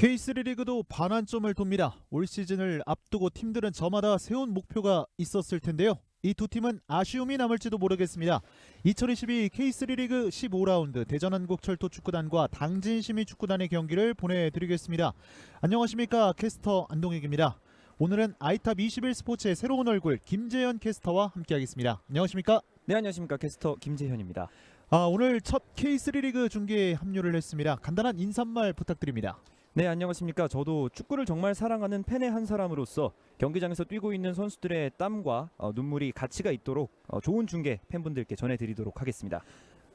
K3 리그도 반환점을 돕니다. 올 시즌을 앞두고 팀들은 저마다 세운 목표가 있었을 텐데요. 이 두 팀은 아쉬움이 남을지도 모르겠습니다. 2022 K3 리그 15라운드 대전한국철도 축구단과 당진시민축구단의 경기를 보내드리겠습니다. 안녕하십니까, 캐스터 안동익입니다. 오늘은 아이탑 21 스포츠의 새로운 얼굴 김재현 캐스터와 함께하겠습니다. 안녕하십니까? 네, 안녕하십니까, 캐스터 김재현입니다. 오늘 첫 K3 리그 중계에 합류를 했습니다. 간단한 인사말 부탁드립니다. 네, 안녕하십니까. 저도 축구를 정말 사랑하는 팬의 한 사람으로서 경기장에서 뛰고 있는 선수들의 땀과 눈물이 가치가 있도록 좋은 중계 팬분들께 전해드리도록 하겠습니다.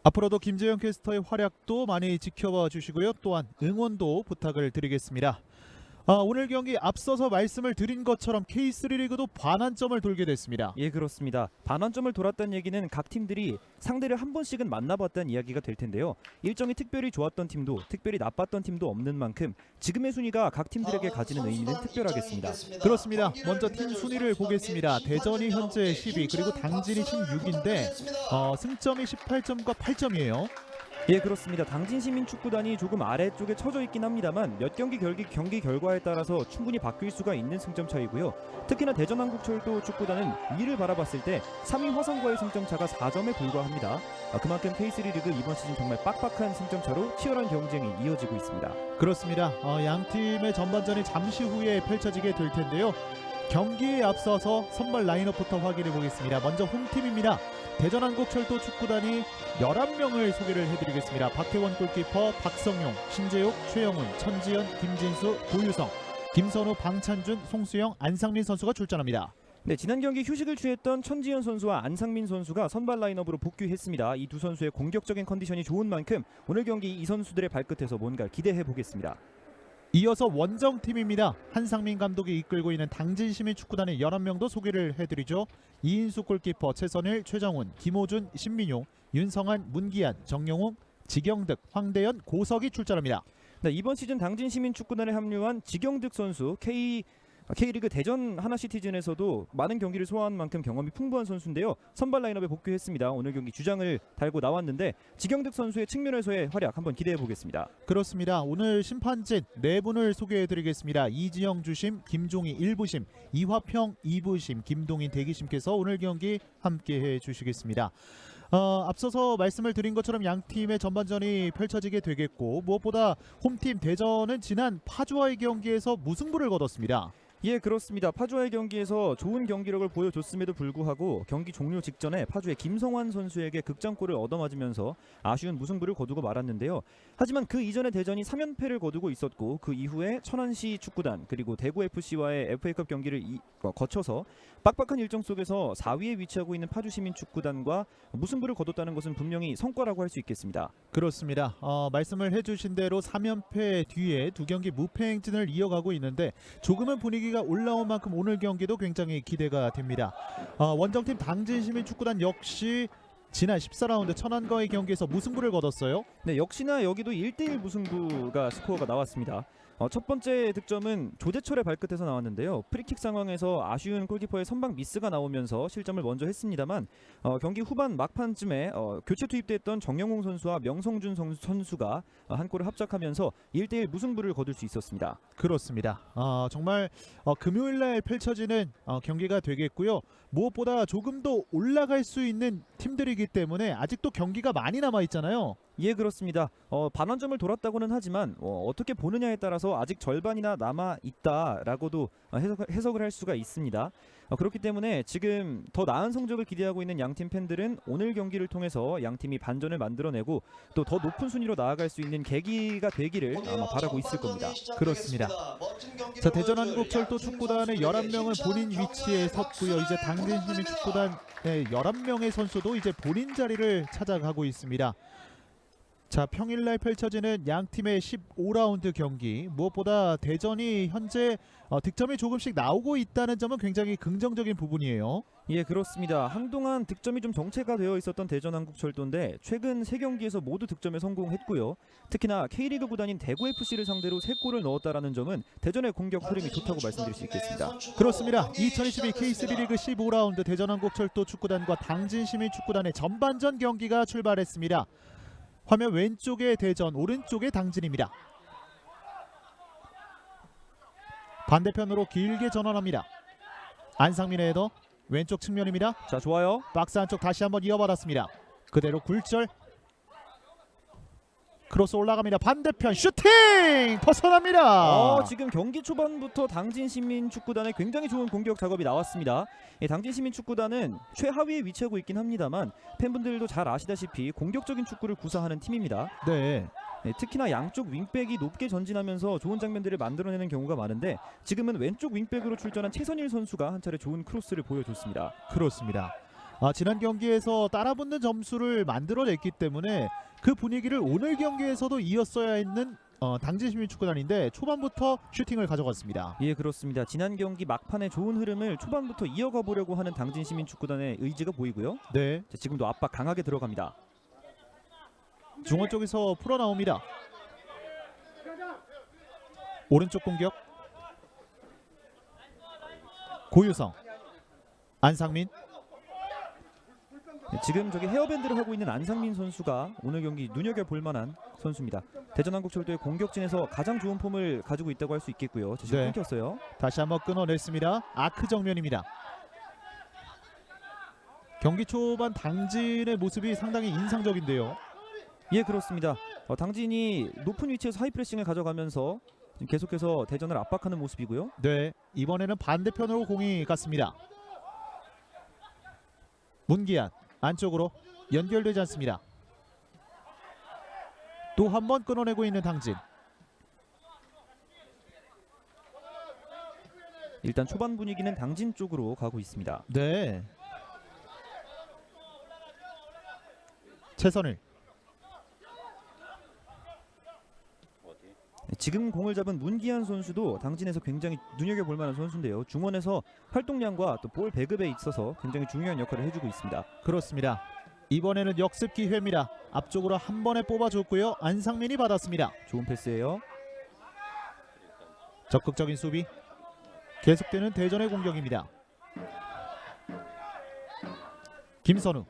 앞으로도 김재현 캐스터의 활약도 많이 지켜봐 주시고요. 또한 응원도 부탁을 드리겠습니다. 오늘 경기 앞서서 말씀을 드린 것처럼 K3 리그도 반환점을 돌게 됐습니다. 예, 그렇습니다. 반환점을 돌았다는 얘기는 각 팀들이 상대를 한 번씩은 만나봤다는 이야기가 될 텐데요. 일정이 특별히 좋았던 팀도 특별히 나빴던 팀도 없는 만큼 지금의 순위가 각 팀들에게 가지는 의미는 특별하겠습니다. 그렇습니다. 먼저 팀 순위를 보겠습니다. 대전이 현재 10위, 그리고 당진이 16인데 승점이 18점과 8점이에요. 예, 그렇습니다. 당진시민축구단이 조금 아래쪽에 처져 있긴 합니다만 몇 경기 결과에 따라서 충분히 바뀔 수가 있는 승점 차이고요. 특히나 대전한국철도 축구단은 위를 바라봤을 때 3위 화성과의 승점 차가 4점에 불과합니다. 그만큼 K3 리그 이번 시즌 정말 빡빡한 승점 차로 치열한 경쟁이 이어지고 있습니다. 그렇습니다. 양 팀의 전반전이 잠시 후에 펼쳐지게 될 텐데요. 경기에 앞서서 선발 라인업부터 확인해 보겠습니다. 먼저 홈팀입니다. 대전한국철도 축구단이 11명을 소개를 해드리겠습니다. 박혜원 골키퍼, 박성용, 신재욱, 최영훈, 천지연, 김진수, 고유성, 김선우, 방찬준, 송수영, 안상민 선수가 출전합니다. 네, 지난 경기 휴식을 취했던 천지연 선수와 안상민 선수가 선발 라인업으로 복귀했습니다. 이 두 선수의 공격적인 컨디션이 좋은 만큼 오늘 경기 이 선수들의 발끝에서 뭔가 기대해 보겠습니다. 이어서 원정팀입니다. 한상민 감독이 이끌고 있는 당진시민축구단의 11명도 소개를 해드리죠. 이인수 골키퍼, 최선일, 최정훈, 김호준, 신민용, 윤성한, 문기한, 정영웅, 지경득, 황대현, 고석이 출전합니다. 네, 이번 시즌 당진시민축구단에 합류한 지경득 선수 K리그 대전 하나시티즌에서도 많은 경기를 소화한 만큼 경험이 풍부한 선수인데요. 선발 라인업에 복귀했습니다. 오늘 경기 주장을 달고 나왔는데 지경득 선수의 측면에서의 활약 한번 기대해 보겠습니다. 그렇습니다. 오늘 심판진 4분을 소개해드리겠습니다. 이지영 주심, 김종희 1부심, 이화평 2부심, 김동인 대기심께서 오늘 경기 함께해 주시겠습니다. 앞서서 말씀을 드린 것처럼 양 팀의 전반전이 펼쳐지게 되겠고, 무엇보다 홈팀 대전은 지난 파주와의 경기에서 무승부를 거뒀습니다. 예, 그렇습니다. 파주와의 경기에서 좋은 경기력을 보여줬음에도 불구하고 경기 종료 직전에 파주의 김성환 선수에게 극장골을 얻어맞으면서 아쉬운 무승부를 거두고 말았는데요. 하지만 그 이전에 대전이 3연패를 거두고 있었고 그 이후에 천안시 축구단 그리고 대구FC와의 FA컵 경기를 거쳐서 빡빡한 일정 속에서 4위에 위치하고 있는 파주시민축구단과 무승부를 거뒀다는 것은 분명히 성과라고 할 수 있겠습니다. 그렇습니다. 말씀을 해주신 대로 3연패 뒤에 2경기 무패 행진을 이어가고 있는데 조금은 분위기가 올라온 만큼 오늘 경기도 굉장히 기대가 됩니다. 원정팀 당진시민축구단 역시 지난 14라운드 천안과의 경기에서 무승부를 거뒀어요. 네, 역시나 여기도 1대1 무승부가 스코어가 나왔습니다. 첫 번째 득점은 조재철의 발끝에서 나왔는데요. 프리킥 상황에서 아쉬운 골키퍼의 선방 미스가 나오면서 실점을 먼저 했습니다만 경기 후반 막판쯤에 교체 투입됐던 정영웅 선수와 명성준 선수가 한 골을 합작하면서 1대1 무승부를 거둘 수 있었습니다. 그렇습니다. 정말 금요일날 펼쳐지는 경기가 되겠고요. 무엇보다 조금 더 올라갈 수 있는 팀들이기 때문에 아직도 경기가 많이 남아있잖아요. 예, 그렇습니다. 반환점을 돌았다고는 하지만 어떻게 보느냐에 따라서 아직 절반이나 남아있다라고도 해석을 할 수가 있습니다. 그렇기 때문에 지금 더 나은 성적을 기대하고 있는 양팀 팬들은 오늘 경기를 통해서 양팀이 반전을 만들어내고 또 더 높은 순위로 나아갈 수 있는 계기가 되기를 아마 바라고 있을 겁니다. 그렇습니다. 자, 대전한국철도 축구단의 11명은 본인 위치에 섰고요. 이제 당진시민축구단의 11명의 선수도 이제 본인 자리를 찾아가고 있습니다. 자, 평일날 펼쳐지는 양팀의 15라운드 경기, 무엇보다 대전이 현재 득점이 조금씩 나오고 있다는 점은 굉장히 긍정적인 부분이에요. 예, 그렇습니다. 한동안 득점이 좀 정체가 되어 있었던 대전한국철도인데 최근 3경기에서 모두 득점에 성공했고요. 특히나 K리그 구단인 대구FC를 상대로 3골을 넣었다는 점은 대전의 공격 흐름이 좋다고 말씀드릴 수 있겠습니다. 그렇습니다. 2022 K3 리그 15라운드 대전한국철도 축구단과 당진시민축구단의 전반전 경기가 출발했습니다. 화면 왼쪽에 대전, 오른쪽에 당진입니다. 반대편으로 길게 전환합니다. 안상민의 헤더 왼쪽 측면입니다. 자, 좋아요. 박스 안쪽 다시 한번 이어받았습니다. 그대로 굴절. 크로스 올라갑니다. 반대편 슈팅 벗어납니다. 지금 경기 초반부터 당진시민축구단의 굉장히 좋은 공격 작업이 나왔습니다. 당진시민축구단은 최하위에 위치하고 있긴 합니다만 팬분들도 잘 아시다시피 공격적인 축구를 구사하는 팀입니다. 네, 특히나 양쪽 윙백이 높게 전진하면서 좋은 장면들을 만들어내는 경우가 많은데 지금은 왼쪽 윙백으로 출전한 최선일 선수가 한 차례 좋은 크로스를 보여줬습니다. 그렇습니다. 지난 경기에서 따라붙는 점수를 만들어냈기 때문에 그 분위기를 오늘 경기에서도 이었어야 했는 당진시민축구단인데 초반부터 슈팅을 가져갔습니다. 예, 그렇습니다. 지난 경기 막판의 좋은 흐름을 초반부터 이어가 보려고 하는 당진시민축구단의 의지가 보이고요. 네, 자, 지금도 압박 강하게 들어갑니다. 중원 쪽에서 풀어나옵니다. 오른쪽 공격 고유성 안상민. 지금 저기 헤어밴드를 하고 있는 안상민 선수가 오늘 경기 눈여겨볼 만한 선수입니다. 대전한국철도의 공격진에서 가장 좋은 폼을 가지고 있다고 할 수 있겠고요. 지금 네. 끊겼어요. 다시 한번 끊어냈습니다. 아크 정면입니다. 경기 초반 당진의 모습이 상당히 인상적인데요. 예, 그렇습니다. 당진이 높은 위치에서 하이프레싱을 가져가면서 지금 계속해서 대전을 압박하는 모습이고요. 네, 이번에는 반대편으로 공이 갔습니다. 문기한 안쪽으로 연결되지 않습니다. 또 한 번 끊어내고 있는 당진. 일단 초반 분위기는 당진 쪽으로 가고 있습니다. 네, 최선일. 지금 공을 잡은 문기한 선수도 당진에서 굉장히 눈여겨볼 만한 선수인데요. 중원에서 활동량과 또 볼 배급에 있어서 굉장히 중요한 역할을 해주고 있습니다. 그렇습니다. 이번에는 역습 기회입니다. 앞쪽으로 한 번에 뽑아줬고요. 안상민이 받았습니다. 좋은 패스예요. 적극적인 수비. 계속되는 대전의 공격입니다. 김선우.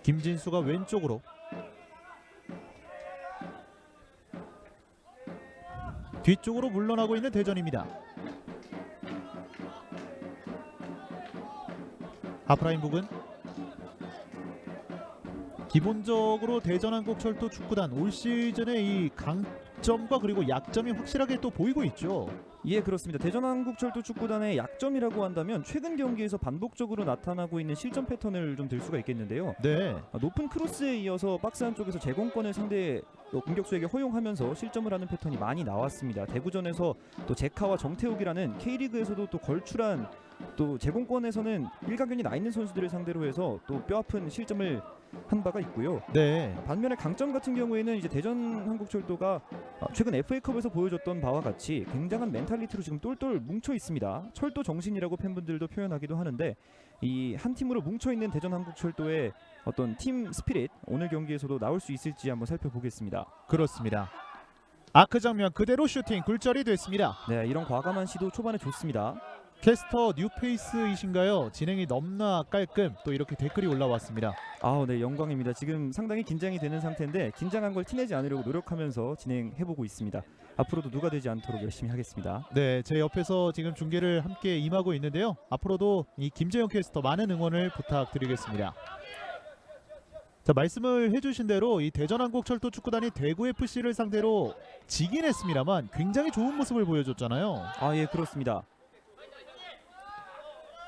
김진수가 왼쪽으로. 뒤쪽으로 물러나고 있는 대전입니다. 하프라인 부근. 기본적으로 대전한국철도 축구단 올 시즌의 이 강점과 그리고 약점이 확실하게 또 보이고 있죠. 예, 그렇습니다. 대전한국철도 축구단의 약점이라고 한다면 최근 경기에서 반복적으로 나타나고 있는 실점 패턴을 좀 들 수가 있겠는데요. 네, 높은 크로스에 이어서 박스 안쪽에서 제공권을 상대 공격수에게 허용하면서 실점을 하는 패턴이 많이 나왔습니다. 대구전에서 또 제카와 정태욱이라는 K리그에서도 또 걸출한 또 제공권에서는 일가견이 나 있는 선수들을 상대로 해서 또 뼈아픈 실점을 한 바가 있고요. 네, 반면에 강점 같은 경우에는 이제 대전한국철도가 최근 FA컵에서 보여줬던 바와 같이 굉장한 멘탈리티로 지금 똘똘 뭉쳐 있습니다. 철도 정신이라고 팬분들도 표현하기도 하는데 이 한 팀으로 뭉쳐 있는 대전한국철도의 어떤 팀 스피릿 오늘 경기에서도 나올 수 있을지 한번 살펴보겠습니다. 그렇습니다. 아크 장면 그대로 슈팅 굴절이 됐습니다. 네, 이런 과감한 시도 초반에 좋습니다. 캐스터 뉴페이스이신가요? 진행이 넘나 깔끔. 또 이렇게 댓글이 올라왔습니다. 네, 영광입니다. 지금 상당히 긴장이 되는 상태인데 긴장한 걸 티내지 않으려고 노력하면서 진행해보고 있습니다. 앞으로도 누가 되지 않도록 열심히 하겠습니다. 네, 제 옆에서 지금 중계를 함께 임하고 있는데요. 앞으로도 이 김재영 캐스터 많은 응원을 부탁드리겠습니다. 자, 말씀을 해주신 대로 이 대전한국철도 축구단이 대구FC를 상대로 지긴 했습니다만 굉장히 좋은 모습을 보여줬잖아요. 예, 그렇습니다.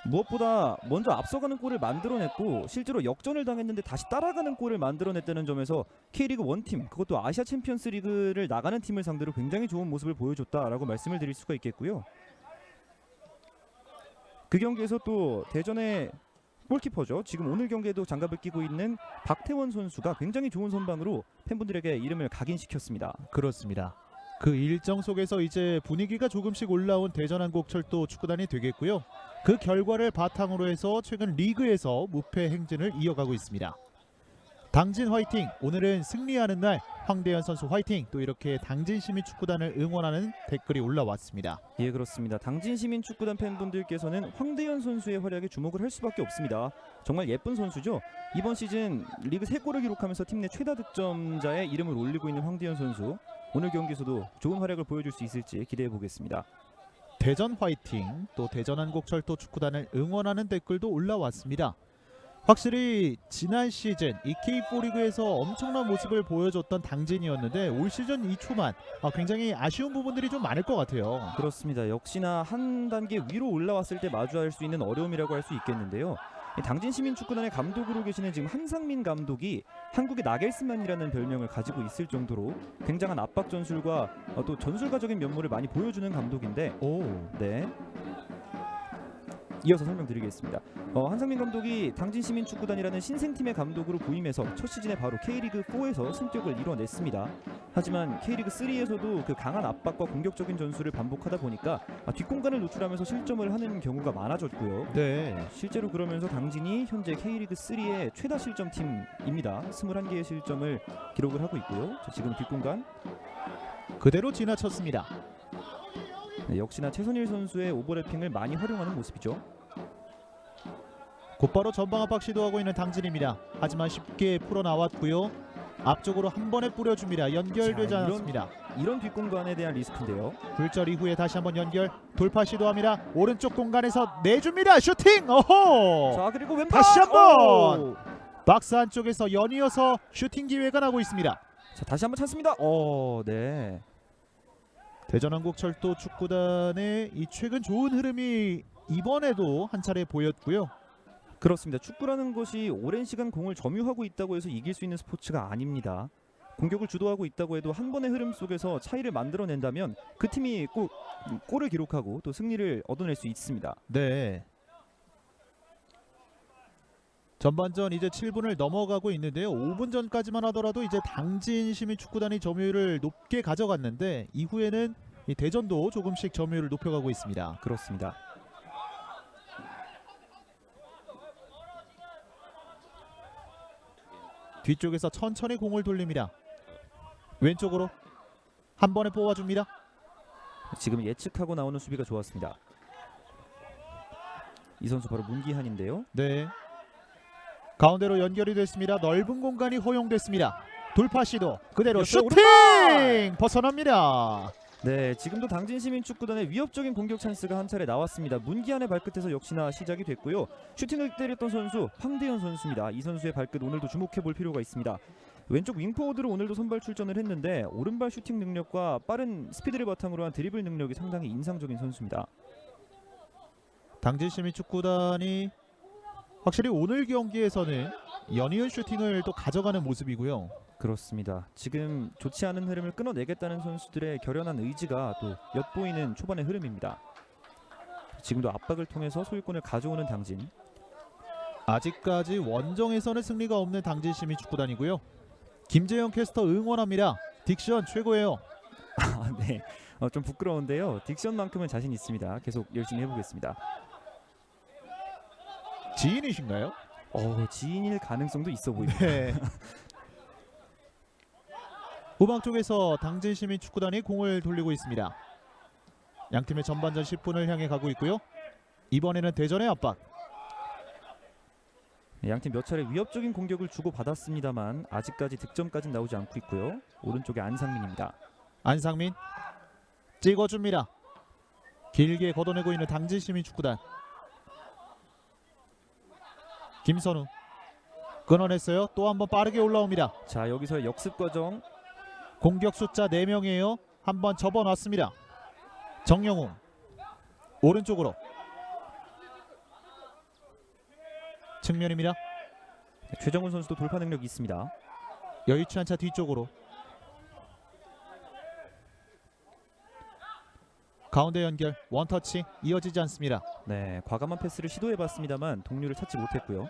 무엇보다 먼저 앞서가는 골을 만들어냈고 실제로 역전을 당했는데 다시 따라가는 골을 만들어냈다는 점에서 K리그 1팀 그것도 아시아 챔피언스 리그를 나가는 팀을 상대로 굉장히 좋은 모습을 보여줬다라고 말씀을 드릴 수가 있겠고요. 그 경기에서 또 대전의 골키퍼죠. 지금 오늘 경기에도 장갑을 끼고 있는 박태원 선수가 굉장히 좋은 선방으로 팬분들에게 이름을 각인시켰습니다. 그렇습니다. 그 일정 속에서 이제 분위기가 조금씩 올라온 대전한국철도 축구단이 되겠고요. 그 결과를 바탕으로 해서 최근 리그에서 무패 행진을 이어가고 있습니다. 당진 화이팅! 오늘은 승리하는 날 황대현 선수 화이팅! 또 이렇게 당진 시민 축구단을 응원하는 댓글이 올라왔습니다. 예, 그렇습니다. 당진 시민 축구단 팬분들께서는 황대현 선수의 활약에 주목을 할 수밖에 없습니다. 정말 예쁜 선수죠. 이번 시즌 리그 3골을 기록하면서 팀 내 최다 득점자의 이름을 올리고 있는 황대현 선수. 오늘 경기에서도 좋은 활약을 보여줄 수 있을지 기대해 보겠습니다. 대전 화이팅, 또 대전 한국철도 축구단을 응원하는 댓글도 올라왔습니다. 확실히 지난 시즌 이 K4 리그에서 엄청난 모습을 보여줬던 당진이었는데 올 시즌 이 초만 굉장히 아쉬운 부분들이 좀 많을 것 같아요. 그렇습니다. 역시나 한 단계 위로 올라왔을 때 마주할 수 있는 어려움이라고 할 수 있겠는데요. 당진시민축구단의 감독으로 계시는 지금 한상민 감독이 한국의 나겔스만이라는 별명을 가지고 있을 정도로 굉장한 압박 전술과 또 전술가적인 면모를 많이 보여주는 감독인데 네. 이어서 설명드리겠습니다. 한상민 감독이 당진시민축구단이라는 신생팀의 감독으로 부임해서 첫 시즌에 바로 K리그4에서 승격을 이뤄냈습니다. 하지만 K리그3에서도 그 강한 압박과 공격적인 전술을 반복하다 보니까 뒷공간을 노출하면서 실점을 하는 경우가 많아졌고요. 네. 실제로 그러면서 당진이 현재 K리그3의 최다 실점팀입니다. 21개의 실점을 기록을 하고 있고요. 자, 지금 뒷공간 그대로 지나쳤습니다. 네, 역시나 최선일 선수의 오버래핑을 많이 활용하는 모습이죠. 곧바로 전방 압박 시도하고 있는 당진입니다. 하지만 쉽게 풀어나왔고요. 앞쪽으로 한 번에 뿌려줍니다. 연결되지 자, 않았습니다. 이런 뒷공간에 대한 리스크인데요. 굴절 이후에 다시 한번 연결, 돌파 시도합니다. 오른쪽 공간에서 내줍니다. 슈팅! 어호! 자, 그리고 왼발 다시 한번! 오! 박스 안쪽에서 연이어서 슈팅 기회가 나고 있습니다. 자, 다시 한번 찬스입니다. 네. 대전한국철도 축구단의 이 최근 좋은 흐름이 이번에도 한 차례 보였고요. 그렇습니다. 축구라는 것이 오랜 시간 공을 점유하고 있다고 해서 이길 수 있는 스포츠가 아닙니다. 공격을 주도하고 있다고 해도 한 번의 흐름 속에서 차이를 만들어낸다면 그 팀이 꼭 골을 기록하고 또 승리를 얻어낼 수 있습니다. 네. 전반전 이제 7분을 넘어가고 있는데요. 5분 전까지만 하더라도 이제 당진 시민축구단이 점유율을 높게 가져갔는데 이후에는 이 대전도 조금씩 점유율을 높여가고 있습니다. 그렇습니다. 뒤쪽에서 천천히 공을 돌립니다. 왼쪽으로 한 번에 뽑아줍니다. 지금 예측하고 나오는 수비가 좋았습니다. 이 선수 바로 문기한인데요. 네. 가운데로 연결이 됐습니다. 넓은 공간이 허용됐습니다. 돌파 시도 그대로 옆으로 슈팅! 벗어납니다. 네, 지금도 당진시민축구단의 위협적인 공격 찬스가 한 차례 나왔습니다. 문기한의 발끝에서 역시나 시작이 됐고요. 슈팅을 때렸던 선수 황대현 선수입니다. 이 선수의 발끝 오늘도 주목해볼 필요가 있습니다. 왼쪽 윙포워드로 오늘도 선발 출전을 했는데 오른발 슈팅 능력과 빠른 스피드를 바탕으로 한 드리블 능력이 상당히 인상적인 선수입니다. 당진 시민축구단이 확실히 오늘 경기에서는 연이은 슈팅을 또 가져가는 모습이고요. 그렇습니다. 지금 좋지 않은 흐름을 끊어내겠다는 선수들의 결연한 의지가 또 엿보이는 초반의 흐름입니다. 지금도 압박을 통해서 소유권을 가져오는 당진. 아직까지 원정에서는 승리가 없는 당진 시민축구단이고요. 김재영 캐스터 응원합니다. 딕션 최고예요. 네, 좀 부끄러운데요. 딕션만큼은 자신 있습니다. 계속 열심히 해보겠습니다. 지인이신가요? 지인일 가능성도 있어 보입니다. 네. 후방 쪽에서 당진 시민축구단이 공을 돌리고 있습니다. 양팀의 전반전 10분을 향해 가고 있고요. 이번에는 대전의 압박. 양팀 몇 차례 위협적인 공격을 주고받았습니다만 아직까지 득점까지는 나오지 않고 있고요. 오른쪽에 안상민입니다. 안상민 찍어줍니다. 길게 걷어내고 있는 당진 시민축구단. 김선우 끊어냈어요. 또 한번 빠르게 올라옵니다. 자, 여기서 역습 과정. 공격 숫자 4명이에요. 한번 접어놨습니다. 정영웅 오른쪽으로 측면입니다. 최정훈 선수도 돌파 능력이 있습니다. 여의치 않자 뒤쪽으로 가운데 연결 원터치 이어지지 않습니다. 네, 과감한 패스를 시도해봤습니다만 동료를 찾지 못했고요.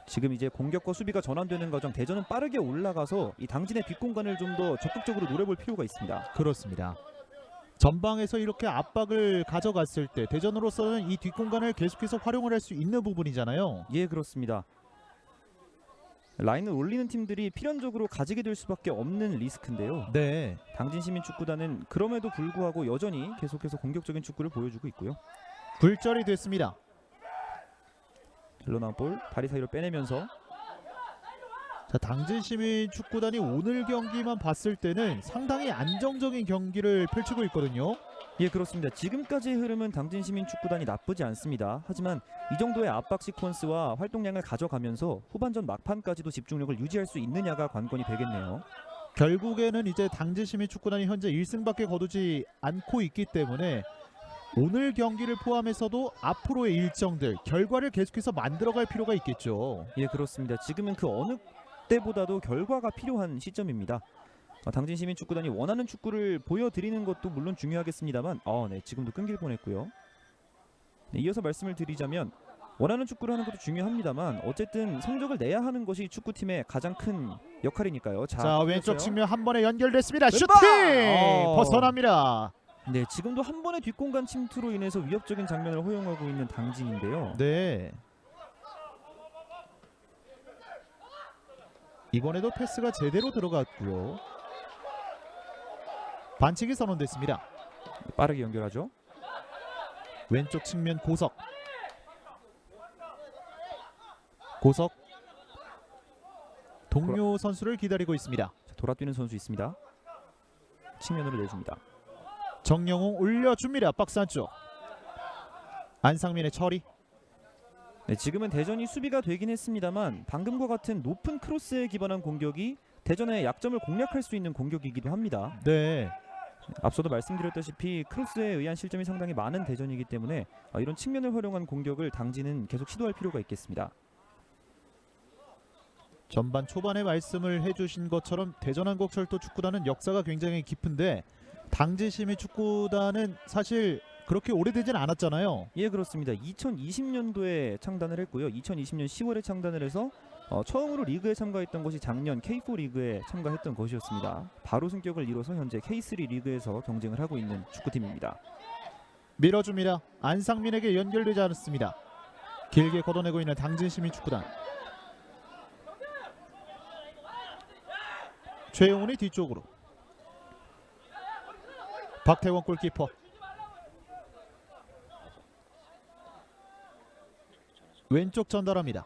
지금 이제 공격과 수비가 전환되는 과정, 대전은 빠르게 올라가서 이 당진의 뒷공간을 좀 더 적극적으로 노려볼 필요가 있습니다. 그렇습니다. 전방에서 이렇게 압박을 가져갔을 때 대전으로서는 이 뒷공간을 계속해서 활용을 할 수 있는 부분이잖아요. 예, 그렇습니다. 라인을 올리는 팀들이 필연적으로 가지게 될 수밖에 없는 리스크인데요. 네. 당진시민축구단은 그럼에도 불구하고 여전히 계속해서 공격적인 축구를 보여주고 있고요. 굴절이 됐습니다. 흘러나온 볼 다리 사이로 빼내면서 자, 당진시민축구단이 오늘 경기만 봤을 때는 상당히 안정적인 경기를 펼치고 있거든요. 예, 그렇습니다. 지금까지의 흐름은 당진시민축구단이 나쁘지 않습니다. 하지만 이 정도의 압박 시퀀스와 활동량을 가져가면서 후반전 막판까지도 집중력을 유지할 수 있느냐가 관건이 되겠네요. 결국에는 이제 당진시민축구단이 현재 1승밖에 거두지 않고 있기 때문에 오늘 경기를 포함해서도 앞으로의 일정들, 결과를 계속해서 만들어갈 필요가 있겠죠. 예, 그렇습니다. 지금은 그 어느 때보다도 결과가 필요한 시점입니다. 당진시민축구단이 원하는 축구를 보여드리는 것도 물론 중요하겠습니다만 네, 지금도 끊길 뻔했고요. 네, 이어서 말씀을 드리자면 원하는 축구를 하는 것도 중요합니다만 어쨌든 성적을 내야 하는 것이 축구팀의 가장 큰 역할이니까요. 자, 왼쪽 측면 한 번에 연결됐습니다. 슈팅! 왼발! 벗어납니다. 네, 지금도 한 번의 뒷공간 침투로 인해서 위협적인 장면을 허용하고 있는 당진인데요. 네. 이번에도 패스가 제대로 들어갔고요. 반칙이 선언됐습니다. 빠르게 연결하죠. 왼쪽 측면 고석. 고석 동료 선수를 기다리고 있습니다. 자, 돌아뛰는 선수 있습니다. 측면으로 내줍니다. 정영웅 올려줍니다. 박스 안쪽. 안상민의 처리. 네, 지금은 대전이 수비가 되긴 했습니다만 방금과 같은 높은 크로스에 기반한 공격이 대전의 약점을 공략할 수 있는 공격이기도 합니다. 네. 앞서도 말씀드렸다시피 크로스에 의한 실점이 상당히 많은 대전이기 때문에 이런 측면을 활용한 공격을 당진은 계속 시도할 필요가 있겠습니다. 전반 초반에 말씀을 해주신 것처럼 대전한국철도 축구단은 역사가 굉장히 깊은데 당진시민축구단은 사실 그렇게 오래되진 않았잖아요. 예, 그렇습니다. 2020년도에 창단을 했고요. 2020년 10월에 창단을 해서 처음으로 리그에 참가했던 것이 작년 K4 리그에 참가했던 것이었습니다. 바로 승격을 이뤄서 현재 K3 리그에서 경쟁을 하고 있는 축구팀입니다. 밀어줍니다. 안상민에게 연결되지 않았습니다. 길게 걷어내고 있는 당진시민축구단. 최용훈이 뒤쪽으로. 박태원 골키퍼. 왼쪽 전달합니다.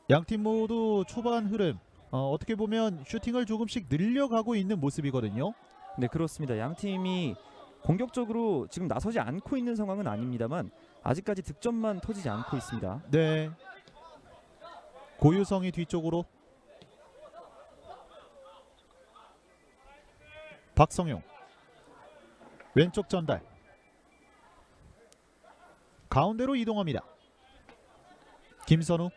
양팀 모두 초반 흐름 어떻게 보면 슈팅을 조금씩 늘려가고 있는 모습이거든요. 네, 그렇습니다. 양 팀이 공격적으로 지금 나서지 않고 있는 상황은 아닙니다만 아직까지 득점만 터지지 않고 있습니다. 네. 고유성이 뒤쪽으로. 박성용. 왼쪽 전달. 가운데로 이동합니다. 김선우.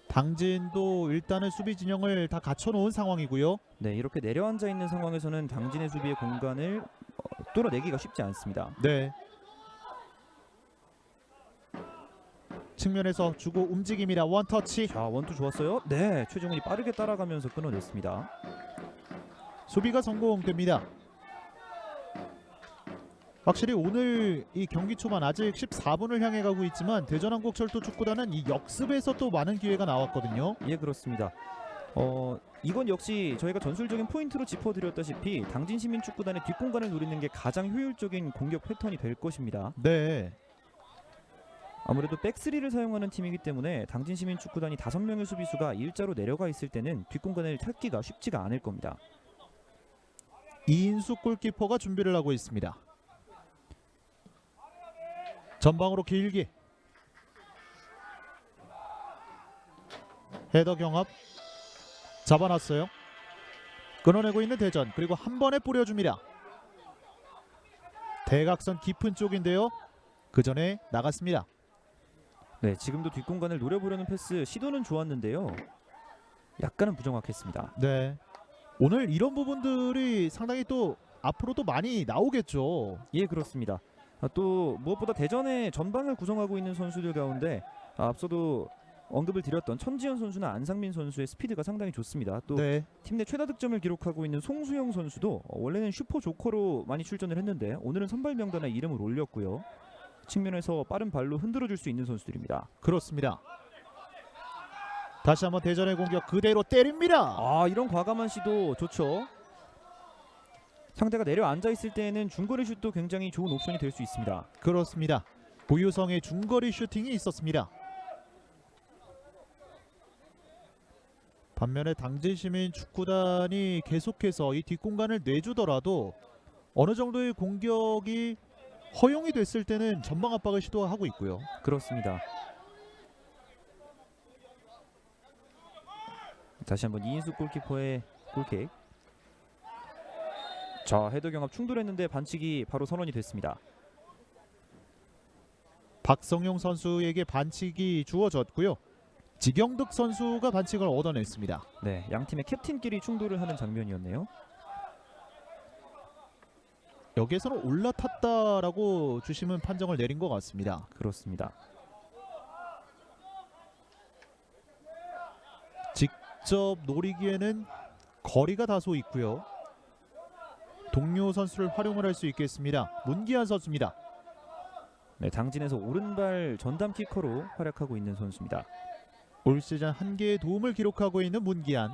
당진도 일단은 수비 진영을 다 갖춰놓은 상황이고요. 네, 이렇게 내려앉아 있는 상황에서는 당진의 수비의 공간을 뚫어내기가 쉽지 않습니다. 네. 측면에서 주고 움직임이라 원터치. 자, 원투 좋았어요. 네, 최종훈이 빠르게 따라가면서 끊어냈습니다. 수비가 성공됩니다. 확실히 오늘 이 경기 초반 아직 14분을 향해 가고 있지만 대전한국철도 축구단은 이 역습에서 또 많은 기회가 나왔거든요. 예, 그렇습니다. 이건 역시 저희가 전술적인 포인트로 짚어드렸다시피 당진시민축구단의 뒷공간을 노리는 게 가장 효율적인 공격 패턴이 될 것입니다. 네. 아무래도 백스리를 사용하는 팀이기 때문에 당진시민축구단이 5명의 수비수가 일자로 내려가 있을 때는 뒷공간을 찾기가 쉽지가 않을 겁니다. 이인숙 골키퍼가 준비를 하고 있습니다. 전방으로 길게. 헤더 경합. 잡아놨어요. 끊어내고 있는 대전. 그리고 한 번에 뿌려줍니다. 대각선 깊은 쪽인데요. 그 전에 나갔습니다. 네, 지금도 뒷공간을 노려보려는 패스 시도는 좋았는데요. 약간은 부정확했습니다. 네. 오늘 이런 부분들이 상당히 또 앞으로도 많이 나오겠죠. 예, 그렇습니다. 또 무엇보다 대전의 전방을 구성하고 있는 선수들 가운데 앞서도 언급을 드렸던 천지현 선수나 안상민 선수의 스피드가 상당히 좋습니다. 또 네. 팀 내 최다 득점을 기록하고 있는 송수영 선수도 원래는 슈퍼 조커로 많이 출전을 했는데 오늘은 선발 명단에 이름을 올렸고요. 측면에서 빠른 발로 흔들어줄 수 있는 선수들입니다. 그렇습니다. 다시 한번 대전의 공격 그대로 때립니다. 이런 과감한 시도 좋죠. 상대가 내려앉아 있을 때에는 중거리 슛도 굉장히 좋은 옵션이 될 수 있습니다. 그렇습니다. 고유성의 중거리 슈팅이 있었습니다. 반면에 당진시민 축구단이 계속해서 이 뒷공간을 내주더라도 어느 정도의 공격이 허용이 됐을 때는 전방 압박을 시도하고 있고요. 그렇습니다. 다시 한번 이인수 골키퍼의 골킥. 자, 헤더 경합 충돌했는데 반칙이 바로 선언이 됐습니다. 박성용 선수에게 반칙이 주어졌고요. 지경득 선수가 반칙을 얻어냈습니다. 네, 양 팀의 캡틴끼리 충돌을 하는 장면이었네요. 여기에서는 올라탔다라고 주심은 판정을 내린 것 같습니다. 그렇습니다. 직접 노리기에는 거리가 다소 있고요. 동료 선수를 활용을 할 수 있겠습니다. 문기한 선수입니다. 네, 당진에서 오른발 전담 키커로 활약하고 있는 선수입니다. 올 시즌 한 개의 도움을 기록하고 있는 문기한.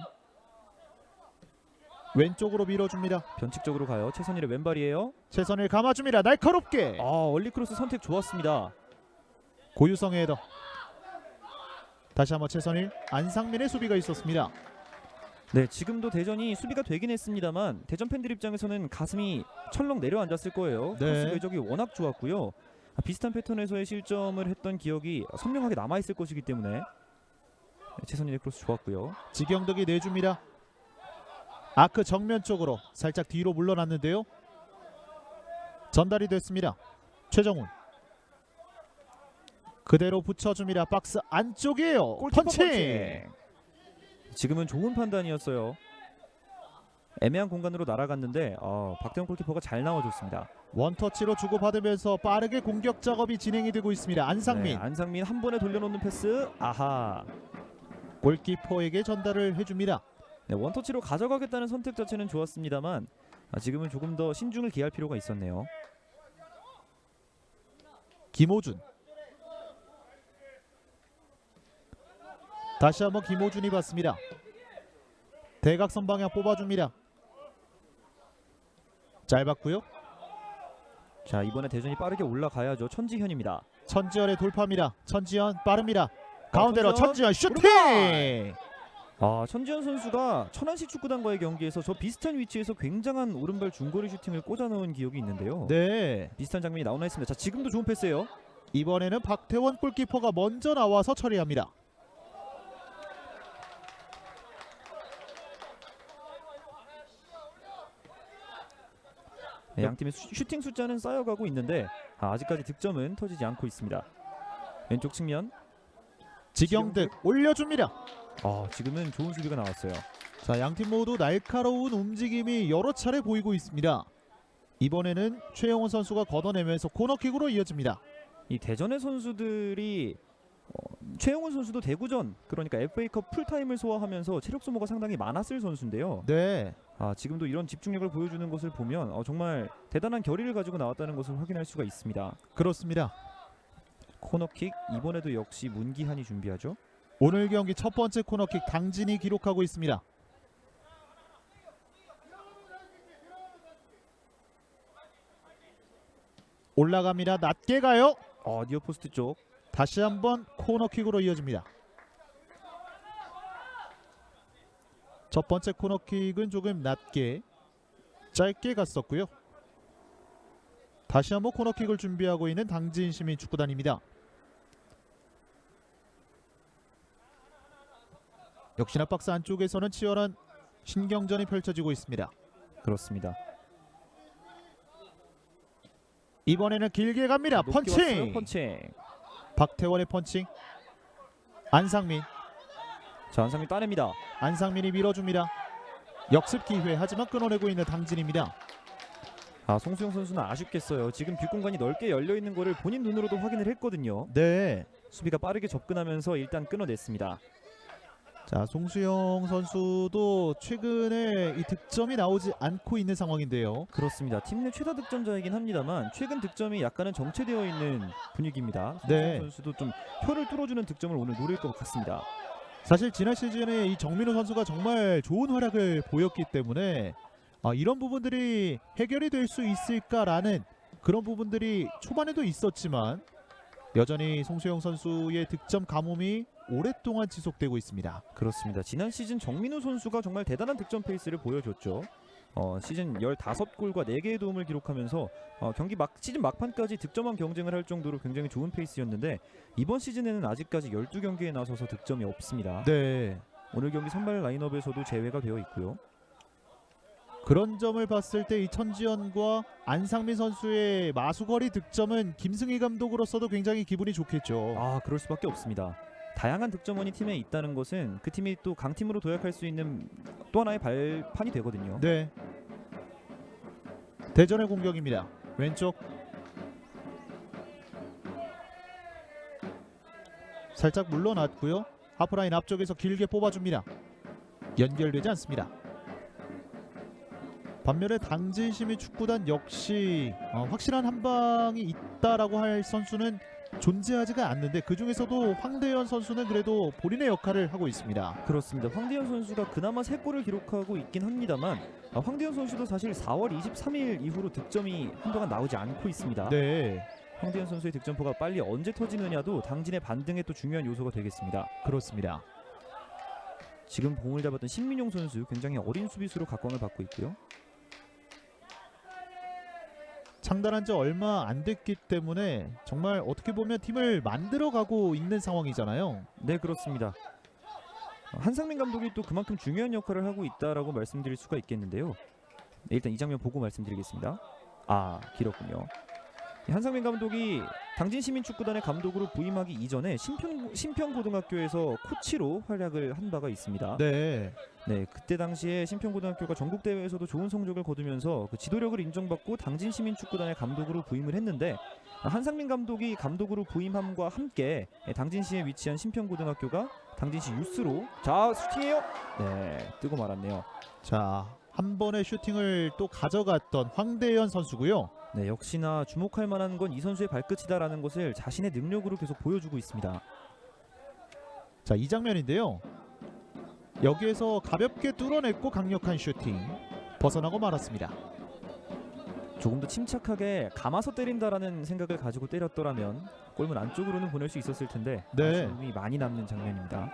왼쪽으로 밀어줍니다. 변칙적으로 가요. 최선일의 왼발이에요. 최선을 감아줍니다. 날카롭게. 얼리 크로스 선택 좋았습니다. 고유성의 헤더. 다시 한번 최선일. 안상민의 수비가 있었습니다. 네, 지금도 대전이 수비가 되긴 했습니다만 대전 팬들 입장에서는 가슴이 철렁 내려앉았을 거예요. 크로스 궤적이 워낙 좋았고요. 비슷한 패턴에서의 실점을 했던 기억이 선명하게 남아있을 것이기 때문에 최선일의 크로스 좋았고요. 지경덕이 내줍니다. 아크 정면 쪽으로 살짝 뒤로 물러났는데요. 전달이 됐습니다. 최정훈 그대로 붙여줍니다. 박스 안쪽이에요. 골키퍼 펀치. 지금은 좋은 판단이었어요. 애매한 공간으로 날아갔는데 박태원 골키퍼가 잘 나와줬습니다. 원터치로 주고받으면서 빠르게 공격 작업이 진행이 되고 있습니다. 안상민. 네, 안상민 한 번에 돌려놓는 패스. 아하. 골키퍼에게 전달을 해줍니다. 네, 원터치로 가져가겠다는 선택 자체는 좋았습니다만 지금은 조금 더 신중을 기할 필요가 있었네요. 김호준. 다시 한번 김호준이 받습니다. 대각선 방향 뽑아줍니다. 짧았고요. 자, 이번에 대전이 빠르게 올라가야죠. 천지현입니다. 천지현의 돌파입니다. 천지현 빠릅니다. 가운데로 천지현, 천지현 슈팅! 천지현 선수가 천안시 축구단과의 경기에서 저 비슷한 위치에서 굉장한 오른발 중거리 슈팅을 꽂아 넣은 기억이 있는데요. 네. 비슷한 장면이 나오나 했습니다. 자, 지금도 좋은 패스예요. 이번에는 박태원 골키퍼가 먼저 나와서 처리합니다. 네, 양팀의 슈팅 숫자는 쌓여가고 있는데 아직까지 득점은 터지지 않고 있습니다. 왼쪽 측면 지경득 올려줍니다. 지금은 좋은 수비가 나왔어요. 자, 양팀 모두 날카로운 움직임이 여러 차례 보이고 있습니다. 이번에는 최영훈 선수가 걷어내면서 코너킥으로 이어집니다. 이 대전의 선수들이 최영훈 선수도 대구전, 그러니까 FA컵 풀타임을 소화하면서 체력 소모가 상당히 많았을 선수인데요. 네. 지금도 이런 집중력을 보여주는 것을 보면 정말 대단한 결의를 가지고 나왔다는 것을 확인할 수가 있습니다. 그렇습니다. 코너킥 이번에도 역시 문기한이 준비하죠. 오늘 경기 첫 번째 코너킥 당진이 기록하고 있습니다. 올라갑니다. 낮게 가요. 니어포스트 쪽. 다시 한번 코너킥으로 이어집니다. 첫 번째 코너킥은 조금 낮게 짧게 갔었고요. 다시 한번 코너킥을 준비하고 있는 당진 시민 축구단입니다. 역시나 박스 안쪽에서는 치열한 신경전이 펼쳐지고 있습니다. 그렇습니다. 이번에는 길게 갑니다. 펀칭. 펀칭. 박태원의 펀칭. 안상민. 자, 안상민 따냅니다. 안상민이 밀어줍니다. 역습 기회 하지만 끊어내고 있는 당진입니다. 송수영 선수는 아쉽겠어요. 지금 뒷공간이 넓게 열려 있는 거를 본인 눈으로도 확인을 했거든요. 네. 수비가 빠르게 접근하면서 일단 끊어냈습니다. 자, 송수영 선수도 최근에 이 득점이 나오지 않고 있는 상황인데요. 그렇습니다. 팀 내 최다 득점자이긴 합니다만 최근 득점이 약간은 정체되어 있는 분위기입니다. 네. 송수영 선수도 좀 혀를 뚫어주는 득점을 오늘 노릴 것 같습니다. 사실 지난 시즌에 이 정민호 선수가 정말 좋은 활약을 보였기 때문에 이런 부분들이 해결이 될 수 있을까라는 그런 부분들이 초반에도 있었지만 여전히 송수영 선수의 득점 가뭄이 오랫동안 지속되고 있습니다. 그렇습니다. 지난 시즌 정민우 선수가 정말 대단한 득점 페이스를 보여줬죠. 시즌 15골과 4개의 도움을 기록하면서 시즌 막판까지 득점왕 경쟁을 할 정도로 굉장히 좋은 페이스였는데 이번 시즌에는 아직까지 12경기에 나서서 득점이 없습니다. 네. 오늘 경기 선발 라인업에서도 제외가 되어 있고요. 그런 점을 봤을 때 이 천지현과 안상민 선수의 마수거리 득점은 김승희 감독으로서도 굉장히 기분이 좋겠죠. 그럴 수밖에 없습니다. 다양한 득점원이 팀에 있다는 것은 그 팀이 또 강팀으로 도약할 수 있는 또 하나의 발판이 되거든요. 네. 대전의 공격입니다. 왼쪽 살짝 물러났고요. 하프라인 앞쪽에서 길게 뽑아줍니다. 연결되지 않습니다. 반면에 당진시민 축구단 역시 확실한 한 방이 있다라고 할 선수는 존재하지가 않는데 그 중에서도 황대현 선수는 그래도 본인의 역할을 하고 있습니다. 그렇습니다. 황대현 선수가 그나마 3골을 기록하고 있긴 합니다만 황대현 선수도 사실 4월 23일 이후로 득점이 한동안 나오지 않고 있습니다. 네, 황대현 선수의 득점포가 빨리 언제 터지느냐도 당진의 반등에 또 중요한 요소가 되겠습니다. 그렇습니다. 지금 공을 잡았던 신민용 선수 굉장히 어린 수비수로 각광을 받고 있고요. 창단한 지 얼마 안 됐기 때문에 정말 어떻게 보면 팀을 만들어가고 있는 상황이잖아요. 네, 그렇습니다. 한상민 감독이 또 그만큼 중요한 역할을 하고 있다라고 말씀드릴 수가 있겠는데요. 네, 일단 이 장면 보고 말씀드리겠습니다. 길었군요. 한상민 감독이 당진시민축구단의 감독으로 부임하기 이전에 신평고등학교에서 코치로 활약을 한 바가 있습니다. 네, 그때 당시에 신평고등학교가 전국대회에서도 좋은 성적을 거두면서 그 지도력을 인정받고 당진시민축구단의 감독으로 부임을 했는데 한상민 감독이 감독으로 부임함과 함께 당진시에 위치한 신평고등학교가 당진시 유스로 슈팅해요. 뜨고 말았네요. 자, 한 번의 슈팅을 또 가져갔던 황대현 선수고요. 역시나 주목할 만한 건 이 선수의 발끝이다라는 것을 자신의 능력으로 계속 보여주고 있습니다. 자, 이 장면인데요. 여기에서 가볍게 뚫어냈고 강력한 슈팅 벗어나고 말았습니다. 조금 더 침착하게 감아서 때린다라는 생각을 가지고 때렸더라면 골문 안쪽으로는 보낼 수 있었을 텐데 네. 아쉬움이 많이 남는 장면입니다.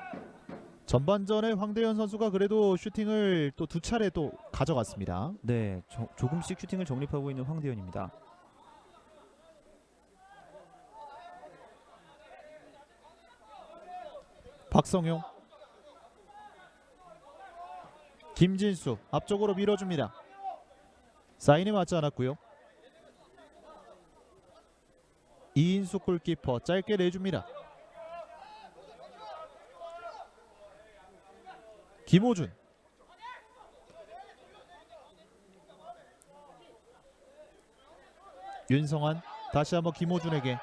전반전에 황대현 선수가 그래도 슈팅을 또 2차례 또 가져갔습니다. 조금씩 슈팅을 정립하고 있는 황대현입니다. 박성용, 김진수 앞쪽으로 밀어줍니다. 사인이 맞지 않았고요. 이인수 골키퍼 짧게 내줍니다. 김호준, 윤성환 다시 한번 김호준에게.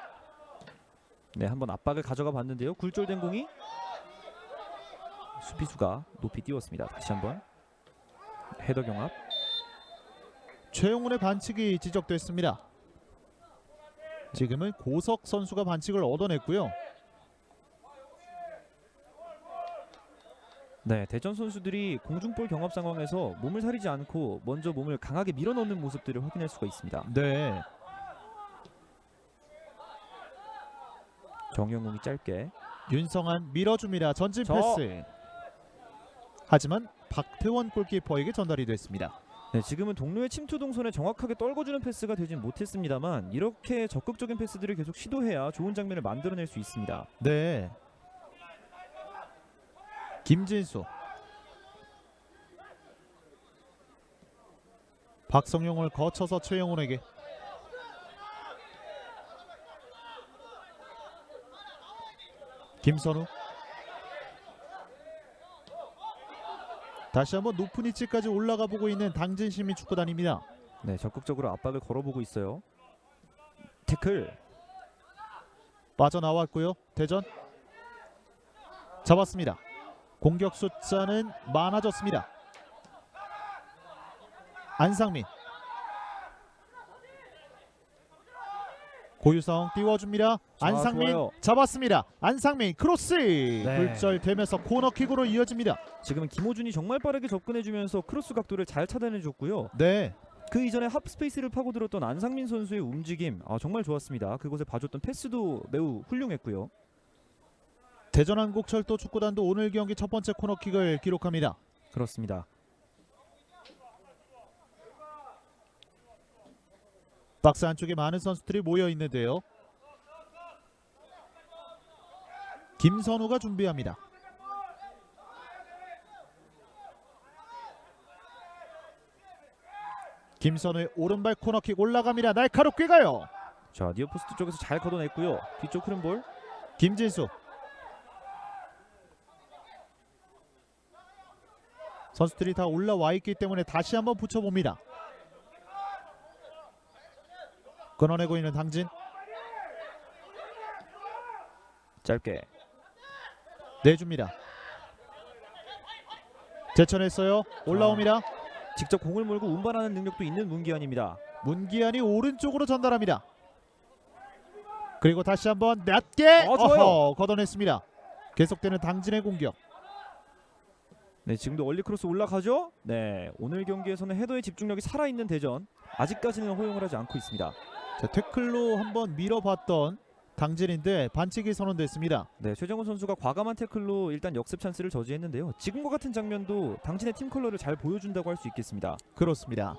한번 압박을 가져가 봤는데요. 굴절된 공이 수비수가 높이 띄웠습니다. 다시 한번 헤더 경합. 최용훈의 반칙이 지적됐습니다. 지금은 고석 선수가 반칙을 얻어냈고요. 대전 선수들이 공중볼 경합 상황에서 몸을 사리지 않고 먼저 몸을 강하게 밀어넣는 모습들을 확인할 수가 있습니다. 네, 정영웅이 짧게. 윤성환 밀어줍니다. 전진 패스. 하지만 박태원 골키퍼에게 전달이 됐습니다. 지금은 동료의 침투 동선에 정확하게 떨궈주는 패스가 되진 못했습니다만 이렇게 적극적인 패스들을 계속 시도해야 좋은 장면을 만들어낼 수 있습니다. 네, 김진수, 박성용을 거쳐서 최영훈에게. 김선우, 다시 한번 높은 위치까지 올라가 보고 있는 당진시민축구단입니다. 적극적으로 압박을 걸어보고 있어요. 태클. 빠져나왔고요. 대전 잡았습니다. 공격 숫자는 많아졌습니다. 안상민, 고유성 띄워줍니다. 안상민 좋아요. 잡았습니다. 안상민 크로스 굴절되면서 코너킥으로 이어집니다. 지금은 김호준이 정말 빠르게 접근해주면서 크로스 각도를 잘 차단해줬고요. 네, 그 이전에 합스페이스를 파고들었던 안상민 선수의 움직임 정말 좋았습니다. 그곳에 봐줬던 패스도 매우 훌륭했고요. 대전한국철도 축구단도 오늘 경기 첫 번째 코너킥을 기록합니다. 그렇습니다. 박스 안쪽에 많은 선수들이 모여 있는데요. 김선우가 준비합니다. 김선우의 오른발 코너킥 올라갑니다. 날카롭게 가요. 자, 니어포스트 쪽에서 잘 걷어냈고요. 뒤쪽 흐름 볼. 김진수. 선수들이 다 올라와 있기 때문에 다시 한번 붙여봅니다. 끊어내고 있는 당진. 짧게. 내줍니다. 제쳐냈어요. 올라옵니다. 직접 공을 몰고 운반하는 능력도 있는 문기환입니다. 문기환이 오른쪽으로 전달합니다. 그리고 다시 한번 낮게 좋아요. 걷어냈습니다. 계속되는 당진의 공격. 네, 지금도 얼리 크로스 올라가죠. 네, 오늘 경기에서는 헤더의 집중력이 살아있는 대전. 아직까지는 허용을 하지 않고 있습니다. 자, 태클로 한번 밀어봤던 당진인데 반칙이 선언됐습니다. 네, 최정훈 선수가 과감한 태클로 일단 역습 찬스를 저지했는데요. 지금과 같은 장면도 당진의 팀 컬러를 잘 보여준다고 할 수 있겠습니다. 그렇습니다.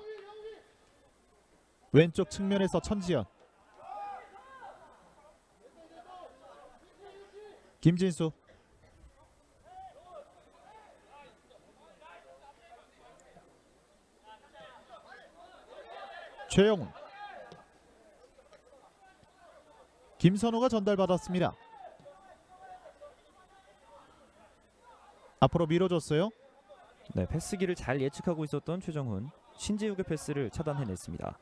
왼쪽 측면에서 천지현. 김진수. 최영훈. 김선우가 전달받았습니다. 앞으로 밀어줬어요. 네, 패스기를 잘 예측하고 있었던 최정훈. 신재욱의 패스를 차단해냈습니다.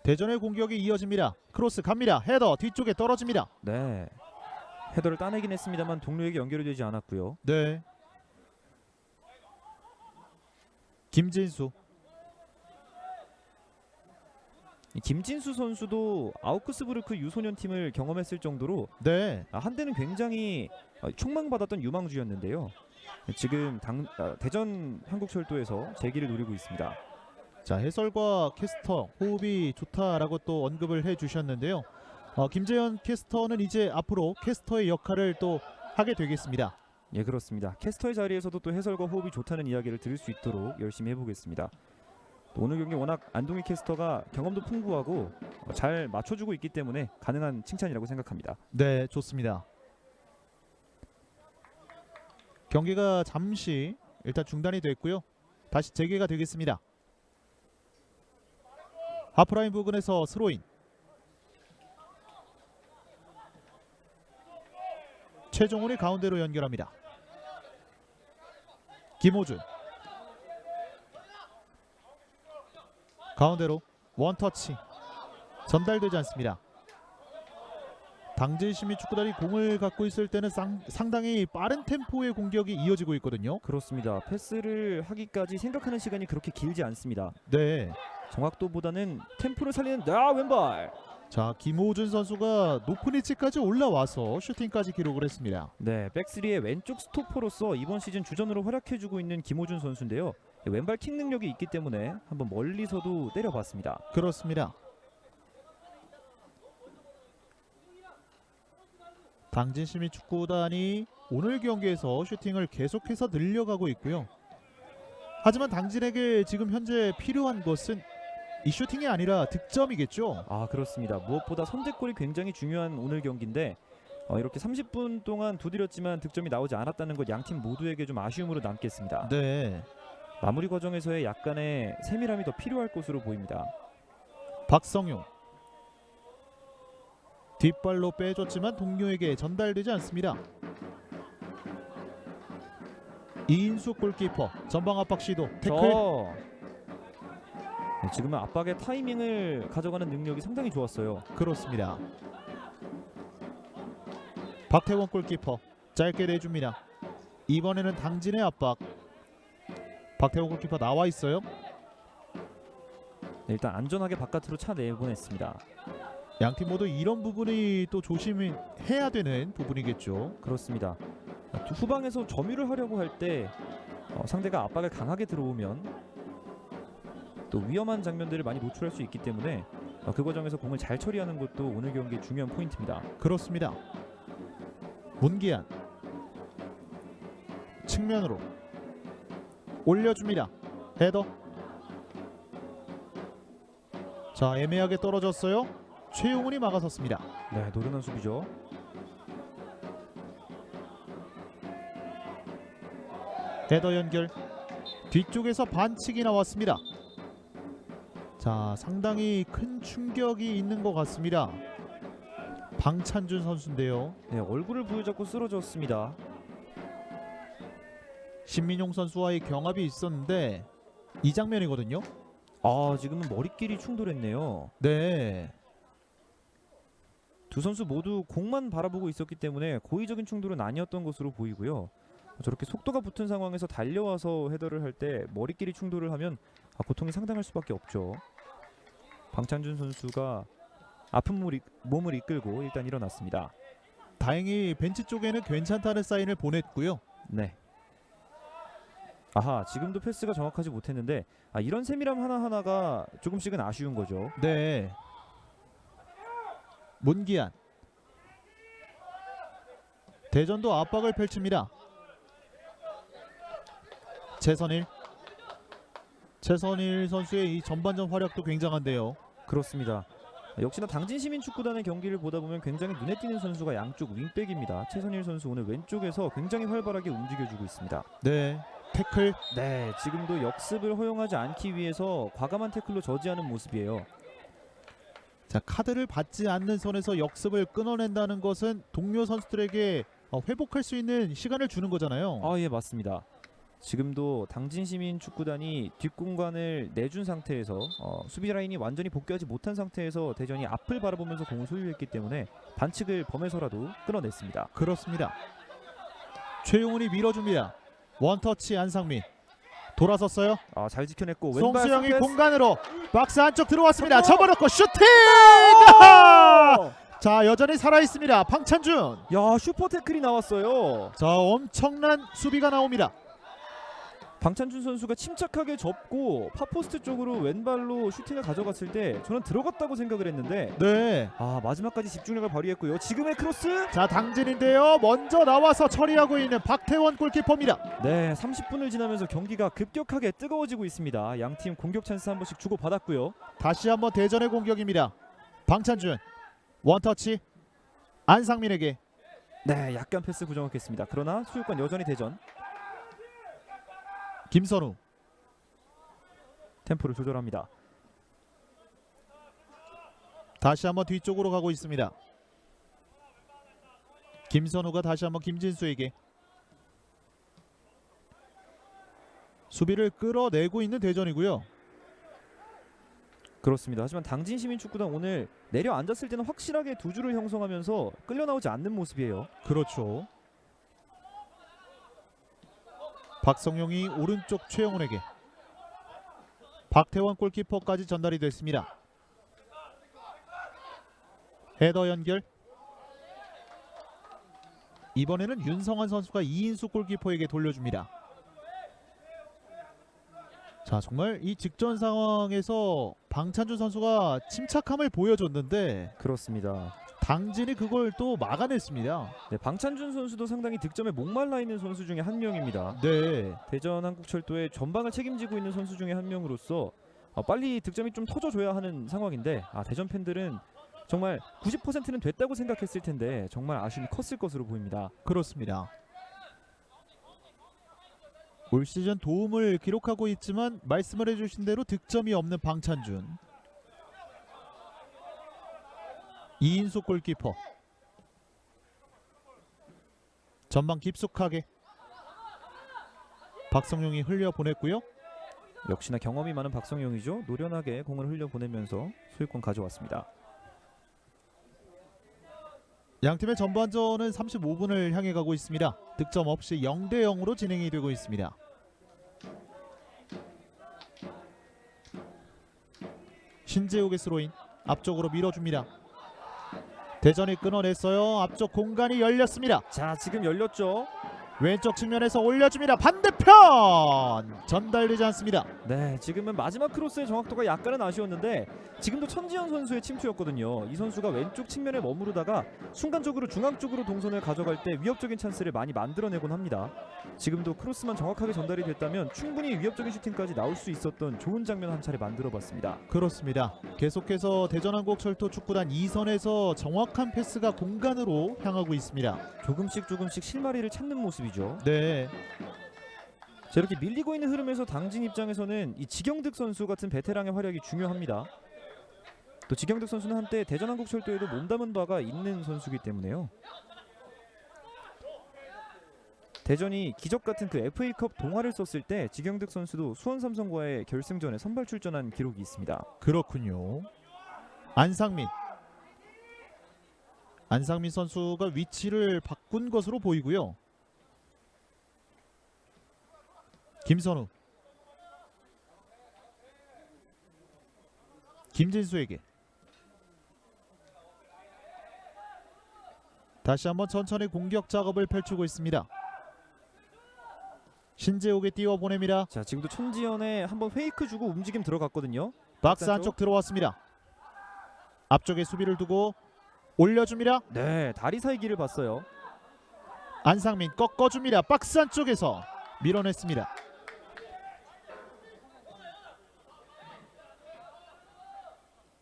대전의 공격이 이어집니다. 크로스 갑니다. 헤더 뒤쪽에 떨어집니다. 네, 헤더를 따내긴 했습니다만 동료에게 연결이 되지 않았고요. 네. 김진수. 이 김진수 선수도 아우크스부르크 유소년 팀을 경험했을 정도로 네. 한때는 굉장히 촉망받았던 유망주였는데요. 지금 대전 한국철도에서 재기를 노리고 있습니다. 자, 해설과 캐스터 호흡이 좋다라고 또 언급을 해주셨는데요. 김재현 캐스터는 이제 앞으로 캐스터의 역할을 또 하게 되겠습니다. 예, 그렇습니다. 캐스터의 자리에서도 또 해설과 호흡이 좋다는 이야기를 들을 수 있도록 열심히 해보겠습니다. 또 오늘 경기 워낙 안동희 캐스터가 경험도 풍부하고 잘 맞춰주고 있기 때문에 가능한 칭찬이라고 생각합니다. 네, 좋습니다. 경기가 잠시 일단 중단이 됐고요. 다시 재개가 되겠습니다. 하프라인 부근에서 스로인. 최종훈이 가운데로 연결합니다. 김호준. 가운데로 원터치. 전달되지 않습니다. 당진시민 축구단이 공을 갖고 있을 때는 상당히 빠른 템포의 공격이 이어지고 있거든요. 그렇습니다. 패스를 하기까지 생각하는 시간이 그렇게 길지 않습니다. 네. 정확도보다는 템포를 살리는 왼발. 자, 김호준 선수가 높은 위치까지 올라와서 슈팅까지 기록을 했습니다. 네, 백스리의 왼쪽 스토퍼로서 이번 시즌 주전으로 활약해주고 있는 김호준 선수인데요. 왼발 킥 능력이 있기 때문에 한번 멀리서도 때려봤습니다. 그렇습니다. 당진시민 축구단이 오늘 경기에서 슈팅을 계속해서 늘려가고 있고요. 하지만 당진에게 지금 현재 필요한 것은 이 슈팅이 아니라 득점이겠죠. 아, 그렇습니다. 무엇보다 선제골이 굉장히 중요한 오늘 경기인데 이렇게 30분 동안 두드렸지만 득점이 나오지 않았다는 것 양팀 모두에게 좀 아쉬움으로 남겠습니다. 네. 마무리 과정에서의 약간의 세밀함이 더 필요할 것으로 보입니다. 박성용. 뒷발로 빼줬지만 동료에게 전달되지 않습니다. 이인수 골키퍼 전방 압박 시도 태클. 네, 지금은 압박의 타이밍을 가져가는 능력이 상당히 좋았어요. 그렇습니다. 박태원 골키퍼 짧게 내줍니다. 이번에는 당진의 압박. 박태원 골키퍼 나와 있어요. 네, 일단 안전하게 바깥으로 차 내보냈습니다. 양팀 모두 이런 부분이 또 조심해야 되는 부분이겠죠. 그렇습니다. 후방에서 점유를 하려고 할 때 상대가 압박을 강하게 들어오면 또 위험한 장면들을 많이 노출할 수 있기 때문에 그 과정에서 공을 잘 처리하는 것도 오늘 경기의 중요한 포인트입니다. 그렇습니다. 문기한 측면으로 올려줍니다. 헤더. 자, 애매하게 떨어졌어요. 최용훈이 막아섰습니다. 네, 노련한 수비죠. 헤더 연결. 뒤쪽에서 반칙이 나왔습니다. 자, 상당히 큰 충격이 있는 것 같습니다. 방찬준 선수인데요. 네, 얼굴을 부여잡고 쓰러졌습니다. 신민용 선수와의 경합이 있었는데 이 장면이거든요. 지금은 머리끼리 충돌했네요. 네. 두 선수 모두 공만 바라보고 있었기 때문에 고의적인 충돌은 아니었던 것으로 보이고요. 저렇게 속도가 붙은 상황에서 달려와서 헤더를 할 때 머리끼리 충돌을 하면 고통이 상당할 수밖에 없죠. 방찬준 선수가 아픈 몸을 이끌고 일단 일어났습니다. 다행히 벤치 쪽에는 괜찮다는 사인을 보냈고요. 네. 지금도 패스가 정확하지 못했는데 이런 세밀함 하나하나가 조금씩은 아쉬운 거죠. 네. 문기한. 대전도 압박을 펼칩니다. 최선일 선수의 이 전반전 활약도 굉장한데요. 그렇습니다. 역시나 당진시민축구단의 경기를 보다 보면 굉장히 눈에 띄는 선수가 양쪽 윙백입니다. 최선일 선수 오늘 왼쪽에서 굉장히 활발하게 움직여주고 있습니다. 네. 태클. 네, 지금도 역습을 허용하지 않기 위해서 과감한 태클로 저지하는 모습이에요. 자, 카드를 받지 않는 선에서 역습을 끊어낸다는 것은 동료 선수들에게 회복할 수 있는 시간을 주는 거잖아요. 예, 맞습니다. 지금도 당진시민축구단이 뒷공간을 내준 상태에서 수비 라인이 완전히 복귀하지 못한 상태에서 대전이 앞을 바라보면서 공을 소유했기 때문에 반칙을 범해서라도 끊어냈습니다. 그렇습니다. 최용훈이 밀어줍니다. 원터치 안상민. 돌아섰어요. 잘 지켜냈고 왼발 송수영이 스페이스. 공간으로 박스 안쪽 들어왔습니다. 접어놓고 슈팅! 자, 여전히 살아있습니다. 방찬준. 슈퍼 태클이 나왔어요. 자, 엄청난 수비가 나옵니다. 방찬준 선수가 침착하게 접고 파포스트 쪽으로 왼발로 슈팅을 가져갔을 때 저는 들어갔다고 생각을 했는데 네. 마지막까지 집중력을 발휘했고요. 지금의 크로스. 자, 당진인데요. 먼저 나와서 처리하고 있는 박태원 골키퍼입니다. 네, 30분을 지나면서 경기가 급격하게 뜨거워지고 있습니다. 양팀 공격 찬스 한 번씩 주고 받았고요. 다시 한번 대전의 공격입니다. 방찬준 원터치 안상민에게. 네, 약간 패스 부정확했습니다. 그러나 소유권 여전히 대전. 김선우. 템포를 조절합니다. 다시 한번 뒤쪽으로 가고 있습니다. 김선우가 다시 한번 김진수에게. 수비를 끌어내고 있는 대전이고요. 그렇습니다. 하지만 당진시민축구단 오늘 내려앉았을 때는 확실하게 두 줄을 형성하면서 끌려 나오지 않는 모습이에요. 그렇죠. 박성용이 오른쪽 최영훈에게. 박태원 골키퍼까지 전달이 됐습니다. 헤더 연결. 이번에는 윤성환 선수가 이인수 골키퍼에게 돌려줍니다. 자, 정말 이 직전 상황에서 방찬준 선수가 침착함을 보여줬는데 그렇습니다. 당진이 그걸 또 막아냈습니다. 네, 방찬준 선수도 상당히 득점에 목말라 있는 선수 중에 한 명입니다. 네. 대전 한국철도의 전방을 책임지고 있는 선수 중에 한 명으로서 빨리 득점이 좀 터져줘야 하는 상황인데 대전 팬들은 정말 90%는 됐다고 생각했을 텐데 정말 아쉬움이 컸을 것으로 보입니다. 그렇습니다. 올 시즌 도움을 기록하고 있지만 말씀을 해주신 대로 득점이 없는 방찬준. 이인수 골키퍼. 전방 깊숙하게 박성용이 흘려보냈고요. 역시나 경험이 많은 박성용이죠. 노련하게 공을 흘려보내면서 소유권 가져왔습니다. 양팀의 전반전은 35분을 향해 가고 있습니다. 득점 없이 0대0으로 진행이 되고 있습니다. 신재욱의 스로인 앞쪽으로 밀어줍니다. 대전이 끊어냈어요. 앞쪽 공간이 열렸습니다. 자, 지금 열렸죠. 왼쪽 측면에서 올려줍니다. 반대편 전달되지 않습니다. 네, 지금은 마지막 크로스의 정확도가 약간은 아쉬웠는데 지금도 천지현 선수의 침투였거든요. 이 선수가 왼쪽 측면에 머무르다가 순간적으로 중앙 쪽으로 동선을 가져갈 때 위협적인 찬스를 많이 만들어내곤 합니다. 지금도 크로스만 정확하게 전달이 됐다면 충분히 위협적인 슈팅까지 나올 수 있었던 좋은 장면 한 차례 만들어봤습니다. 그렇습니다. 계속해서 대전한국철도 축구단 2선에서 정확한 패스가 공간으로 향하고 있습니다. 조금씩 실마리를 찾는 모습이죠. 네, 자, 이렇게 밀리고 있는 흐름에서 당진 입장에서는 이 지경득 선수 같은 베테랑의 활약이 중요합니다. 또 지경득 선수는 한때 대전한국철도에도 몸담은 바가 있는 선수이기 때문에요. 대전이 기적 같은 그 FA컵 동화를 썼을 때 지경득 선수도 수원 삼성과의 결승전에 선발 출전한 기록이 있습니다. 그렇군요. 안상민 선수가 위치를 바꾼 것으로 보이고요. 김선우, 김진수에게 다시 한번 천천히 공격 작업을 펼치고 있습니다. 신재욱에 띄워 보냅니다. 자, 지금도 천지연에 한번 페이크 주고 움직임 들어갔거든요. 박스 안쪽 들어왔습니다. 앞쪽에 수비를 두고 올려줍니다. 네, 다리 사이기를 봤어요. 안상민 꺾어줍니다. 박스 안쪽에서 밀어냈습니다.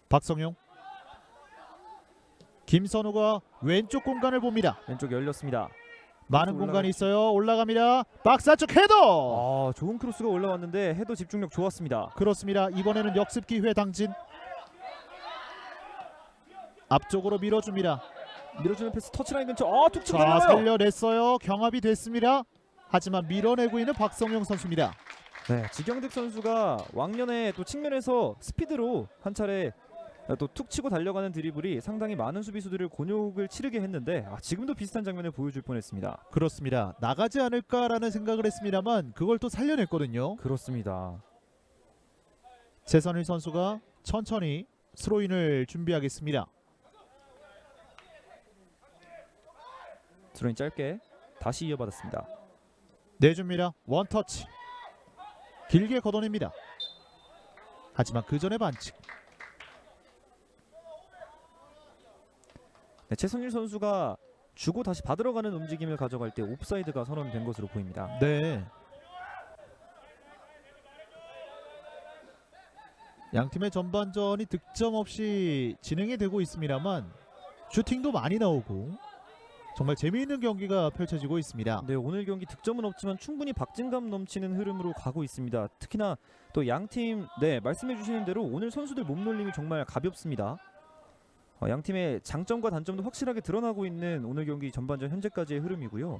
박성용, 김선우가 왼쪽 공간을 봅니다. 왼쪽 열렸습니다. 많은 공간이 있어요. 올라갑니다. 박스 안쪽 헤더. 아, 좋은 크로스가 올라왔는데 헤더 집중력 좋았습니다. 그렇습니다. 이번에는 역습 기회 당진. 앞쪽으로 밀어줍니다. 밀어주는 패스 터치라인 근처. 툭 치고 자, 달려요. 살려냈어요. 경합이 됐습니다. 하지만 밀어내고 있는 박성용 선수입니다. 네, 지경득 선수가 왕년에 또 측면에서 스피드로 한 차례 또 툭 치고 달려가는 드리블이 상당히 많은 수비수들을 곤욕을 치르게 했는데 지금도 비슷한 장면을 보여줄 뻔했습니다. 그렇습니다. 나가지 않을까라는 생각을 했습니다만 그걸 또 살려냈거든요. 그렇습니다. 최선일 선수가 천천히 스로인을 준비하겠습니다. 스로인 짧게 다시 이어받았습니다. 내줍니다. 원터치. 길게 걷어냅니다. 하지만 그 전에 반칙. 네, 최선일 선수가 주고 다시 받으러 가는 움직임을 가져갈 때 옵사이드가 선언된 것으로 보입니다. 네. 양팀의 전반전이 득점 없이 진행이 되고 있습니다만 슈팅도 많이 나오고 정말 재미있는 경기가 펼쳐지고 있습니다. 네, 오늘 경기 득점은 없지만 충분히 박진감 넘치는 흐름으로 가고 있습니다. 특히나 또 양팀 말씀해 주시는 대로 오늘 선수들 몸놀림이 정말 가볍습니다. 양팀의 장점과 단점도 확실하게 드러나고 있는 오늘 경기 전반전 현재까지의 흐름이고요.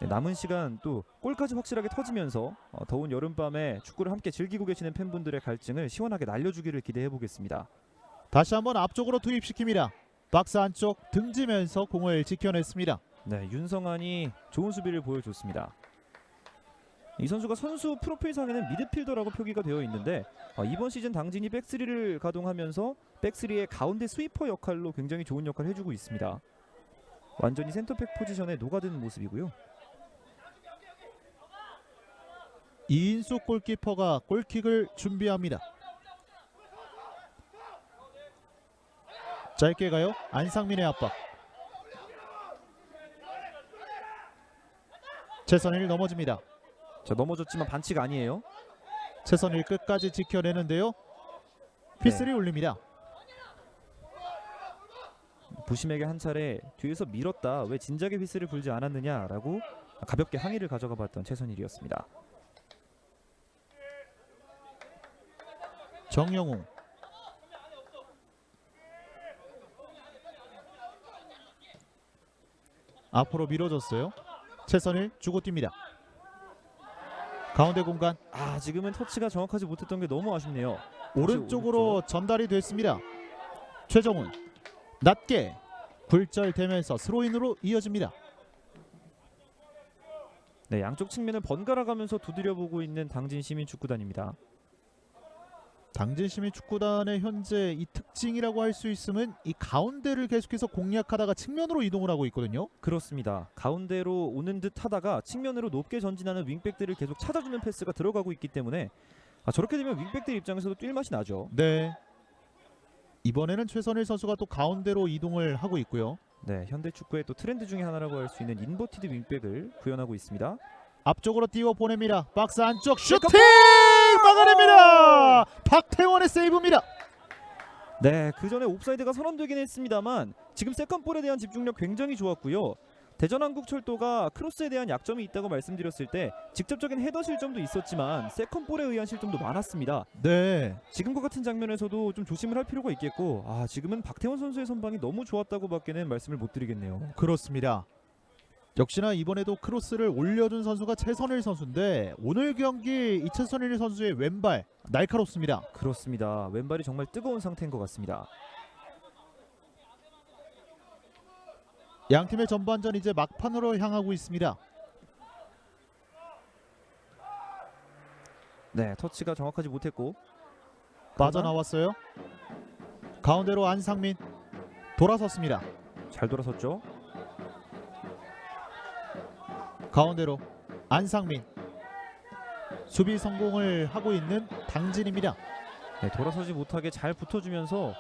네, 남은 시간 또 골까지 확실하게 터지면서 더운 여름밤에 축구를 함께 즐기고 계시는 팬분들의 갈증을 시원하게 날려주기를 기대해 보겠습니다. 다시 한번 앞쪽으로 투입시킵니다. 박스 안쪽 등지면서 공을 지켜냈습니다. 네, 윤성환이 좋은 수비를 보여줬습니다. 이 선수가 선수 프로필상에는 미드필더라고 표기가 되어 있는데 이번 시즌 당진이 백스리를 가동하면서 백스리의 가운데 스위퍼 역할로 굉장히 좋은 역할을 해주고 있습니다. 완전히 센터백 포지션에 녹아든 모습이고요. 이인숙 골키퍼가 골킥을 준비합니다. 짧게 가요. 안상민의 압박. 최선일 넘어집니다. 자, 넘어졌지만 반칙 아니에요. 최선일 끝까지 지켜내는데요. 휘슬이 울립니다. 부심에게 한 차례 뒤에서 밀었다, 왜 진작에 휘슬을 불지 않았느냐라고 가볍게 항의를 가져가 봤던 최선일이었습니다. 정영웅, 앞으로 밀어줬어요. 최선일 주고 뜁니다. 가운데 공간 지금은 터치가 정확하지 못했던 게 너무 아쉽네요. 오른쪽으로 전달이 됐습니다. 최정훈 낮게 굴절되면서 스로인으로 이어집니다. 네, 양쪽 측면을 번갈아 가면서 두드려보고 있는 당진 시민축구단입니다. 당진시민축구단의 현재 이 특징이라고 할 수 있으면 이 가운데를 계속해서 공략하다가 측면으로 이동을 하고 있거든요. 그렇습니다. 가운데로 오는 듯 하다가 측면으로 높게 전진하는 윙백들을 계속 찾아주는 패스가 들어가고 있기 때문에 저렇게 되면 윙백들 입장에서도 뛸 맛이 나죠. 네. 이번에는 최선일 선수가 또 가운데로 이동을 하고 있고요. 네, 현대 축구의 또 트렌드 중에 하나라고 할 수 있는 인버티드 윙백을 구현하고 있습니다. 앞쪽으로 띄워 보냅니다. 박스 안쪽 슈팅 막아냅니다. 박태원의 세이브입니다. 네, 그 전에 옵사이드가 선언되긴 했습니다만 지금 세컨볼에 대한 집중력 굉장히 좋았고요. 대전한국철도가 크로스에 대한 약점이 있다고 말씀드렸을 때 직접적인 헤더 실점도 있었지만 세컨볼에 의한 실점도 많았습니다. 네. 지금과 같은 장면에서도 좀 조심을 할 필요가 있겠고 지금은 박태원 선수의 선방이 너무 좋았다고밖에는 말씀을 못 드리겠네요. 그렇습니다. 역시나 이번에도 크로스를 올려준 선수가 최선일 선수인데 오늘 경기 이 최선일 선수의 왼발 날카롭습니다. 그렇습니다. 왼발이 정말 뜨거운 상태인 것 같습니다. 양팀의 전반전 이제 막판으로 향하고 있습니다. 네, 터치가 정확하지 못했고 빠져나왔어요. 가운데로 안상민 돌아섰습니다. 잘 돌아섰죠. 가운데로 안상민 수비 성공을 하고 있는 당진입니다. 네, 돌아서지 못하게 잘 붙어주면서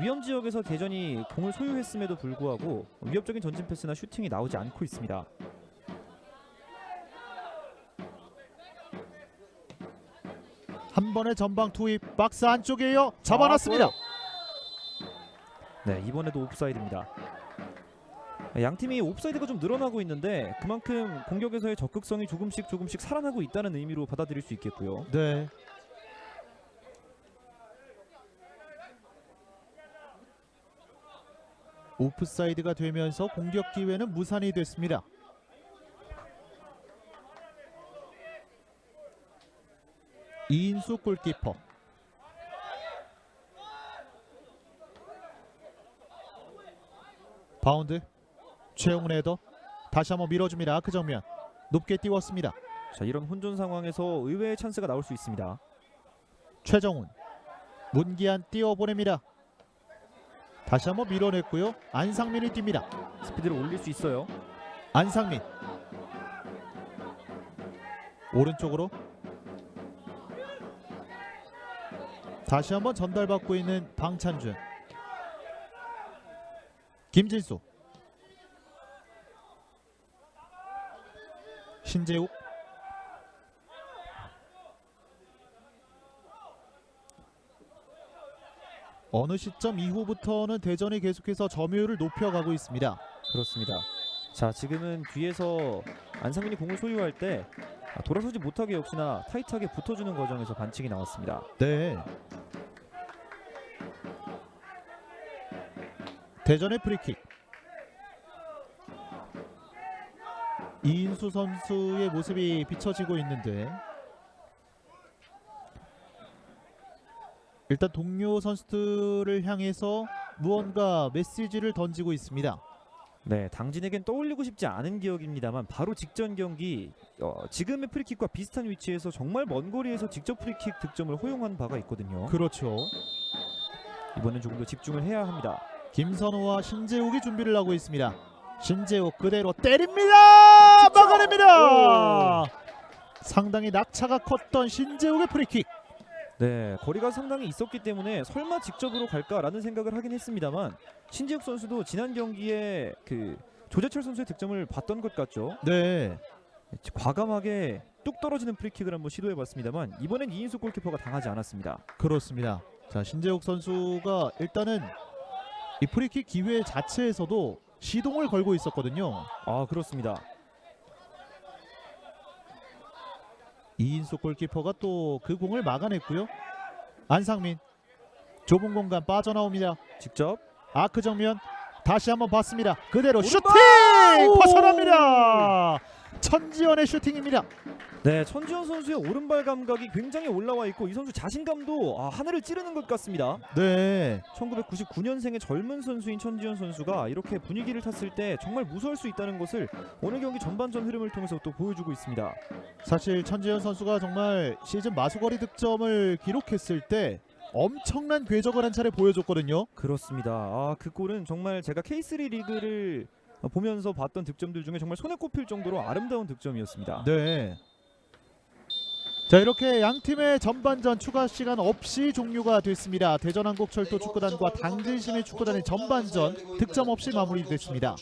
위험 지역에서 대전이 공을 소유했음에도 불구하고 위협적인 전진 패스나 슈팅이 나오지 않고 있습니다. 한 번의 전방 투입 박스 안쪽에요. 잡아놨습니다. 네, 이번에도 옵사이드입니다. 양 팀이 옵사이드가 좀 늘어나고 있는데 그만큼 공격에서의 적극성이 조금씩 살아나고 있다는 의미로 받아들일 수 있겠고요. 네. 오프사이드가 되면서 공격 기회는 무산이 됐습니다. 이인수 골키퍼. 바운드. 최용훈 헤더. 다시 한번 밀어줍니다. 그 정면. 높게 띄웠습니다. 자, 이런 혼전 상황에서 의외의 찬스가 나올 수 있습니다. 최정훈. 문기한 띄워보냅니다. 다시 한번 밀어냈고요. 안상민이 뜁니다. 스피드를 올릴 수 있어요. 안상민. 오른쪽으로. 다시 한번 전달받고 있는 방찬준. 김진수. 신재욱. 어느 시점 이후부터는 대전이 계속해서 점유율을 높여가고 있습니다. 그렇습니다. 자, 지금은 뒤에서 안상민이 공을 소유할 때 돌아서지 못하게 역시나 타이트하게 붙어주는 과정에서 반칙이 나왔습니다. 네. 대전의 프리킥. 이인수 선수의 모습이 비춰지고 있는데 일단 동료 선수들을 향해서 무언가 메시지를 던지고 있습니다. 네, 당진에겐 떠올리고 싶지 않은 기억입니다만 바로 직전 경기 지금의 프리킥과 비슷한 위치에서 정말 먼 거리에서 직접 프리킥 득점을 허용한 바가 있거든요. 그렇죠. 이번엔 조금 더 집중을 해야 합니다. 김선호와 신재욱이 준비를 하고 있습니다. 신재욱 그대로 때립니다. 막아냅니다. 상당히 낙차가 컸던 신재욱의 프리킥. 네, 거리가 상당히 있었기 때문에 설마 직접으로 갈까라는 생각을 하긴 했습니다만 신재욱 선수도 지난 경기에 그 조재철 선수의 득점을 봤던 것 같죠. 네. 과감하게 뚝 떨어지는 프리킥을 한번 시도해봤습니다만 이번엔 이인수 골키퍼가 당하지 않았습니다. 그렇습니다. 자, 신재욱 선수가 일단은 이 프리킥 기회 자체에서도 시동을 걸고 있었거든요. 그렇습니다. 이인수 골키퍼가 또 그 공을 막아냈고요. 안상민 좁은 공간 빠져나옵니다. 직접 아크 정면 다시 한번 봤습니다. 그대로 슈팅! 오른발! 벗어납니다. 천지연의 슈팅입니다. 네, 천지현 선수의 오른발 감각이 굉장히 올라와 있고 이 선수 자신감도 하늘을 찌르는 것 같습니다. 네. 1999년생의 젊은 선수인 천지현 선수가 이렇게 분위기를 탔을 때 정말 무서울 수 있다는 것을 오늘 경기 전반전 흐름을 통해서 또 보여주고 있습니다. 사실 천지연 선수가 정말 시즌 마수거리 득점을 기록했을 때 엄청난 궤적을 한 차례 보여줬거든요. 그렇습니다. 그 골은 정말 제가 K3 리그를 보면서 봤던 득점들 중에 정말 손에 꼽힐 정도로 아름다운 득점이었습니다. 네. 자, 이렇게 양 팀의 전반전 추가 시간 없이 종료가 됐습니다. 대전한국철도 축구단과 당진시민 축구단의 전반전 득점 없이 마무리됐습니다.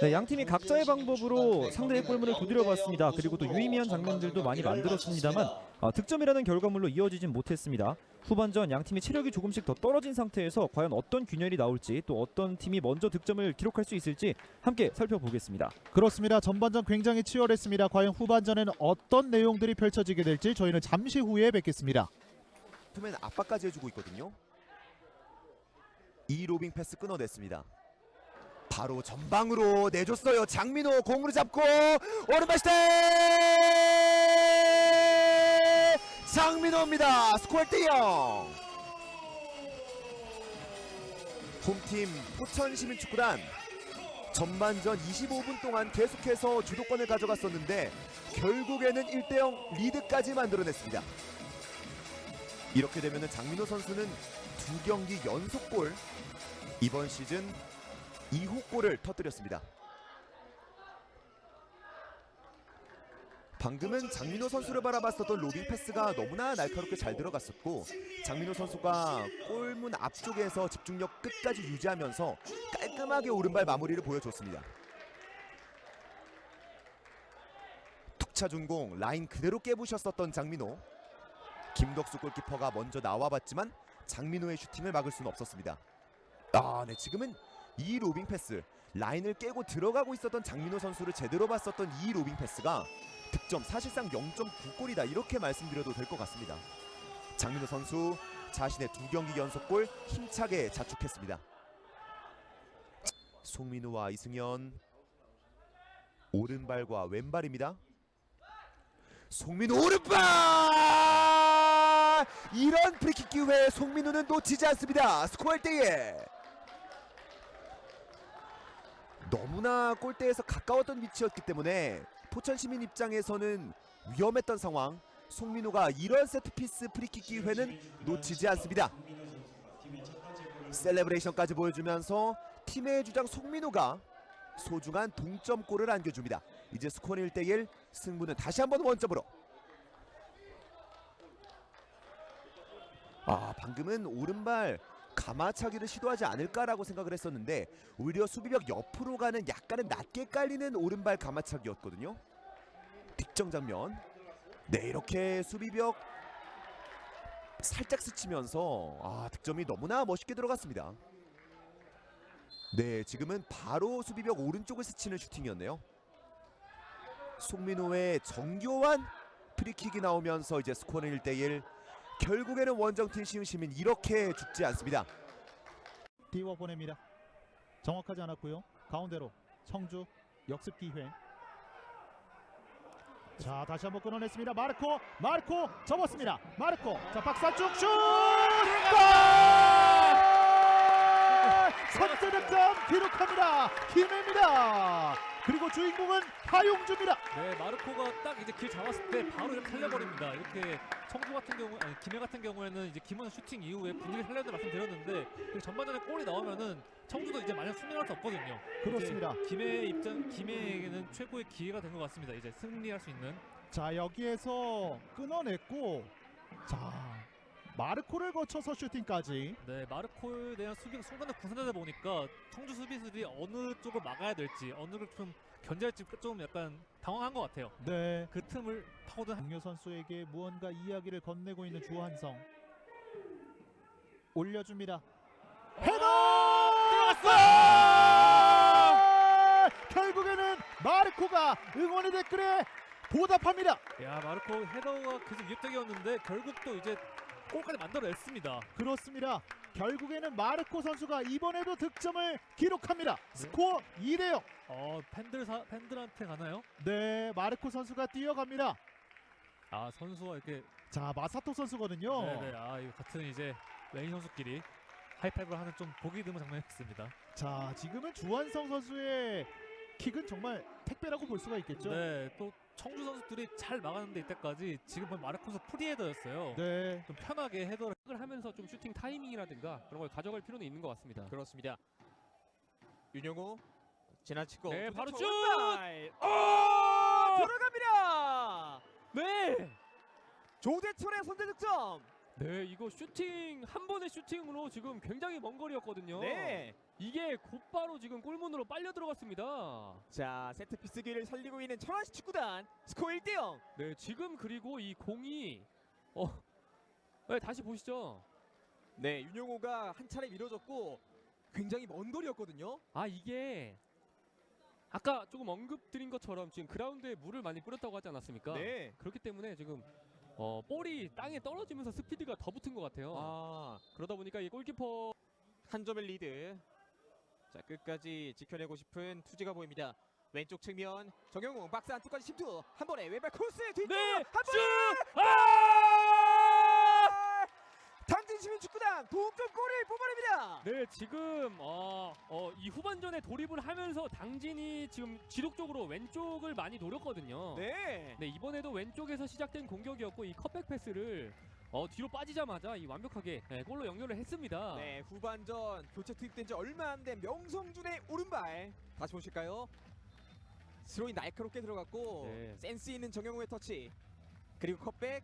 네, 양 팀이 각자의 방법으로 상대의 골문을 두드려봤습니다. 그리고 또 유의미한 장면들도 많이 만들었습니다만 득점이라는 결과물로 이어지진 못했습니다. 후반전 양 팀이 체력이 조금씩 더 떨어진 상태에서 과연 어떤 균열이 나올지, 또 어떤 팀이 먼저 득점을 기록할 수 있을지 함께 살펴보겠습니다. 그렇습니다. 전반전 굉장히 치열했습니다. 과연 후반전에는 어떤 내용들이 펼쳐지게 될지 저희는 잠시 후에 뵙겠습니다. 투맨 압박까지 해주고 있거든요. 이 로빙 패스 끊어냈습니다. 바로 전방으로 내줬어요. 장민호 공으로 잡고 오른발 슈팅! 장민호입니다. 스코어 1대0. 홈팀 포천시민축구단 전반전 25분 동안 계속해서 주도권을 가져갔었는데 결국에는 1대0 리드까지 만들어냈습니다. 이렇게 되면 장민호 선수는 2경기 연속골, 이번 시즌 2호 골을 터뜨렸습니다. 방금은 장민호 선수를 바라봤었던 로빙 패스가 너무나 날카롭게 잘 들어갔었고, 장민호 선수가 골문 앞쪽에서 집중력 끝까지 유지하면서 깔끔하게 오른발 마무리를 보여줬습니다. 툭 차준 공 라인 그대로 깨부셨었던 장민호. 김덕수 골키퍼가 먼저 나와봤지만 장민호의 슈팅을 막을 수는 없었습니다. 네, 지금은 이 로빙 패스, 라인을 깨고 들어가고 있었던 장민호 선수를 제대로 봤었던 이 로빙 패스가 득점 사실상 0.9골이다 이렇게 말씀드려도 될 것 같습니다. 장민호 선수 자신의 2경기 연속골 힘차게 자축했습니다. 송민우와 이승현, 오른발과 왼발입니다. 송민우 오른발! 이런 프리킥 기회 송민우는 놓치지 않습니다. 스코어 1대1. 너무나 골대에서 가까웠던 위치였기 때문에 포천시민 입장에서는 위험했던 상황. 송민우가 이런 세트피스 프리킥 기회는 놓치지 않습니다. 셀레브레이션까지 보여주면서 팀의 주장 송민우가 소중한 동점골을 안겨줍니다. 이제 스코어는 1대1, 승부는 다시 한번 원점으로. 방금은 오른발 가마차기를 시도하지 않을까라고 생각을 했었는데 오히려 수비벽 옆으로 가는 약간은 낮게 깔리는 오른발 가마차기였거든요. 득점 장면. 네, 이렇게 수비벽 살짝 스치면서 득점이 너무나 멋있게 들어갔습니다. 네, 지금은 바로 수비벽 오른쪽을 스치는 슈팅이었네요. 송민호의 정교한 프리킥이 나오면서 이제 스코어는 1대1. 결국에는 원정팀 시흥시민 이렇게 죽지 않습니다. 띄워 보냅니다. 정확하지 않았고요. 가운데로 청주 역습 기회. 자, 다시 한번 끊어냈습니다. 마르코 접었습니다. 마르코, 자, 박스 안쪽 슛! 골! 선제 득점 기록합니다. 김해입니다. 그리고 주인공은 하용주입니다. 네, 마르코가 딱 이제 길 잡았을 때 바로 이렇게 살려버립니다. 이렇게 청주 같은 경우, 아니 김해 같은 경우에는 이제 김원현 슈팅 이후에 분위기 살려서 말씀드렸는데 전반전에 골이 나오면은 청주도 이제 마냥 승리할 수 없거든요. 그렇습니다. 김해에게는 최고의 기회가 된 것 같습니다. 이제 승리할 수 있는. 자, 여기에서 끊어냈고, 자, 마르코를 거쳐서 슈팅까지. 네, 마르코에 대한 수비가 순간에 분산되다 보니까 청주 수비수들이 어느 쪽을 막아야 될지, 어느 걸 좀 견제할지 좀 약간 당황한 것 같아요. 네. 그 틈을 파고든 강요 선수에게 무언가 이야기를 건네고 있는 주한성. 올려줍니다. 헤더! 들어갔어! 결국에는 마르코가 응원의 댓글에 보답합니다. 야, 마르코 헤더가 계속 위협적이었는데 결국 또 이제 골까지 만들어냈습니다. 그렇습니다. 결국에는 마르코 선수가 이번에도 득점을 기록합니다. 스코어 2대0. 팬들한테 가나요? 네, 마르코 선수가 뛰어갑니다. 선수와 이렇게. 자, 마사토 선수거든요. 네네. 이거 같은 이제 메인 선수끼리 하이파이브를 하는 좀 보기 드문 장면이었습니다. 자, 지금은 주한성 선수의 킥은 정말 택배라고 볼 수가 있겠죠. 네, 또 청주 선수들이 잘 막았는데 이때까지 지금 보면 마르코 선수 프리헤더였어요. 네. 좀 편하게 헤더를 을 하면서 좀 슈팅 타이밍이라든가 그런 걸 가져갈 필요는 있는 것 같습니다. 그렇습니다. 윤영호 지나치고 네, 바로 슛! 왼발. 들어갑니다. 네. 조대철의 선제 득점. 네, 이거 슈팅 한 번의 슈팅으로 지금 굉장히 먼 거리였거든요. 네. 이게 곧바로 지금 골문으로 빨려 들어갔습니다. 자, 세트피스 기를 살리고 있는 천안시 축구단. 스코어 1대0. 네, 지금 그리고 이 공이 네, 다시 보시죠. 네, 윤영호가 한 차례 밀어줬고 굉장히 먼 거리였거든요. 아, 이게 아까 조금 언급드린 것처럼 지금 그라운드에 물을 많이 뿌렸다고 하지 않았습니까? 네. 그렇기 때문에 지금 볼이 땅에 떨어지면서 스피드가 더 붙은 것 같아요. 그러다 보니까 이 골키퍼 한 점의 리드. 자, 끝까지 지켜내고 싶은 투지가 보입니다. 왼쪽 측면 정영웅 박스 안쪽까지 침투. 한 번에 왼발 코스 뒤쪽. 네, 한 번에 슛! 당진 시민 축구단 동점골을 뽑아냅니다. 네, 지금 이 후반전에 돌입을 하면서 당진이 지금 지속적으로 왼쪽을 많이 노렸거든요. 네. 네, 이번에도 왼쪽에서 시작된 공격이었고 이 컵백 패스를 뒤로 빠지자마자 이 완벽하게 골로 연결을 했습니다. 네, 후반전 교체 투입된 지 얼마 안 된 명성준의 오른발 다시 보실까요? 스로인 날카롭게 들어갔고 네. 센스 있는 정영호의 터치 그리고 컵백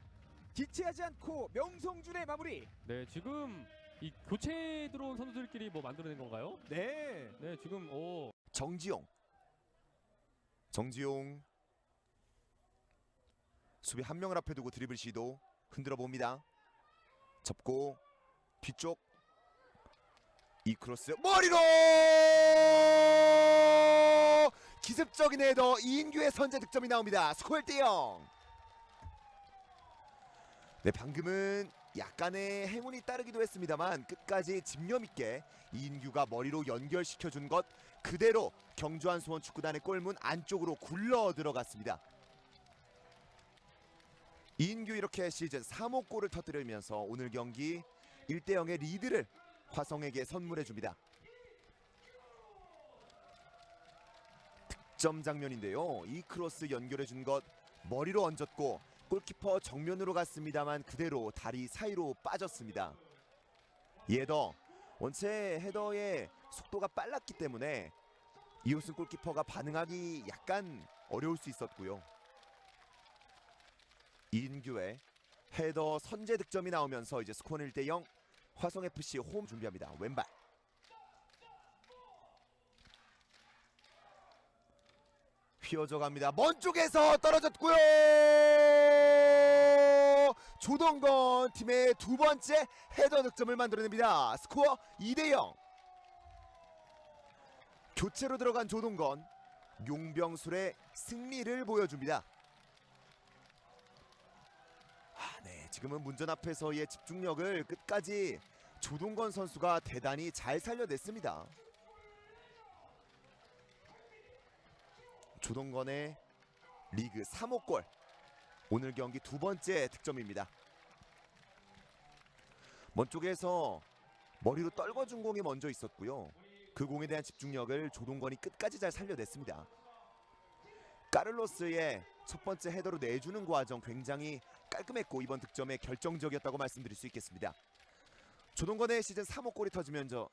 지체하지 않고 명성준의 마무리. 네, 지금 이 교체 들어온 선수들끼리 뭐 만들어낸 건가요? 네. 네, 지금 정지용 수비 한 명을 앞에 두고 드리블 시도 흔들어 봅니다. 접고 뒤쪽 이 크로스 머리로 기습적인 헤더 이인규의 선제 득점이 나옵니다. 스코어 1대0. 네, 방금은 약간의 행운이 따르기도 했습니다만 끝까지 집념 있게 이인규가 머리로 연결시켜준 것 그대로 경주한 수원 축구단의 골문 안쪽으로 굴러 들어갔습니다. 이인규 이렇게 시즌 3호 골을 터뜨리면서 오늘 경기 1대0의 리드를 화성에게 선물해줍니다. 득점 장면인데요. 이 크로스 연결해준 것 머리로 얹었고 골키퍼 정면으로 갔습니다만 그대로 다리 사이로 빠졌습니다. 이 헤더 원체 헤더의 속도가 빨랐기 때문에 이호승 골키퍼가 반응하기 약간 어려울 수 있었고요. 이인규의 헤더 선제 득점이 나오면서 이제 스코어는 1대0. 화성FC 홈 준비합니다. 왼발 휘어져 갑니다. 먼 쪽에서 떨어졌고요. 조동건 팀의 두 번째 헤더 득점을 만들어냅니다. 스코어 2대0. 교체로 들어간 조동건 용병술의 승리를 보여줍니다. 네, 지금은 문전 앞에서의 집중력을 끝까지 조동건 선수가 대단히 잘 살려냈습니다. 조동건의 리그 3호 골, 오늘 경기 두 번째 득점입니다. 먼 쪽에서 머리로 떨궈준 공이 먼저 있었고요. 그 공에 대한 집중력을 조동건이 끝까지 잘 살려냈습니다. 까를로스의 첫 번째 헤더로 내주는 과정 굉장히 깔끔했고 이번 득점에 결정적이었다고 말씀드릴 수 있겠습니다. 조동건의 시즌 3호 골이 터지면서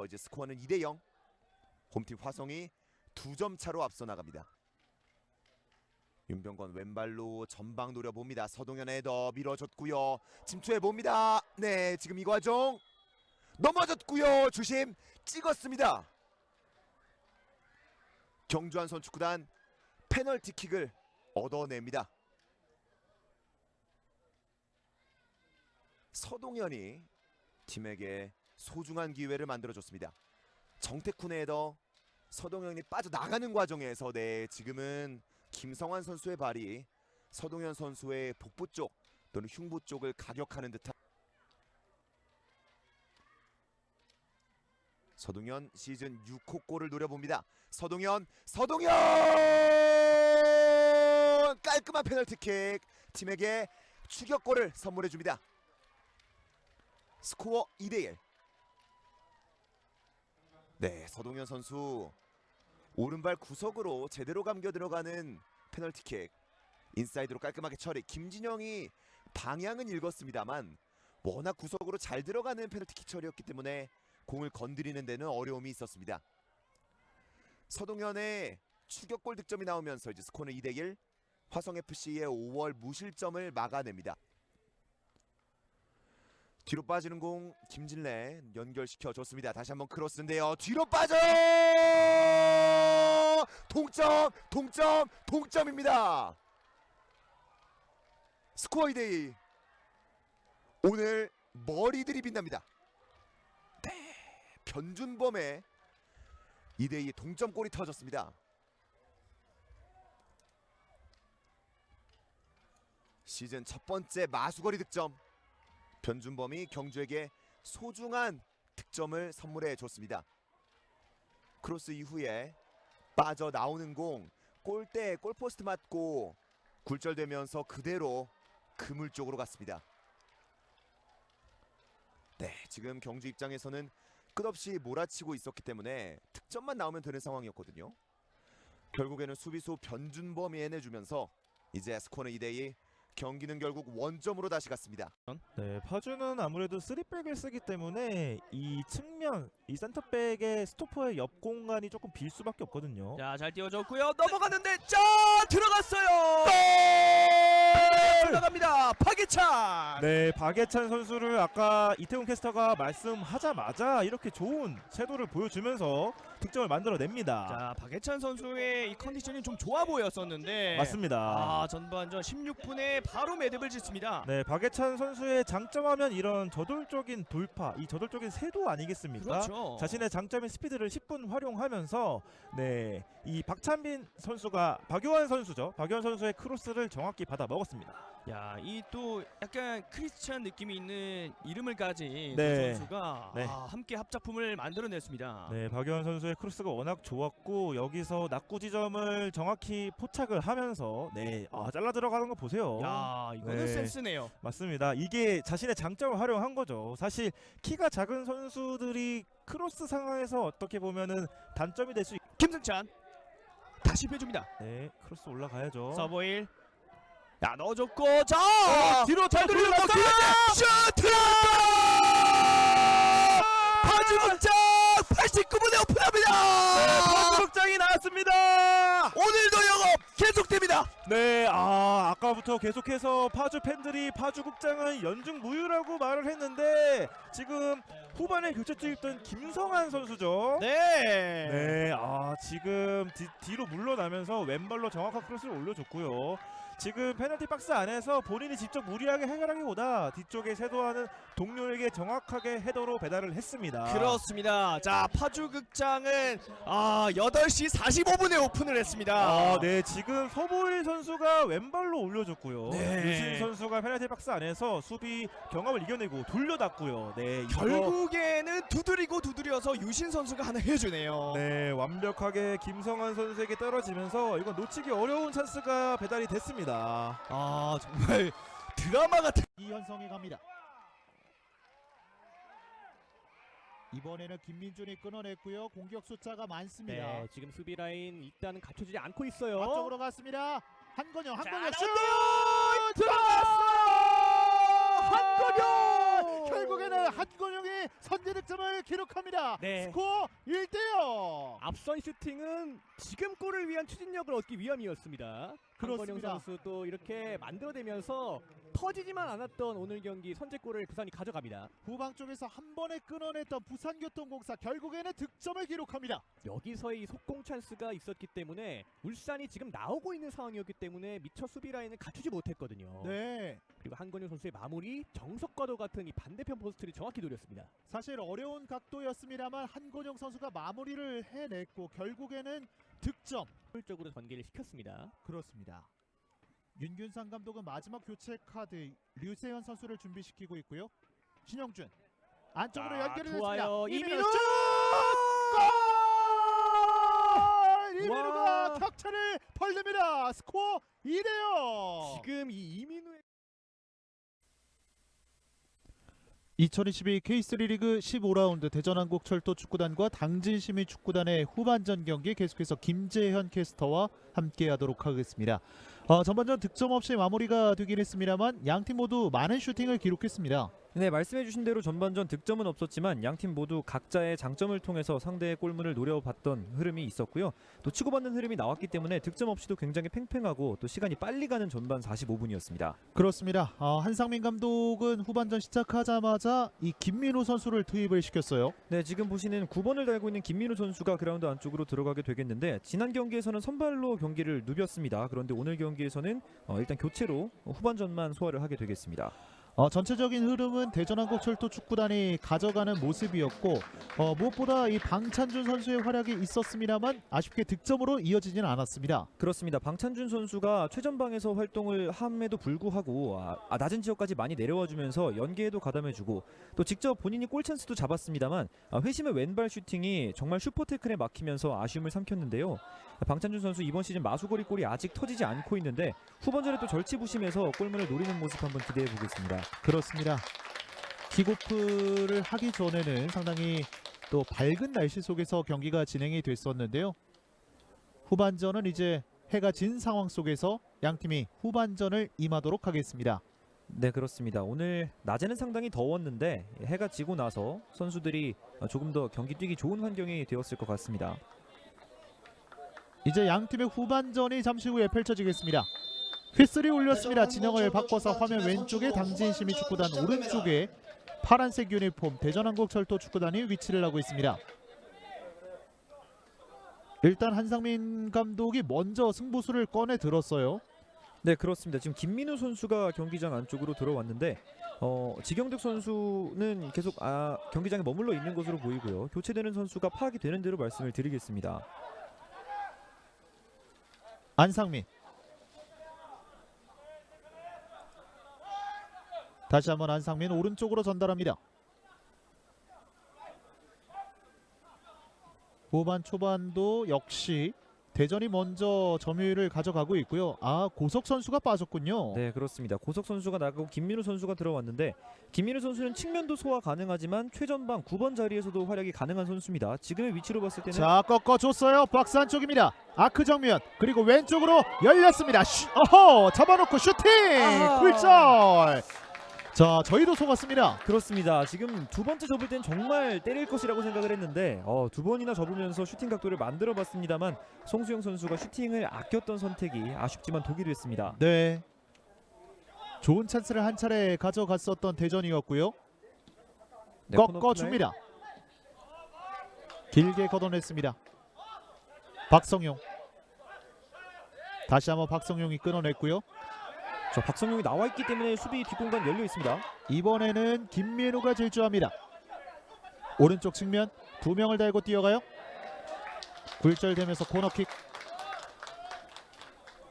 이제 스코어는 2대0. 홈팀 화성이 2점 차로 앞서 나갑니다. 윤병건 왼발로 전방 노려봅니다. 서동현의 헤더 밀어줬고요. 침투해봅니다. 네, 지금 이 과정 넘어졌고요. 주심 찍었습니다. 경주한 선축구단 페널티킥을 얻어냅니다. 서동현이 팀에게 소중한 기회를 만들어줬습니다. 정태쿤의 헤더 서동현이 빠져나가는 과정에서 지금은 김성환 선수의 발이 서동현 선수의 복부 쪽 또는 흉부 쪽을 가격하는 듯한 서동현 시즌 6호 골을 노려봅니다. 서동현 깔끔한 페널티킥 팀에게 추격골을 선물해줍니다. 스코어 2대1. 네, 서동현 선수 오른발 구석으로 제대로 감겨 들어가는 페널티킥 인사이드로 깔끔하게 처리. 김진영이 방향은 읽었습니다만 워낙 구석으로 잘 들어가는 페널티킥 처리였기 때문에 공을 건드리는 데는 어려움이 있었습니다. 서동현의 추격골 득점이 나오면서 이제 스코어는 2대1. 화성FC의 5월 무실점을 막아냅니다. 뒤로 빠지는 공 김진래 연결시켜 줬습니다. 다시 한번 크로스인데요. 뒤로 빠져! 동점입니다. 스코어 2대2. 오늘 머리들이 빛납니다. 네, 변준범의 2대2 동점골이 터졌습니다. 시즌 첫 번째 마수거리 득점. 변준범이 경주에게 소중한 득점을 선물해 줬습니다. 크로스 이후에 빠져나오는 공 골대 골포스트 맞고 굴절되면서 그대로 그물 쪽으로 갔습니다. 네, 지금 경주 입장에서는 끝없이 몰아치고 있었기 때문에 득점만 나오면 되는 상황이었거든요. 결국에는 수비수 변준범이 해내주면서 이제 스코어는 2대2. 경기는 결국 원점으로 다시 갔습니다. 네, 파주는 아무래도 3백을 쓰기 때문에 이 측면, 이 센터백의 스토퍼의 옆 공간이 조금 빌 수밖에 없거든요. 자, 잘 띄워줬고요. 넘어가는데 짜 들어갔어요. 들어갑니다. 박예찬. 네, 박예찬 선수를 아까 이태훈 캐스터가 말씀하자마자 이렇게 좋은 섀도를 보여주면서 득점을 만들어냅니다. 자, 박예찬 선수의 이 컨디션이 좀 좋아 보였었는데 맞습니다. 아, 전반전 16분에 바로 매듭을 짓습니다. 네, 박예찬 선수의 장점하면 이런 저돌적인 돌파, 이 저돌적인 세도 아니겠습니까? 그렇죠. 자신의 장점인 스피드를 10분 활용하면서 네, 이 박찬빈 선수가 박요한 선수죠. 박요한 선수의 크로스를 정확히 받아 먹었습니다. 야, 이 또 약간 크리스찬 느낌이 있는 이름을 가진 네. 그 선수가 네. 함께 합작품을 만들어냈습니다. 네, 박요한 선수의 크로스가 워낙 좋았고 여기서 낙구 지점을 정확히 포착을 하면서 네, 잘라 들어가는 거 보세요. 야, 이거는 네. 센스네요. 맞습니다. 이게 자신의 장점을 활용한 거죠. 사실 키가 작은 선수들이 크로스 상황에서 어떻게 보면은 단점이 될 수 김승찬 다시 빼줍니다. 네, 크로스 올라가야죠. 서보일. 야, 넣어줬고 자 뒤로 잘 돌렸어. 슈트! 파주극장 89분에 오픈합니다. 파주극장이 나왔습니다. 오늘도 영업 계속됩니다. 네, 아까부터 계속해서 파주 팬들이 파주극장은 연중무휴라고 말을 했는데 지금 후반에 교체 투입된 김성환 선수죠. 네. 네, 지금 뒤로 물러나면서 왼발로 정확한 크로스를 올려줬고요. 지금 페널티 박스 안에서 본인이 직접 무리하게 해결하기보다 뒤쪽에 세도하는 동료에게 정확하게 헤더로 배달을 했습니다. 그렇습니다. 자, 파주극장은 8시 45분에 오픈을 했습니다. 네, 지금 서보일 선수가 왼발로 올려줬고요. 네. 유신 선수가 페널티 박스 안에서 수비 경합을 이겨내고 돌려놨고요. 네, 이거 결국에는 두드려서 유신 선수가 하나 해주네요. 네, 완벽하게 김성환 선수에게 떨어지면서 이건 놓치기 어려운 찬스가 배달이 됐습니다. 정말 드라마 같은. 이현성이 갑니다. 이번에는 김민준이 끊어냈고요. 공격 숫자가 많습니다. 네, 지금 수비 라인 일단은 갖춰지지 않고 있어요. 앞쪽으로 갔습니다. 한건영 슛! 한건영! 결국에는 한건영이 선제 득점을 기록합니다. 네. 스코어 1대0. 앞선 슈팅은 지금 골을 위한 추진력을 얻기 위함이었습니다. 한건영 그렇습니다. 선수도 이렇게 만들어내면서 터지지만 않았던 오늘 경기 선제골을 부산이 가져갑니다. 후방 쪽에서 한 번에 끊어냈던 부산교통공사 결국에는 득점을 기록합니다. 여기서의 속공 찬스가 있었기 때문에 울산이 지금 나오고 있는 상황이었기 때문에 미처 수비 라인을 갖추지 못했거든요. 네, 그리고 한건영 선수의 마무리 정석과도 같은 이 반대편 포스트를 정확히 노렸습니다. 사실 어려운 각도였습니다만 한건영 선수가 마무리를 해냈고 결국에는 득점. 효율적으로 전개를 시켰습니다. 그렇습니다. 윤균상 감독은 마지막 교체 카드 류세현 선수를 준비시키고 있고요. 신영준 안쪽으로 연결을 좋아요. 했습니다. 이민우! 골! 이민우가 와. 격차를 벌립니다. 스코어 2대0. 지금 이 이민우의 2022 K3 리그 15라운드 대전한국철도 축구단과 당진시민 축구단의 후반전 경기 계속해서 김재현 캐스터와 함께하도록 하겠습니다. 전반전 득점 없이 마무리가 되긴 했습니다만 양팀 모두 많은 슈팅을 기록했습니다. 네, 말씀해주신 대로 전반전 득점은 없었지만 양팀 모두 각자의 장점을 통해서 상대의 골문을 노려봤던 흐름이 있었고요. 또 치고받는 흐름이 나왔기 때문에 득점 없이도 굉장히 팽팽하고 또 시간이 빨리 가는 전반 45분이었습니다. 그렇습니다. 한상민 감독은 후반전 시작하자마자 이 김민우 선수를 투입을 시켰어요. 네, 지금 보시는 9번을 달고 있는 김민우 선수가 그라운드 안쪽으로 들어가게 되겠는데 지난 경기에서는 선발로 경기를 누볐습니다. 그런데 오늘 경기에서는 일단 교체로 후반전만 소화를 하게 되겠습니다. 전체적인 흐름은 대전한국철도 축구단이 가져가는 모습이었고 무엇보다 이 방찬준 선수의 활약이 있었습니다만 아쉽게 득점으로 이어지지는 않았습니다. 그렇습니다. 방찬준 선수가 최전방에서 활동을 함에도 불구하고 낮은 지역까지 많이 내려와주면서 연계에도 가담해주고 또 직접 본인이 골 찬스도 잡았습니다만 회심의 왼발 슈팅이 정말 슈퍼태클에 막히면서 아쉬움을 삼켰는데요. 방찬준 선수 이번 시즌 마수거리 골이 아직 터지지 않고 있는데 후반전에 또 절치부심해서 골문을 노리는 모습 한번 기대해 보겠습니다. 그렇습니다. 킥오프를 하기 전에는 상당히 또 밝은 날씨 속에서 경기가 진행이 됐었는데요. 후반전은 이제 해가 진 상황 속에서 양팀이 후반전을 임하도록 하겠습니다. 네, 그렇습니다. 오늘 낮에는 상당히 더웠는데 해가 지고 나서 선수들이 조금 더 경기 뛰기 좋은 환경이 되었을 것 같습니다. 이제 양팀의 후반전이 잠시 후에 펼쳐지겠습니다. 휘슬이 울렸습니다. 진영을 바꿔서 화면 왼쪽에 당진시민 축구단, 오른쪽에 파란색 유니폼 대전한국철도 축구단이 위치를 하고 있습니다. 일단 한상민 감독이 먼저 승부수를 꺼내 들었어요. 네, 그렇습니다. 지금 김민우 선수가 경기장 안쪽으로 들어왔는데 지경득 선수는 계속 경기장에 머물러 있는 것으로 보이고요. 교체되는 선수가 파악이 되는 대로 말씀을 드리겠습니다. 안상민 다시 한번 안상민 오른쪽으로 전달합니다. 후반 초반도 역시 대전이 먼저 점유율을 가져가고 있고요. 고석 선수가 빠졌군요. 네, 그렇습니다. 고석 선수가 나가고 김민우 선수가 들어왔는데 김민우 선수는 측면도 소화 가능하지만 최전방 9번 자리에서도 활약이 가능한 선수입니다. 지금의 위치로 봤을 때는 자, 꺾어줬어요. 박스 안쪽입니다. 아크 정면 그리고 왼쪽으로 열렸습니다. 어허, 잡아놓고 슈팅! 굴절! 자, 저희도 속았습니다. 그렇습니다. 지금 두 번째 접을 땐 정말 때릴 것이라고 생각을 했는데 두 번이나 접으면서 슈팅 각도를 만들어 봤습니다만 송수영 선수가 슈팅을 아꼈던 선택이 아쉽지만 독이 됐습니다. 네, 좋은 찬스를 한 차례 가져갔었던 대전이었고요. 네, 꺾어줍니다. 길게 걷어냈습니다. 박성용 다시 한번 박성용이 끊어냈고요. 박성용이 나와 있기 때문에 수비 뒷공간 열려 있습니다. 이번에는 김민우가 질주합니다. 오른쪽 측면 두 명을 달고 뛰어가요. 굴절되면서 코너킥.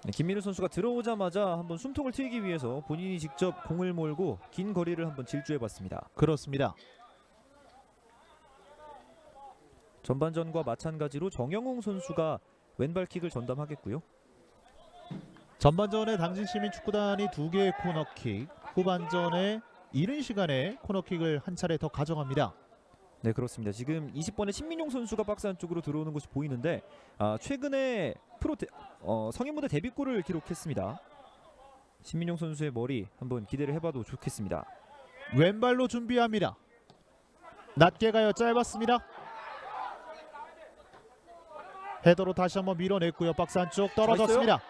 네, 김민우 선수가 들어오자마자 한번 숨통을 트이기 위해서 본인이 직접 공을 몰고 긴 거리를 한번 질주해봤습니다. 그렇습니다. 전반전과 마찬가지로 정영웅 선수가 왼발킥을 전담하겠고요. 전반전에 당진시민 축구단이 2개의 코너킥, 후반전에 이른 시간에 코너킥을 한 차례 더 가져갑니다. 네, 그렇습니다. 지금 20번의 신민용 선수가 박스 안쪽으로 들어오는 것이 보이는데 최근에 성인 무대 데뷔골을 기록했습니다. 신민용 선수의 머리 한번 기대를 해봐도 좋겠습니다. 왼발로 준비합니다. 낮게 가요. 짧았습니다. 헤더로 다시 한번 밀어냈고요. 박스 안쪽 떨어졌습니다.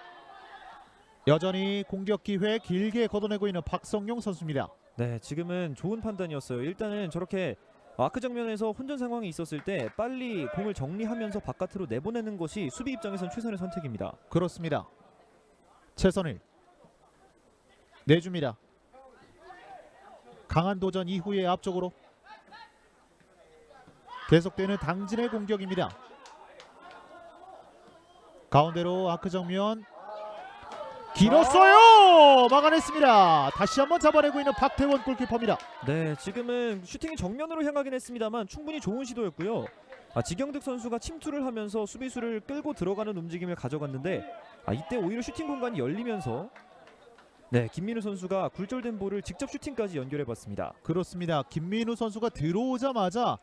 여전히 공격 기회 길게 걷어내고 있는 박성용 선수입니다. 네, 지금은 좋은 판단이었어요. 일단은 저렇게 아크 정면에서 혼전 상황이 있었을 때 빨리 공을 정리하면서 바깥으로 내보내는 것이 수비 입장에선 최선의 선택입니다. 그렇습니다. 최선일 내줍니다. 강한 도전 이후에 앞쪽으로 계속되는 당진의 공격입니다. 가운데로 아크 정면 길었어요. 막아냈습니다. 다시 한번 잡아내고 있는 박태원 골키퍼입니다. 네, 지금은 슈팅이 정면으로 향하긴 했습니다만 충분히 좋은 시도였고요. 지경득 선수가 침투를 하면서 수비수를 끌고 들어가는 움직임을 가져갔는데 이때 오히려 슈팅 공간이 열리면서 김민우 선수가 굴절된 볼을 직접 슈팅까지 연결해봤습니다. 그렇습니다. 김민우 선수가 들어오자마자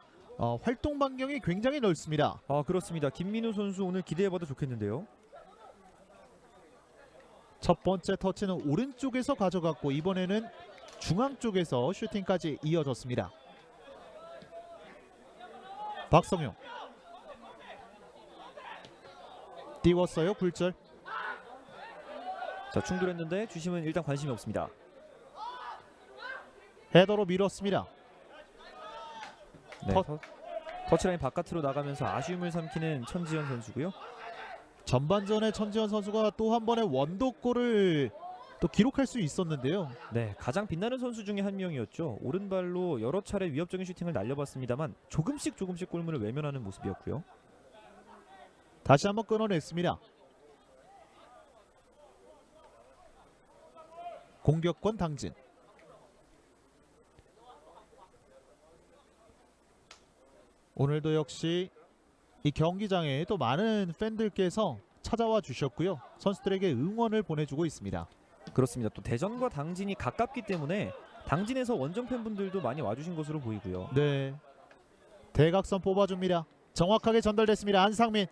활동 반경이 굉장히 넓습니다. 그렇습니다. 김민우 선수 오늘 기대해봐도 좋겠는데요. 첫 번째 터치는 오른쪽에서 가져갔고 이번에는 중앙 쪽에서 슈팅까지 이어졌습니다. 박성용 띄웠어요. 굴절. 자, 충돌했는데 주심은 일단 관심이 없습니다. 헤더로 밀었습니다. 네, 터치라인 바깥으로 나가면서 아쉬움을 삼키는 천지현 선수고요. 전반전에 천지현 선수가 또 한 번의 원더골을 또 기록할 수 있었는데요. 네, 가장 빛나는 선수 중에 한 명이었죠. 오른발로 여러 차례 위협적인 슈팅을 날려봤습니다만 조금씩 골문을 외면하는 모습이었고요. 다시 한번 끊어냈습니다. 공격권 당진. 오늘도 역시 이 경기장에 또 많은 팬들께서 찾아와 주셨고요. 선수들에게 응원을 보내주고 있습니다. 그렇습니다. 또 대전과 당진이 가깝기 때문에 당진에서 원정 팬분들도 많이 와주신 것으로 보이고요. 네, 대각선 뽑아줍니다. 정확하게 전달됐습니다. 안상민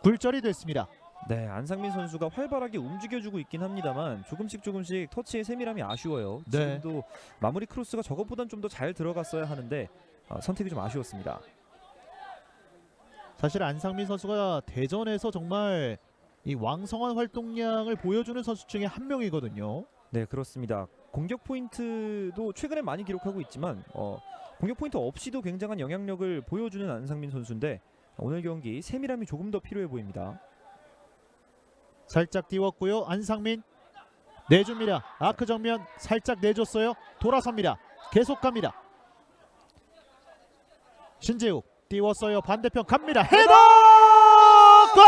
굴절이 됐습니다. 네, 안상민 선수가 활발하게 움직여주고 있긴 합니다만 조금씩 터치의 세밀함이 아쉬워요. 네. 지금도 마무리 크로스가 저것보단 좀 더 잘 들어갔어야 하는데 선택이 좀 아쉬웠습니다. 사실 안상민 선수가 대전에서 정말 이 왕성한 활동량을 보여주는 선수 중에 한 명이거든요. 네, 그렇습니다. 공격 포인트도 최근에 많이 기록하고 있지만 공격 포인트 없이도 굉장한 영향력을 보여주는 안상민 선수인데 오늘 경기 세밀함이 조금 더 필요해 보입니다. 살짝 띄웠고요. 안상민 내줍니다. 아크 정면 살짝 내줬어요. 돌아섭니다. 계속 갑니다. 신재욱 띄웠어요. 반대편 갑니다. 헤더! 골!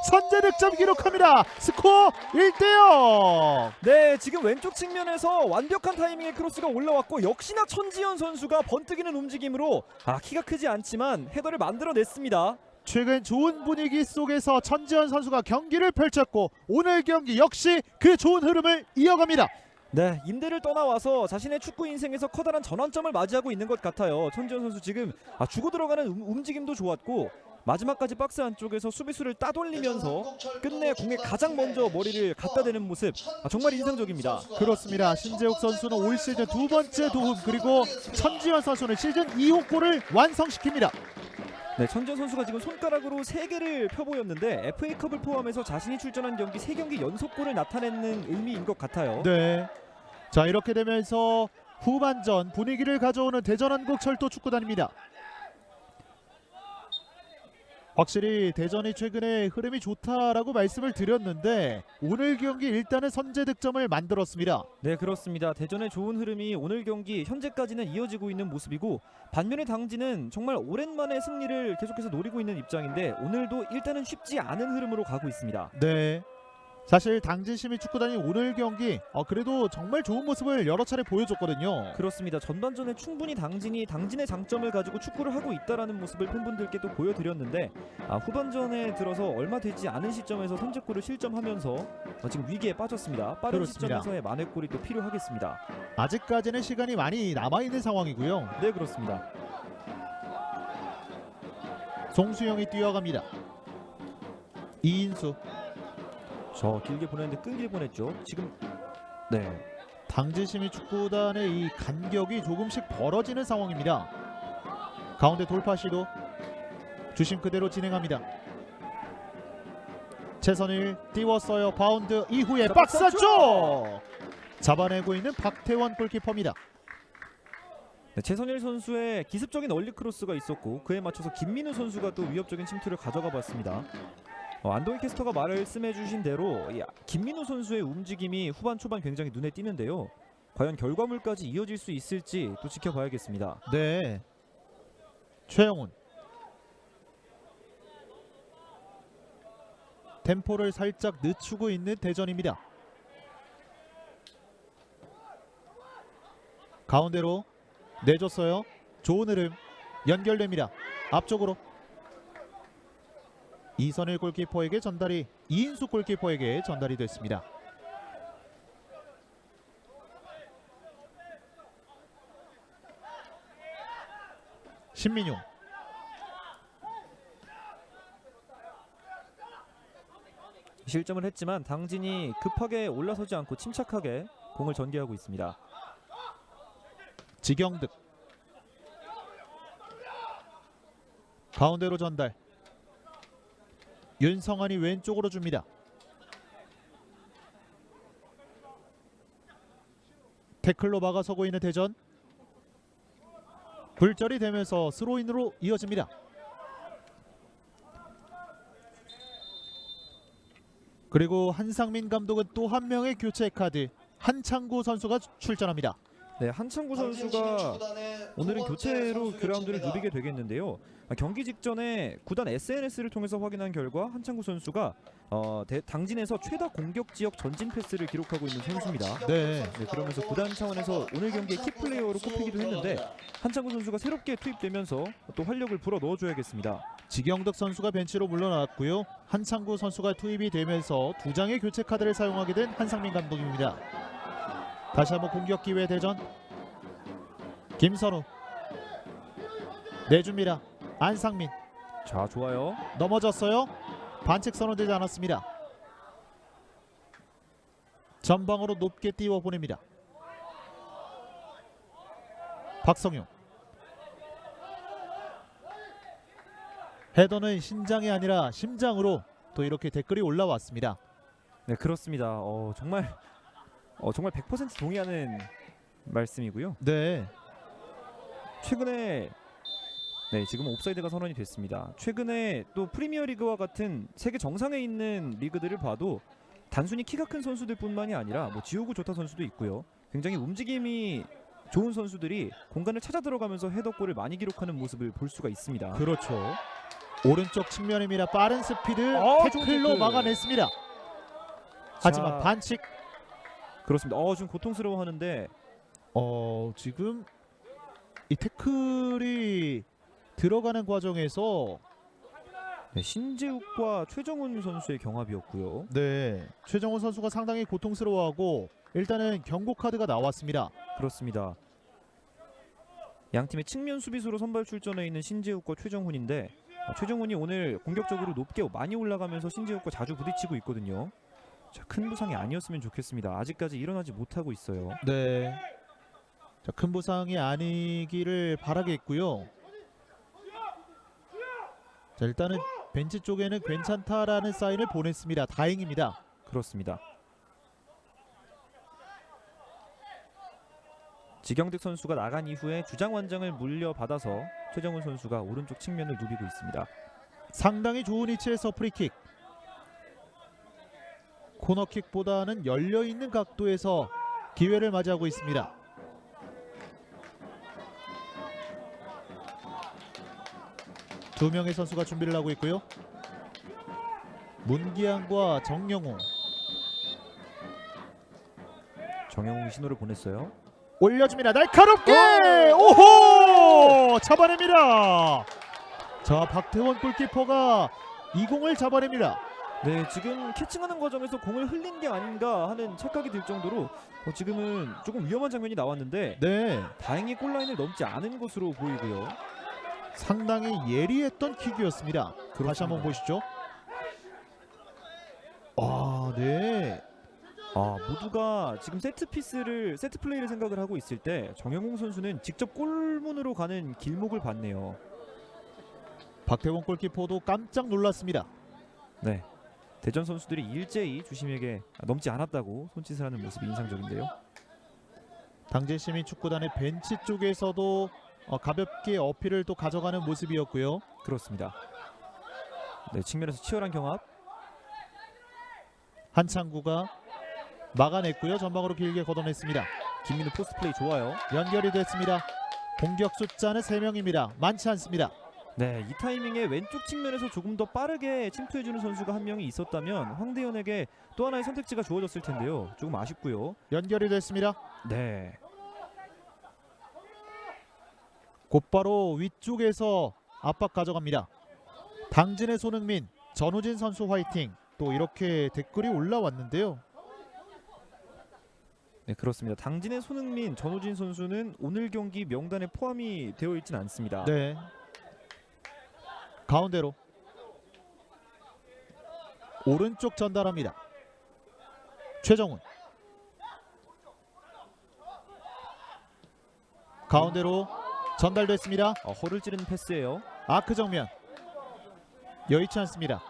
선제 득점 기록합니다. 스코어 1대0. 네, 지금 왼쪽 측면에서 완벽한 타이밍의 크로스가 올라왔고 역시나 천지현 선수가 번뜩이는 움직임으로 키가 크지 않지만 헤더를 만들어냈습니다. 최근 좋은 분위기 속에서 천지현 선수가 경기를 펼쳤고 오늘 경기 역시 그 좋은 흐름을 이어갑니다. 네, 임대를 떠나와서 자신의 축구 인생에서 커다란 전환점을 맞이하고 있는 것 같아요. 천지현 선수 지금 주고 들어가는 움직임도 좋았고 마지막까지 박스 안쪽에서 수비수를 따돌리면서 끝내 공에 가장 먼저 머리를 갖다 대는 모습 정말 인상적입니다. 그렇습니다. 신재욱 선수는 올 시즌 두 번째 도움, 그리고 천지현 선수는 시즌 2호 골을 완성시킵니다. 네, 천지현 선수가 지금 손가락으로 3개를 펴보였는데 FA컵을 포함해서 자신이 출전한 경기 3경기 연속골을 나타내는 의미인 것 같아요. 네. 자, 이렇게 되면서 후반전 분위기를 가져오는 대전한국철도 축구단입니다. 확실히 대전이 최근에 흐름이 좋다라고 말씀을 드렸는데 오늘 경기 일단은 선제 득점을 만들었습니다. 네, 그렇습니다. 대전의 좋은 흐름이 오늘 경기 현재까지는 이어지고 있는 모습이고 반면에 당진은 정말 오랜만에 승리를 계속해서 노리고 있는 입장인데 오늘도 일단은 쉽지 않은 흐름으로 가고 있습니다. 네. 사실 당진시민 축구단이 오늘 경기 그래도 정말 좋은 모습을 여러 차례 보여줬거든요. 그렇습니다. 전반전에 충분히 당진의 장점을 가지고 축구를 하고 있다라는 모습을 팬분들께 또 보여드렸는데 후반전에 들어서 얼마 되지 않은 시점에서 선제골을 실점하면서 지금 위기에 빠졌습니다. 빠른 그렇습니다. 시점에서의 만회골이 또 필요하겠습니다. 아직까지는 시간이 많이 남아있는 상황이고요. 네, 그렇습니다. 송수영이 뛰어갑니다. 이인수 저 길게 보냈는데 끈길 보냈죠. 지금 네, 당진시민 축구단의 이 간격이 조금씩 벌어지는 상황입니다. 가운데 돌파 시도 주심 그대로 진행합니다. 최선일 띄웠어요. 바운드 이후에 박스 쪽 잡아내고 있는 박태원 골키퍼입니다. 네, 최선일 선수의 기습적인 얼리 크로스가 있었고 그에 맞춰서 김민우 선수가 또 위협적인 침투를 가져가 봤습니다. 안동희 캐스터가 말씀해 주신 대로 김민우 선수의 움직임이 후반 초반 굉장히 눈에 띄는데요. 과연 결과물까지 이어질 수 있을지 또 지켜봐야겠습니다. 네. 최영훈 템포를 살짝 늦추고 있는 대전입니다. 가운데로 내줬어요. 좋은 흐름 연결됩니다. 앞쪽으로 이선일 골키퍼에게 전달이 이인수 골키퍼에게 전달이 됐습니다. 신민용 실점을 했지만 당진이 급하게 올라서지 않고 침착하게 공을 전개하고 있습니다. 지경득 가운데로 전달. 윤성환이 왼쪽으로 줍니다. 태클로 막아서고 있는 대전. 굴절이 되면서 스로인으로 이어집니다. 그리고 한상민 감독은 또 한 명의 교체 카드 한창구 선수가 출전합니다. 네, 한창구 선수가 오늘은 교체로 그라운드를 누비게 되겠는데요. 경기 직전에 구단 SNS를 통해서 확인한 결과 한창구 선수가 당진에서 최다 공격 지역 전진 패스를 기록하고 있는 선수입니다. 네. 네, 그러면서 구단 차원에서 오늘 경기의 키플레이어로 꼽히기도 했는데 한창구 선수가 새롭게 투입되면서 또 활력을 불어 넣어줘야겠습니다. 지경덕 선수가 벤치로 물러났고요. 한창구 선수가 투입이 되면서 두 장의 교체 카드를 사용하게 된 한상민 감독입니다. 다시 한번 공격 기회 대전. 김선우 내줍니다. 안상민 자, 좋아요. 넘어졌어요. 반칙 선언되지 않았습니다. 전방으로 높게 띄워 보냅니다. 박성용 헤더는 신장이 아니라 심장으로 또 이렇게 댓글이 올라왔습니다. 네, 그렇습니다. 정말 100% 동의하는 말씀이고요. 네. 최근에 지금 옵사이드가 선언이 됐습니다. 최근에 또 프리미어리그와 같은 세계 정상에 있는 리그들을 봐도 단순히 키가 큰 선수들뿐만이 아니라 뭐 지우고 좋다 선수도 있고요. 굉장히 움직임이 좋은 선수들이 공간을 찾아 들어가면서 헤더골을 많이 기록하는 모습을 볼 수가 있습니다. 그렇죠. 오른쪽 측면입니다. 빠른 스피드 좋은 태클로 태클. 막아냈습니다. 하지만 자, 반칙. 그렇습니다. 좀 고통스러워하는데 지금 이 태클이 들어가는 과정에서 신재욱과 최정훈 선수의 경합이었고요. 네, 최정훈 선수가 상당히 고통스러워하고 일단은 경고 카드가 나왔습니다. 그렇습니다. 양 팀의 측면 수비수로 선발 출전해 있는 신재욱과 최정훈인데 최정훈이 오늘 공격적으로 높게 많이 올라가면서 신재욱과 자주 부딪히고 있거든요. 자, 큰 부상이 아니었으면 좋겠습니다. 아직까지 일어나지 못하고 있어요. 네, 자, 큰 부상이 아니기를 바라겠고요. 자, 일단은 벤치 쪽에는 괜찮다라는 사인을 보냈습니다. 다행입니다. 그렇습니다. 지경득 선수가 나간 이후에 주장 완장을 물려받아서 최정훈 선수가 오른쪽 측면을 누비고 있습니다. 상당히 좋은 위치에서 프리킥. 코너킥보다는 열려있는 각도에서 기회를 맞이하고 있습니다. 두 명의 선수가 준비를 하고 있고요. 문기양과 정영웅. 정영웅이 신호를 보냈어요. 올려줍니다. 날카롭게! 오호! 잡아냅니다. 자, 박태원 골키퍼가 이 공을 잡아냅니다. 네, 지금 캐칭하는 과정에서 공을 흘린 게 아닌가 하는 착각이 들 정도로 지금은 조금 위험한 장면이 나왔는데 네, 다행히 골라인을 넘지 않은 것으로 보이고요. 상당히 예리했던 킥이었습니다. 다시 한번 보시죠. 네. 모두가 지금 세트 플레이를 생각을 하고 있을 때 정영웅 선수는 직접 골문으로 가는 길목을 봤네요. 박태원 골키퍼도 깜짝 놀랐습니다. 네, 대전 선수들이 일제히 주심에게 넘지 않았다고 손짓을 하는 모습이 인상적인데요. 당진시민축구단의 벤치 쪽에서도 가볍게 어필을 또 가져가는 모습이었고요. 그렇습니다. 네, 측면에서 치열한 경합. 한창구가 막아냈고요. 전방으로 길게 걷어냈습니다. 김민우 포스트 플레이 좋아요. 연결이 됐습니다. 공격 숫자는 3명입니다. 많지 않습니다. 네, 이 타이밍에 왼쪽 측면에서 조금 더 빠르게 침투해주는 선수가 한 명이 있었다면 황대현에게 또 하나의 선택지가 주어졌을 텐데요. 조금 아쉽고요. 연결이 됐습니다. 네, 곧바로 위쪽에서 압박 가져갑니다. 당진의 손흥민, 전우진 선수 화이팅. 또 이렇게 댓글이 올라왔는데요. 네, 그렇습니다. 당진의 손흥민, 전우진 선수는 오늘 경기 명단에 포함이 되어 있진 않습니다. 네. 가운데로 오른쪽 전달합니다. 최정훈 가운데로 전달됐습니다. 허를 찌르는 패스예요. 아크 정면 여의치 않습니다.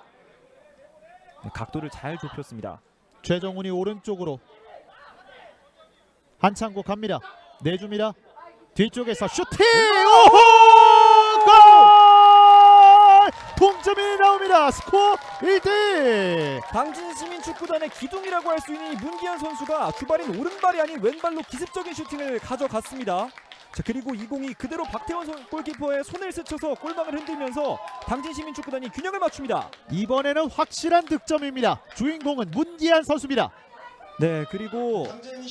네, 각도를 잘 좁혔습니다. 최정훈이 오른쪽으로 한창구 갑니다. 내줍니다. 뒤쪽에서 슈팅! 오호! 골! 동점이 나옵니다. 스코어 1대1. 당진시민축구단의 기둥이라고 할 수 있는 이 문기한 선수가 주발인 오른발이 아닌 왼발로 기습적인 슈팅을 가져갔습니다. 자, 그리고 이 공이 그대로 박태원 골키퍼의 손을 스쳐서 골망을 흔들면서 당진시민축구단이 균형을 맞춥니다. 이번에는 확실한 득점입니다. 주인공은 문기한 선수입니다. 네, 그리고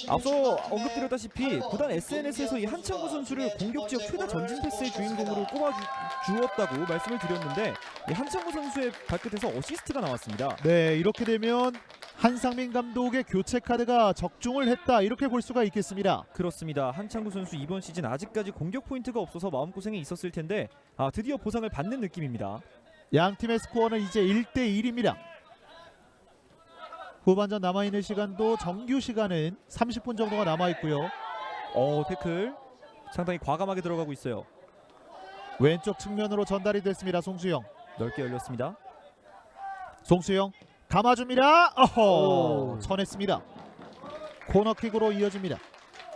앞서 언급드렸다시피 구단 SNS에서 이 한창구 선수를 공격 지역 최다 전진 패스의 주인공으로 꼽아주었다고 말씀을 드렸는데 이 한창구 선수의 발끝에서 어시스트가 나왔습니다. 네, 이렇게 되면 한상민 감독의 교체 카드가 적중을 했다 이렇게 볼 수가 있겠습니다. 그렇습니다. 한창구 선수 이번 시즌 아직까지 공격 포인트가 없어서 마음고생이 있었을 텐데 드디어 보상을 받는 느낌입니다. 양 팀의 스코어는 이제 1대1입니다. 후반전 남아있는 시간도 정규 시간은 30분 정도가 남아있고요. 태클 상당히 과감하게 들어가고 있어요. 왼쪽 측면으로 전달이 됐습니다. 송수영. 넓게 열렸습니다. 송수영 감아줍니다. 오. 쳐냈습니다. 코너킥으로 이어집니다.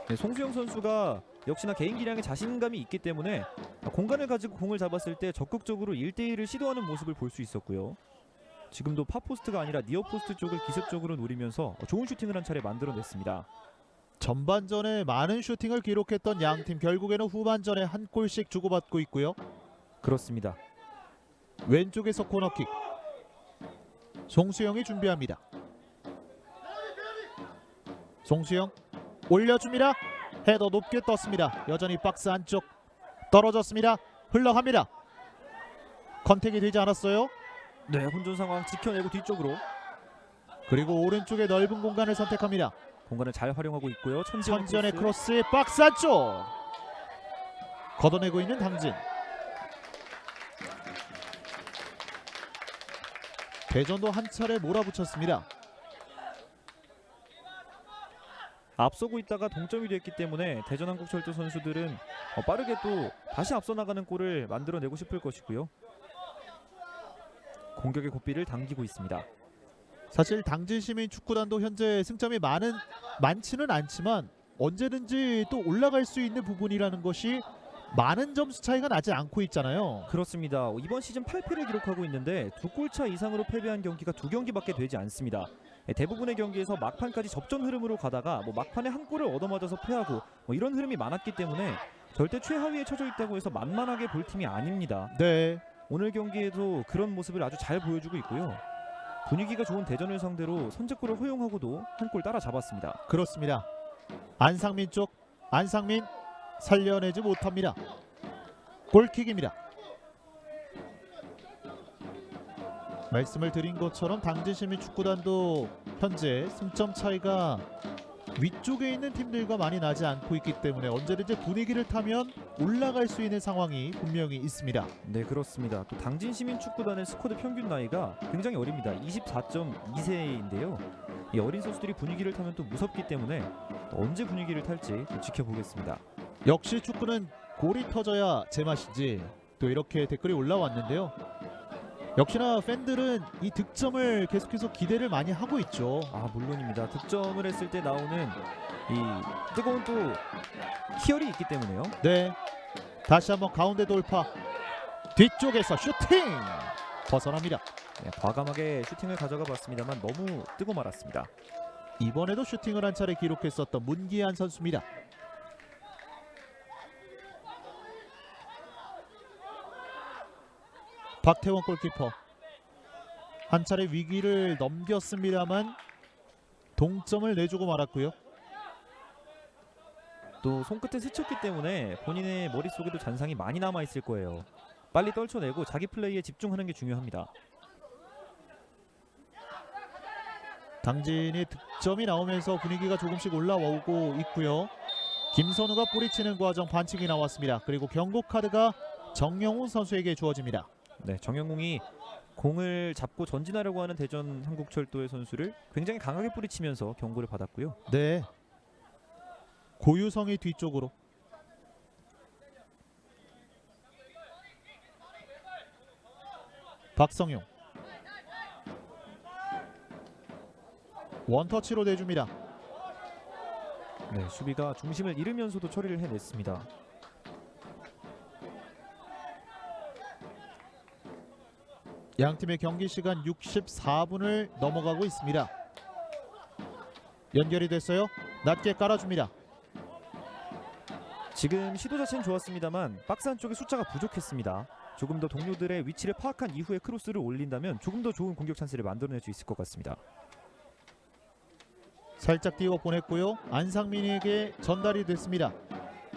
네, 송수영 선수가 역시나 개인 기량에 자신감이 있기 때문에 공간을 가지고 공을 잡았을 때 적극적으로 1대1을 시도하는 모습을 볼 수 있었고요. 지금도 파포스트가 아니라 니어포스트 쪽을 기습적으로 노리면서 좋은 슈팅을 한 차례 만들어냈습니다. 전반전에 많은 슈팅을 기록했던 양팀 결국에는 후반전에 한 골씩 주고받고 있고요. 그렇습니다. 왼쪽에서 코너킥. 송수영이 준비합니다. 송수영 올려줍니다. 헤더 높게 떴습니다. 여전히 박스 안쪽 떨어졌습니다. 흘러갑니다. 컨택이 되지 않았어요. 네, 혼전 상황 지켜내고 뒤쪽으로 그리고 오른쪽에 넓은 공간을 선택합니다. 공간을 잘 활용하고 있고요. 천지연의 크로스에 박스 안쪽 걷어내고 있는 당진. 대전도 한 차례 몰아붙였습니다. 앞서고 있다가 동점이 됐기 때문에 대전한국철도 선수들은 빠르게 또 다시 앞서 나가는 골을 만들어내고 싶을 것이고요. 공격의 고삐를 당기고 있습니다. 사실 당진시민축구단도 현재 승점이 많지는 않지만 언제든지 또 올라갈 수 있는 부분이라는 것이 많은 점수 차이가 나지 않고 있잖아요. 그렇습니다. 이번 시즌 8패를 기록하고 있는데 2골차 이상으로 패배한 경기가 2경기밖에 되지 않습니다. 대부분의 경기에서 막판까지 접전 흐름으로 가다가 막판에 한 골을 얻어맞아서 패하고 이런 흐름이 많았기 때문에 절대 최하위에 처져 있다고 해서 만만하게 볼 팀이 아닙니다. 네. 오늘 경기에도 그런 모습을 아주 잘 보여주고 있고요. 분위기가 좋은 대전을 상대로 선제골을 허용하고도 한 골 따라잡았습니다. 그렇습니다. 안상민 쪽 안상민 살려내지 못합니다. 골킥입니다. 말씀을 드린 것처럼 당진시민축구단도 현재 승점 차이가 위쪽에 있는 팀들과 많이 나지 않고 있기 때문에 언제든지 분위기를 타면 올라갈 수 있는 상황이 분명히 있습니다. 네, 그렇습니다. 또 당진시민축구단의 스쿼드 평균 나이가 굉장히 어립니다. 24.2세인데요. 이 어린 선수들이 분위기를 타면 또 무섭기 때문에 또 언제 분위기를 탈지 또 지켜보겠습니다. 역시 축구는 골이 터져야 제맛이지, 또 이렇게 댓글이 올라왔는데요. 역시나 팬들은 이 득점을 계속해서 기대를 많이 하고 있죠. 물론입니다. 득점을 했을 때 나오는 이 뜨거운 또 희열이 있기 때문에요. 네, 다시 한번 가운데 돌파, 뒤쪽에서 슈팅 벗어납니다. 네, 과감하게 슈팅을 가져가 봤습니다만 너무 뜨고 말았습니다. 이번에도 슈팅을 한 차례 기록했었던 문기한 선수입니다. 박태원 골키퍼 한 차례 위기를 넘겼습니다만 동점을 내주고 말았고요. 또 손끝에 스쳤기 때문에 본인의 머릿속에도 잔상이 많이 남아있을 거예요. 빨리 떨쳐내고 자기 플레이에 집중하는 게 중요합니다. 당진이 득점이 나오면서 분위기가 조금씩 올라오고 있고요. 김선우가 뿌리치는 과정 반칙이 나왔습니다. 그리고 경고 카드가 정영훈 선수에게 주어집니다. 네, 정영웅이 공을 잡고 전진하려고 하는 대전 한국철도의 선수를 굉장히 강하게 뿌리치면서 경고를 받았고요. 네. 고유성이 뒤쪽으로. 박성용. 원터치로 내줍니다. 네, 수비가 중심을 잃으면서도 처리를 해냈습니다. 양팀의 경기 시간 64분을 넘어가고 있습니다. 연결이 됐어요. 낮게 깔아줍니다. 지금 시도 자체는 좋았습니다만 박스 안쪽에 숫자가 부족했습니다. 조금 더 동료들의 위치를 파악한 이후에 크로스를 올린다면 조금 더 좋은 공격 찬스를 만들어낼 수 있을 것 같습니다. 살짝 띄워 보냈고요. 안상민에게 전달이 됐습니다.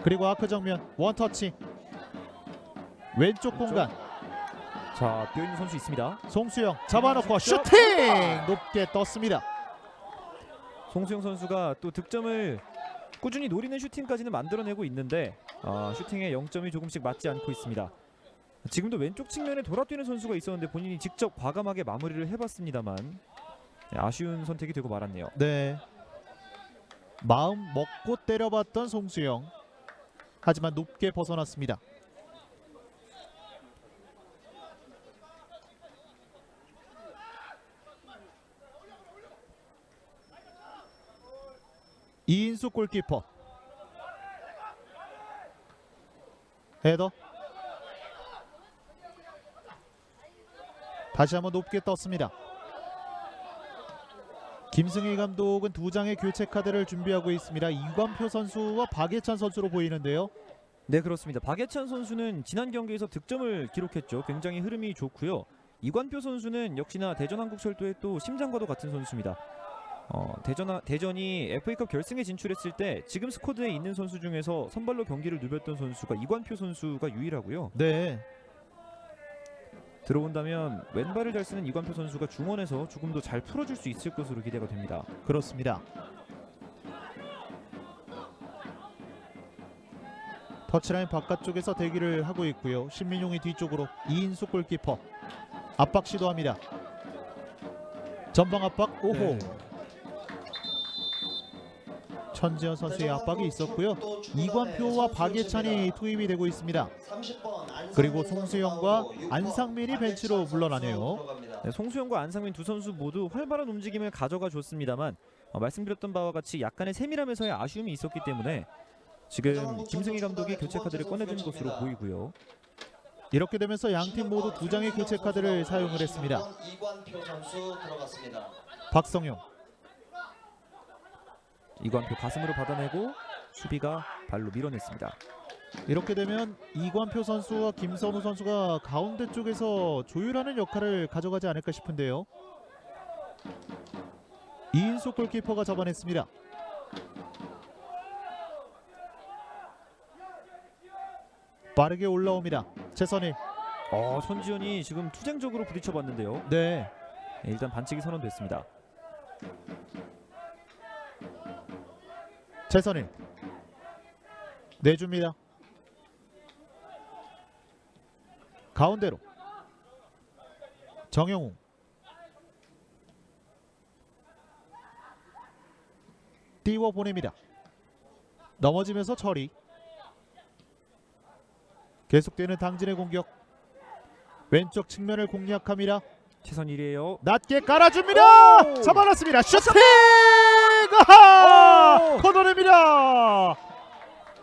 그리고 아크 정면 원터치. 왼쪽 공간. 자, 뛰어있는 선수 있습니다. 송수영 잡아놓고 슈팅! 높게 떴습니다. 송수영 선수가 또 득점을 꾸준히 노리는 슈팅까지는 만들어내고 있는데 슈팅의 0점이 조금씩 맞지 않고 있습니다. 지금도 왼쪽 측면에 돌아뛰는 선수가 있었는데 본인이 직접 과감하게 마무리를 해봤습니다만 아쉬운 선택이 되고 말았네요. 네. 마음 먹고 때려봤던 송수영. 하지만 높게 벗어났습니다. 이인수 골키퍼. 헤더. 다시 한번 높게 떴습니다. 김승희 감독은 두 장의 교체 카드를 준비하고 있습니다. 이관표 선수와 박예찬 선수로 보이는데요. 네, 그렇습니다. 박예찬 선수는 지난 경기에서 득점을 기록했죠. 굉장히 흐름이 좋고요. 이관표 선수는 역시나 대전 한국철도의 또 심장과도 같은 선수입니다. 대전이 FA컵 결승에 진출했을 때 지금 스쿼드에 있는 선수 중에서 선발로 경기를 누볐던 선수가 이관표 선수가 유일하고요. 네. 들어온다면 왼발을 잘 쓰는 이관표 선수가 중원에서 조금 더 잘 풀어줄 수 있을 것으로 기대가 됩니다. 그렇습니다. 터치라인 바깥쪽에서 대기를 하고 있고요. 신민용이 뒤쪽으로. 이인수 골키퍼 압박 시도합니다. 전방 압박. 오호. 네. 천지현 선수의 압박이 있었고요. 이관표와 박예찬이 투입이 되고 있습니다. 그리고 송수영과 안상민이 벤치로 물러나네요. 네, 송수영과 안상민 두 선수 모두 활발한 움직임을 가져가 줬습니다만 말씀드렸던 바와 같이 약간의 세밀함에서의 아쉬움이 있었기 때문에 지금 김승희 감독이 교체 카드를 꺼내준 것으로 보이고요. 이렇게 되면서 양팀 모두 두 장의 교체 카드를 사용을 했습니다. 박성용. 이관표 가슴으로 받아내고 수비가 발로 밀어냈습니다. 이렇게 되면 이관표 선수와 김선우 선수가 가운데 쪽에서 조율하는 역할을 가져가지 않을까 싶은데요. 이인수 골키퍼가 잡아냈습니다. 빠르게 올라옵니다. 최선일. 손지현이 지금 투쟁적으로 부딪혀봤는데요. 네. 일단 반칙이 선언됐습니다. 최선일 내줍니다. 가운데로 정영웅. 띄워 보냅니다. 넘어지면서 처리. 계속되는 당진의 공격. 왼쪽 측면을 공략합니다. 최선일이에요. 낮게 깔아줍니다. 잡아놨습니다. 슈팅! 아하! 걷어냅니다.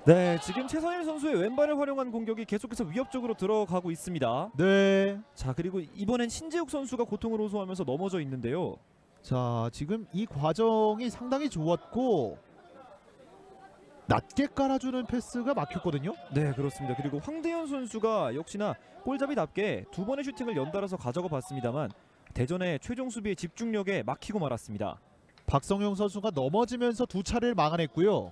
네, 지금 최선일 선수의 왼발을 활용한 공격이 계속해서 위협적으로 들어가고 있습니다. 네. 자, 그리고 이번엔 신재욱 선수가 고통을 호소하면서 넘어져 있는데요. 자, 지금 이 과정이 상당히 좋았고 낮게 깔아주는 패스가 막혔거든요. 네, 그렇습니다. 그리고 황대현 선수가 역시나 골잡이답게 두 번의 슈팅을 연달아서 가져가 봤습니다만 대전의 최종 수비의 집중력에 막히고 말았습니다. 박성용 선수가 넘어지면서 두 차례를 막아냈고요.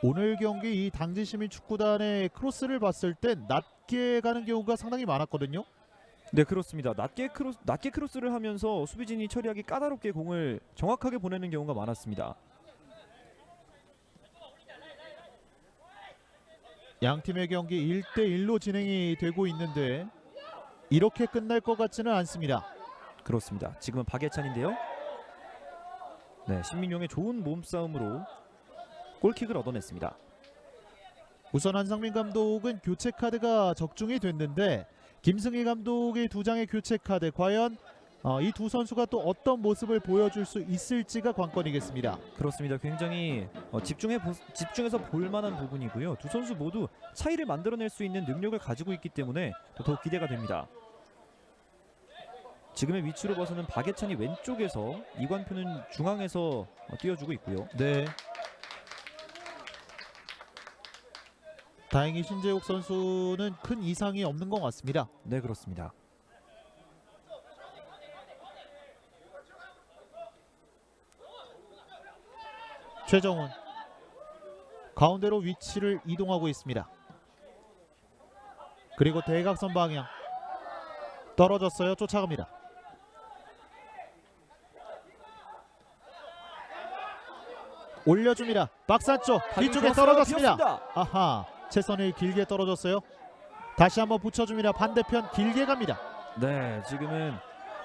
오늘 경기 이 당진시민축구단의 크로스를 봤을 땐 낮게 가는 경우가 상당히 많았거든요. 네, 그렇습니다. 낮게 크로스를 하면서 수비진이 처리하기 까다롭게 공을 정확하게 보내는 경우가 많았습니다. 양팀의 경기 1대1로 진행이 되고 있는데 이렇게 끝날 것 같지는 않습니다. 그렇습니다. 지금은 박예찬인데요. 네, 신민용의 좋은 몸싸움으로 골킥을 얻어냈습니다. 우선 한상민 감독은 교체 카드가 적중이 됐는데 김승희 감독의 두 장의 교체 카드 과연 이 두 선수가 또 어떤 모습을 보여줄 수 있을지가 관건이겠습니다. 그렇습니다. 굉장히 집중해서 볼 만한 부분이고요. 두 선수 모두 차이를 만들어낼 수 있는 능력을 가지고 있기 때문에 더욱 기대가 됩니다. 지금의 위치로 봐서는 박예찬이 왼쪽에서 이관표는 중앙에서 뛰어주고 있고요. 네. 다행히 신재욱 선수는 큰 이상이 없는 것 같습니다. 네, 그렇습니다. 최정훈 가운데로 위치를 이동하고 있습니다. 그리고 대각선 방향 떨어졌어요. 쫓아갑니다. 올려줍니다. 박스 안쪽 뒤쪽에 떨어졌습니다. 아하, 최선일 길게 떨어졌어요. 다시 한번 붙여줍니다. 반대편 길게 갑니다. 네, 지금은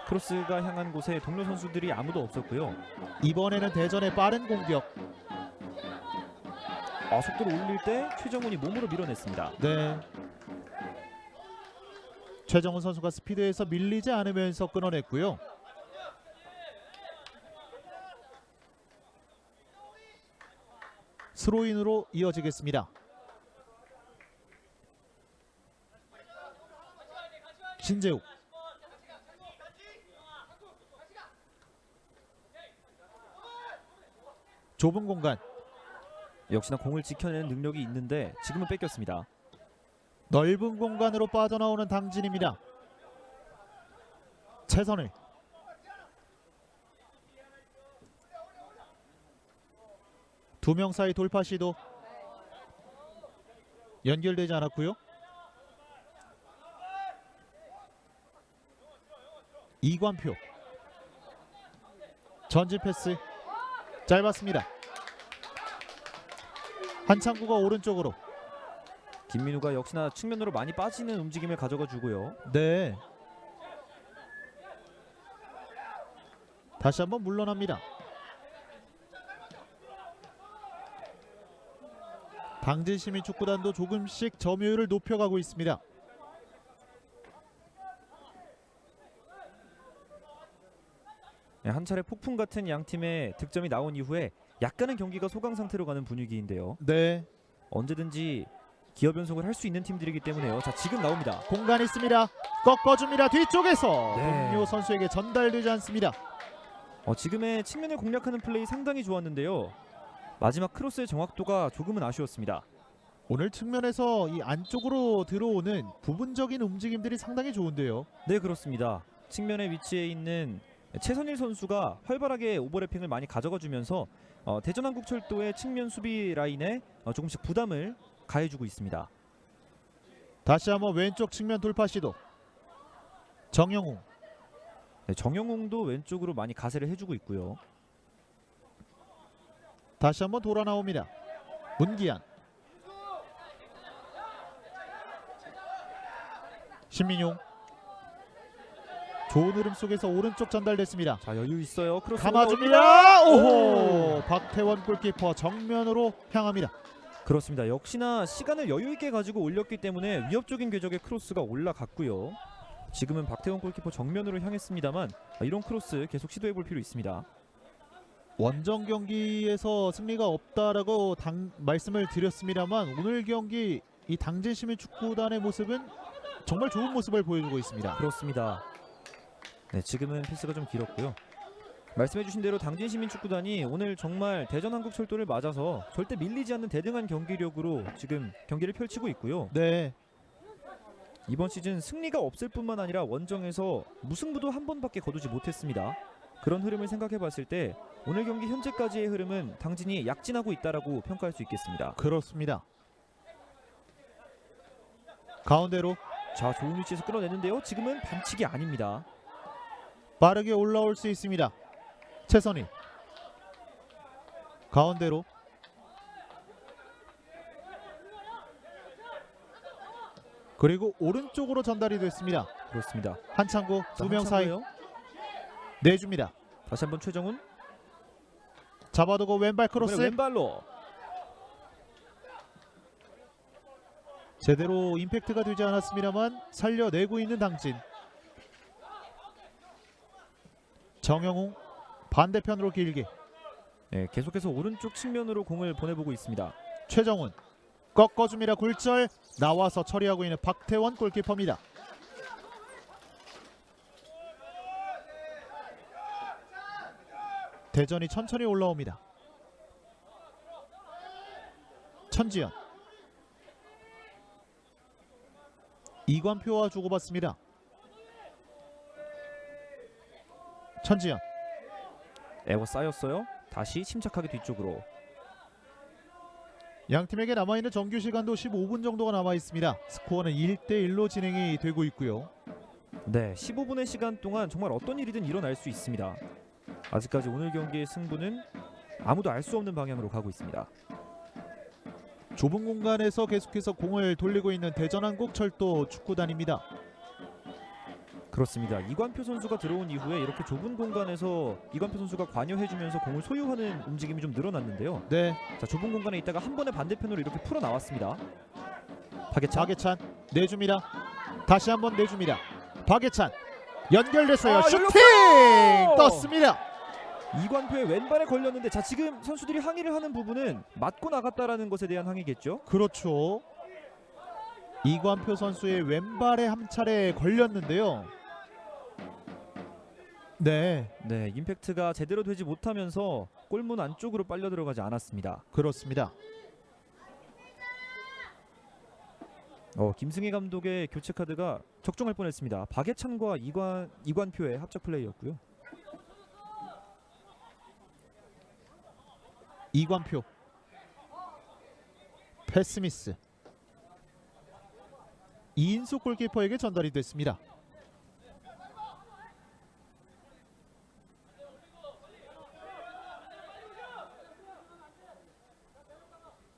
크로스가 향한 곳에 동료 선수들이 아무도 없었고요. 이번에는 대전의 빠른 공격. 속도를 올릴 때 최정훈이 몸으로 밀어냈습니다. 네. 최정훈 선수가 스피드에서 밀리지 않으면서 끊어냈고요. 스로인으로 이어지겠습니다. 신재욱 좁은 공간 역시나 공을 지켜내는 능력이 있는데 지금은 뺏겼습니다. 넓은 공간으로 빠져나오는 당진입니다. 최선을 두 명 사이 돌파 시도 연결되지 않았고요. 이관표 전진 패스 짧았습니다. 한창구가 오른쪽으로. 김민우가 역시나 측면으로 많이 빠지는 움직임을 가져가 주고요. 네. 다시 한번 물러납니다. 당진시민축구단도 조금씩 점유율을 높여가고 있습니다. 네, 한 차례 폭풍 같은 양 팀의 득점이 나온 이후에 약간은 경기가 소강 상태로 가는 분위기인데요. 네. 언제든지 기업 연속을 할 수 있는 팀들이기 때문에요. 자, 지금 나옵니다. 공간 있습니다. 꺾어줍니다. 뒤쪽에서 네. 동료 선수에게 전달되지 않습니다. 지금의 측면을 공략하는 플레이 상당히 좋았는데요. 마지막 크로스의 정확도가 조금은 아쉬웠습니다. 오늘 측면에서 이 안쪽으로 들어오는 부분적인 움직임들이 상당히 좋은데요. 네, 그렇습니다. 측면에 위치해 있는 최선일 선수가 활발하게 오버래핑을 많이 가져가 주면서 대전한국철도의 측면 수비 라인에 조금씩 부담을 가해주고 있습니다. 다시 한번 왼쪽 측면 돌파 시도. 정영웅. 네, 정영웅도 왼쪽으로 많이 가세를 해주고 있고요. 다시 한번 돌아 나옵니다. 문기한. 신민용. 좋은 흐름 속에서 오른쪽 전달됐습니다. 자, 여유 있어요. 크로스 감아줍니다. 오호. 박태원 골키퍼 정면으로 향합니다. 그렇습니다. 역시나 시간을 여유 있게 가지고 올렸기 때문에 위협적인 궤적의 크로스가 올라갔고요. 지금은 박태원 골키퍼 정면으로 향했습니다만 이런 크로스 계속 시도해볼 필요 있습니다. 원정 경기에서 승리가 없다라고 말씀을 드렸습니다만 오늘 경기 이 당진시민축구단의 모습은 정말 좋은 모습을 보여주고 있습니다. 그렇습니다. 네, 지금은 패스가 좀 길었고요. 말씀해주신 대로 당진시민축구단이 오늘 정말 대전한국철도를 맞아서 절대 밀리지 않는 대등한 경기력으로 지금 경기를 펼치고 있고요. 네. 이번 시즌 승리가 없을 뿐만 아니라 원정에서 무승부도 한 번밖에 거두지 못했습니다. 그런 흐름을 생각해봤을 때 오늘 경기 현재까지의 흐름은 당진이 약진하고 있다라고 평가할 수 있겠습니다. 그렇습니다. 가운데로 자, 좋은 위치에서 끌어내는데요. 지금은 반칙이 아닙니다. 빠르게 올라올 수 있습니다. 최선희. 가운데로. 그리고 오른쪽으로 전달이 됐습니다. 그렇습니다. 한창구 자, 2명 사이 한창구예요. 내줍니다. 다시 한번 최정훈. 잡아두고 왼발 크로스 이번에 왼발로. 제대로 임팩트가 되지 않았습니다만 살려내고 있는 당진. 정영웅 반대편으로 길게. 네, 계속해서 오른쪽 측면으로 공을 보내보고 있습니다. 최정훈 꺾어줍니다. 굴절 나와서 처리하고 있는 박태원 골키퍼입니다. 대전이 천천히 올라옵니다. 천지현 이관표와 주고받습니다. 천지현 에워 쌓였어요. 다시 침착하게 뒤쪽으로. 양팀에게 남아있는 정규 시간도 15분 정도가 남아있습니다. 스코어는 1대1로 진행이 되고 있고요. 네, 15분의 시간 동안 정말 어떤 일이든 일어날 수 있습니다. 아직까지 오늘 경기의 승부는 아무도 알 수 없는 방향으로 가고 있습니다. 좁은 공간에서 계속해서 공을 돌리고 있는 대전한국철도 축구단입니다. 그렇습니다. 이관표 선수가 들어온 이후에 이렇게 좁은 공간에서 이관표 선수가 관여해주면서 공을 소유하는 움직임이 좀 늘어났는데요. 네, 자, 좁은 공간에 있다가 한 번에 반대편으로 이렇게 풀어 나왔습니다. 박예찬. 박예찬 내줍니다. 다시 한번 내줍니다. 박예찬 연결됐어요. 아, 슈팅 열렸어요! 떴습니다. 이관표의 왼발에 걸렸는데, 자, 지금 선수들이 항의를 하는 부분은 맞고 나갔다라는 것에 대한 항의겠죠. 그렇죠. 이관표 선수의 왼발에 한 차례 걸렸는데요. 네, 네, 임팩트가 제대로 되지 못하면서 골문 안쪽으로 빨려 들어가지 않았습니다. 그렇습니다. 김승희 감독의 교체 카드가 적중할 뻔했습니다. 박예찬과 이관표의 합작 플레이였고요. 이관표 패스미스 이인숙 골키퍼에게 전달이 됐습니다.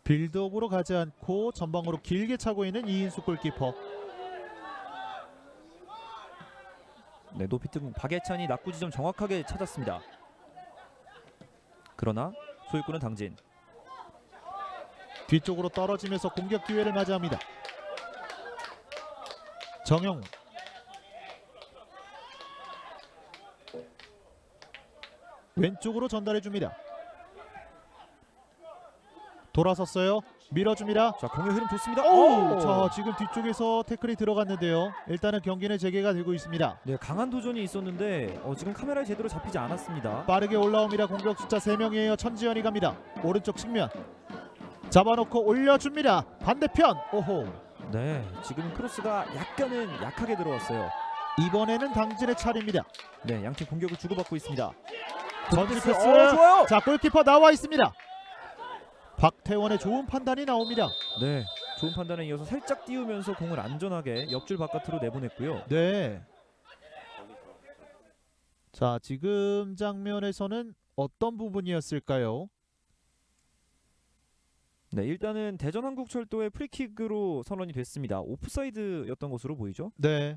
빌드업으로 가지 않고 전방으로 길게 차고 있는 이인숙 골키퍼. 네, 높이 뜬 박예찬이 낙구 지점 정확하게 찾았습니다. 그러나 소유권은 당진. 뒤쪽으로 떨어지면서 공격 기회를 맞이합니다. 정영우 왼쪽으로 전달해줍니다. 돌아섰어요. 밀어줍니다. 자, 공의 흐름 좋습니다. 오! 자, 지금 뒤쪽에서 태클이 들어갔는데요. 일단은 경기는 재개가 되고 있습니다. 네, 강한 도전이 있었는데 지금 카메라에 제대로 잡히지 않았습니다. 빠르게 올라옵니다. 공격 숫자 3명이에요. 천지현이 갑니다. 오른쪽 측면 잡아놓고 올려줍니다. 반대편. 오호. 네, 지금 크로스가 약간은 약하게 들어왔어요. 이번에는 당진의 차례입니다. 네, 양팀 공격을 주고받고 있습니다. 전지 패스. 좋아요. 자, 골키퍼 나와 있습니다. 박태원의 좋은 판단이 나옵니다. 네, 좋은 판단에 이어서 살짝 띄우면서 공을 안전하게 옆줄 바깥으로 내보냈고요. 네. 자, 지금 장면에서는 어떤 부분이었을까요? 네, 일단은 대전한국철도의 프리킥으로 선언이 됐습니다. 오프사이드였던 것으로 보이죠? 네.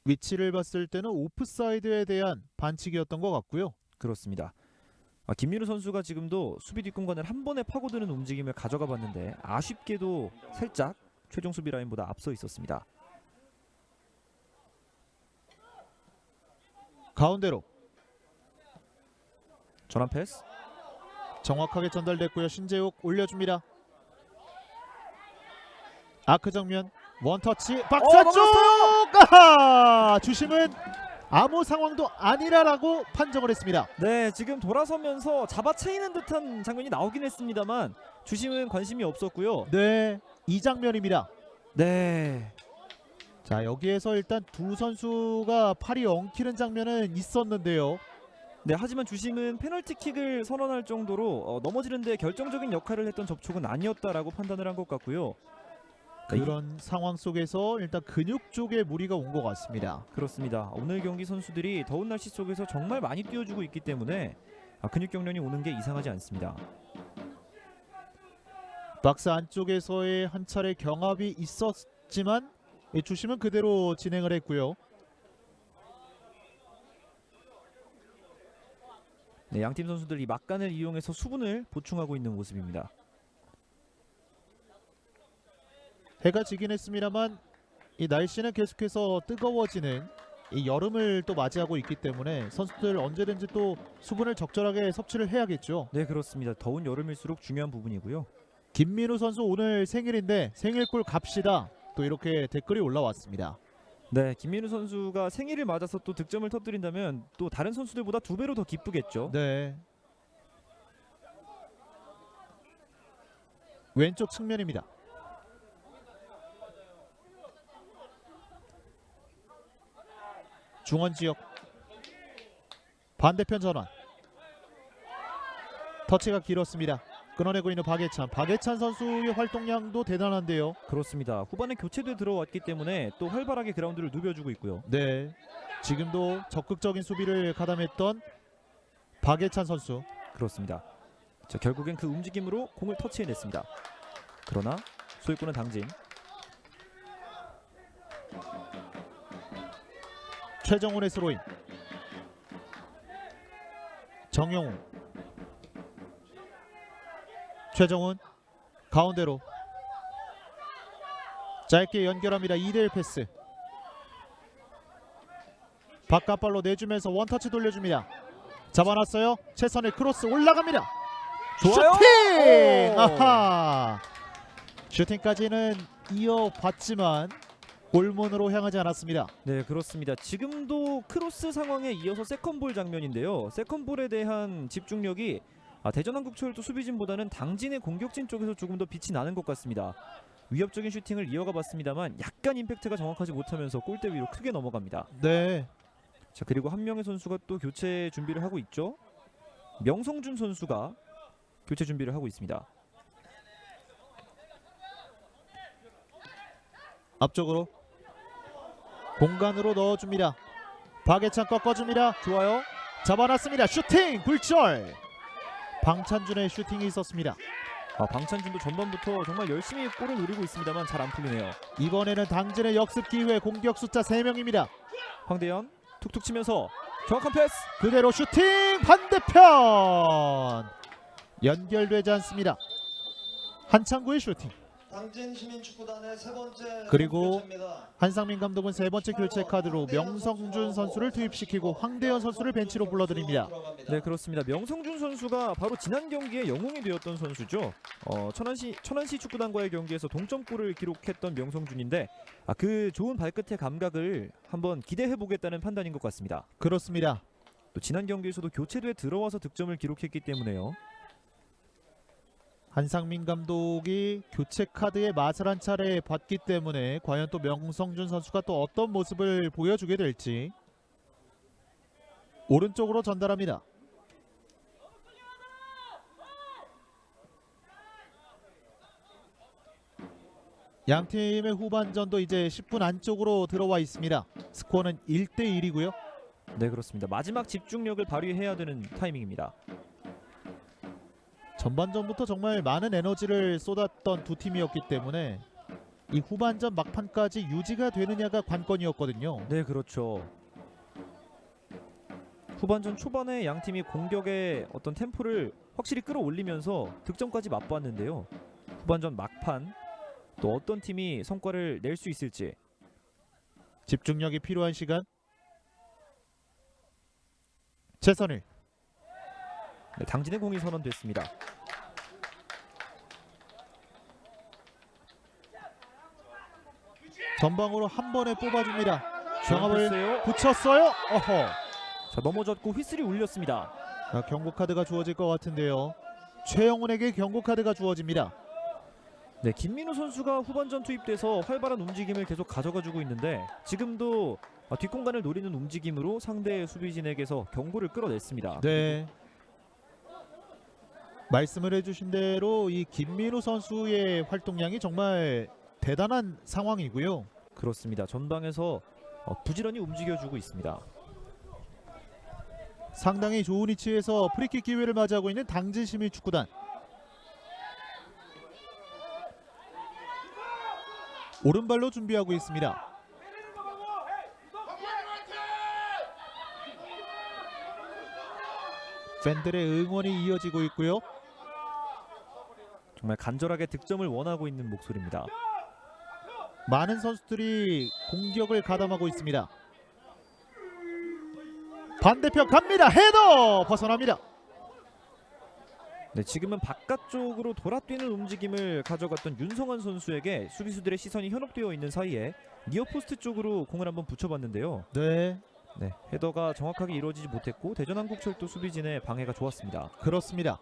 위치를 봤을 때는 오프사이드에 대한 반칙이었던 것 같고요. 그렇습니다. 김민우 선수가 지금도 수비 뒷공간을 한 번에 파고드는 움직임을 가져가 봤는데 아쉽게도 살짝 최종 수비 라인보다 앞서 있었습니다. 가운데로 전환 패스. 정확하게 전달됐고요. 신재욱 올려줍니다. 아크 정면 원터치 박사 쪽! 아하! 주심은 아무 상황도 아니라라고 판정을 했습니다. 네, 지금 돌아서면서 잡아채이는 듯한 장면이 나오긴 했습니다만 주심은 관심이 없었고요. 네, 이 장면입니다. 네, 자, 여기에서 일단 두 선수가 팔이 엉키는 장면은 있었는데요. 네, 하지만 주심은 페널티킥을 선언할 정도로 넘어지는데 결정적인 역할을 했던 접촉은 아니었다라고 판단을 한 것 같고요. 그런 상황 속에서 일단 근육 쪽에 무리가 온 것 같습니다. 그렇습니다. 오늘 경기 선수들이 더운 날씨 속에서 정말 많이 뛰어주고 있기 때문에 근육 경련이 오는 게 이상하지 않습니다. 박스 안쪽에서의 한 차례 경합이 있었지만 이 주심은 그대로 진행을 했고요. 네, 양팀 선수들이 막간을 이용해서 수분을 보충하고 있는 모습입니다. 해가 지긴 했습니다만 이 날씨는 계속해서 뜨거워지는 이 여름을 또 맞이하고 있기 때문에 선수들 언제든지 또 수분을 적절하게 섭취를 해야겠죠. 네, 그렇습니다. 더운 여름일수록 중요한 부분이고요. 김민우 선수 오늘 생일인데 생일골 갑시다. 또 이렇게 댓글이 올라왔습니다. 네, 김민우 선수가 생일을 맞아서 또 득점을 터뜨린다면 또 다른 선수들보다 2배로 더 기쁘겠죠. 네. 왼쪽 측면입니다. 중원 지역 반대편 전환. 터치가 길었습니다. 끊어내고 있는 박예찬 선수의 활동량도 대단한데요. 그렇습니다. 후반에 교체돼 들어왔기 때문에 또 활발하게 그라운드를 누벼주고 있고요. 네, 지금도 적극적인 수비를 가담했던 박예찬 선수. 그렇습니다. 자, 결국엔 그 움직임으로 공을 터치해냈습니다. 그러나 소유권은 당진. 최정훈의 스로인. 정영우. 최정훈 가운데로 짧게 연결합니다. 2대1 패스. 바깥발로 내주면서 원터치 돌려줍니다. 잡아놨어요. 최선의 크로스 올라갑니다. 좋아요. 슈팅! 오! 아하. 슈팅까지는 이어봤지만 골문으로 향하지 않았습니다. 네, 그렇습니다. 지금도 크로스 상황에 이어서 세컨볼 장면인데요. 세컨볼에 대한 집중력이 대전한국철도 수비진보다는 당진의 공격진 쪽에서 조금 더 빛이 나는 것 같습니다. 위협적인 슈팅을 이어가 봤습니다만 약간 임팩트가 정확하지 못하면서 골대 위로 크게 넘어갑니다. 네. 자, 그리고 한 명의 선수가 또 교체 준비를 하고 있죠. 명성준 선수가 교체 준비를 하고 있습니다. 앞쪽으로 공간으로 넣어줍니다. 박예찬 꺾어줍니다. 좋아요. 잡아놨습니다. 슈팅 굴절. 방찬준의 슈팅이 있었습니다. 방찬준도 전반부터 정말 열심히 골을 노리고 있습니다만 잘 안 풀리네요. 이번에는 당진의 역습 기회. 공격 숫자 3명입니다. 황대현 툭툭 치면서 정확한 패스. 그대로 슈팅 반대편 연결되지 않습니다. 한창구의 슈팅. 당진 시민축구단의 세 번째 그리고 교체입니다. 한상민 감독은 세 번째 교체 카드로 명성준 선수를 투입시키고 황대현 선수를 벤치로 불러드립니다. 네, 그렇습니다. 명성준 선수가 바로 지난 경기에 영웅이 되었던 선수죠. 천안시 축구단과의 경기에서 동점골을 기록했던 명성준인데 그 좋은 발끝의 감각을 한번 기대해보겠다는 판단인 것 같습니다. 그렇습니다. 또 지난 경기에서도 교체돼 들어와서 득점을 기록했기 때문에요. 한상민 감독이 교체 카드의 맛을 한 차례 봤기 때문에 과연 또 명성준 선수가 또 어떤 모습을 보여주게 될지. 오른쪽으로 전달합니다. 양팀의 후반전도 이제 10분 안쪽으로 들어와 있습니다. 스코어는 1대1이고요. 네, 그렇습니다. 마지막 집중력을 발휘해야 되는 타이밍입니다. 전반전부터 정말 많은 에너지를 쏟았던 두 팀이었기 때문에 이 후반전 막판까지 유지가 되느냐가 관건이었거든요. 네, 그렇죠. 후반전 초반에 양 팀이 공격의 어떤 템포를 확실히 끌어올리면서 득점까지 맛봤는데요. 후반전 막판 또 어떤 팀이 성과를 낼 수 있을지. 집중력이 필요한 시간. 최선일. 네, 당진의 공이 선언됐습니다. 전방으로 한 번에 뽑아줍니다. 중압을 됐어요. 붙였어요. 어허. 자, 넘어졌고 휘슬이 울렸습니다. 자, 경고 카드가 주어질 것 같은데요. 최영훈에게 경고 카드가 주어집니다. 네, 김민우 선수가 후반전 투입돼서 활발한 움직임을 계속 가져가주고 있는데 지금도 뒷공간을 노리는 움직임으로 상대 수비진에게서 경고를 끌어냈습니다. 네. 말씀을 해주신 대로 이 김민우 선수의 활동량이 정말 대단한 상황이고요. 그렇습니다. 전방에서 부지런히 움직여주고 있습니다. 상당히 좋은 위치에서 프리킥 기회를 맞이하고 있는 당진 시민축구단. 오른발로 준비하고 있습니다. 팬들의 응원이 이어지고 있고요. 정말 간절하게 득점을 원하고 있는 목소리입니다. 많은 선수들이 공격을 가담하고 있습니다. 반대편 갑니다. 헤더 벗어납니다. 네, 지금은 바깥쪽으로 돌아뛰는 움직임을 가져갔던 윤성환 선수에게 수비수들의 시선이 현혹되어 있는 사이에 니어포스트 쪽으로 공을 한번 붙여봤는데요. 네, 네, 헤더가 정확하게 이루어지지 못했고 대전한국철도 수비진의 방해가 좋았습니다. 그렇습니다.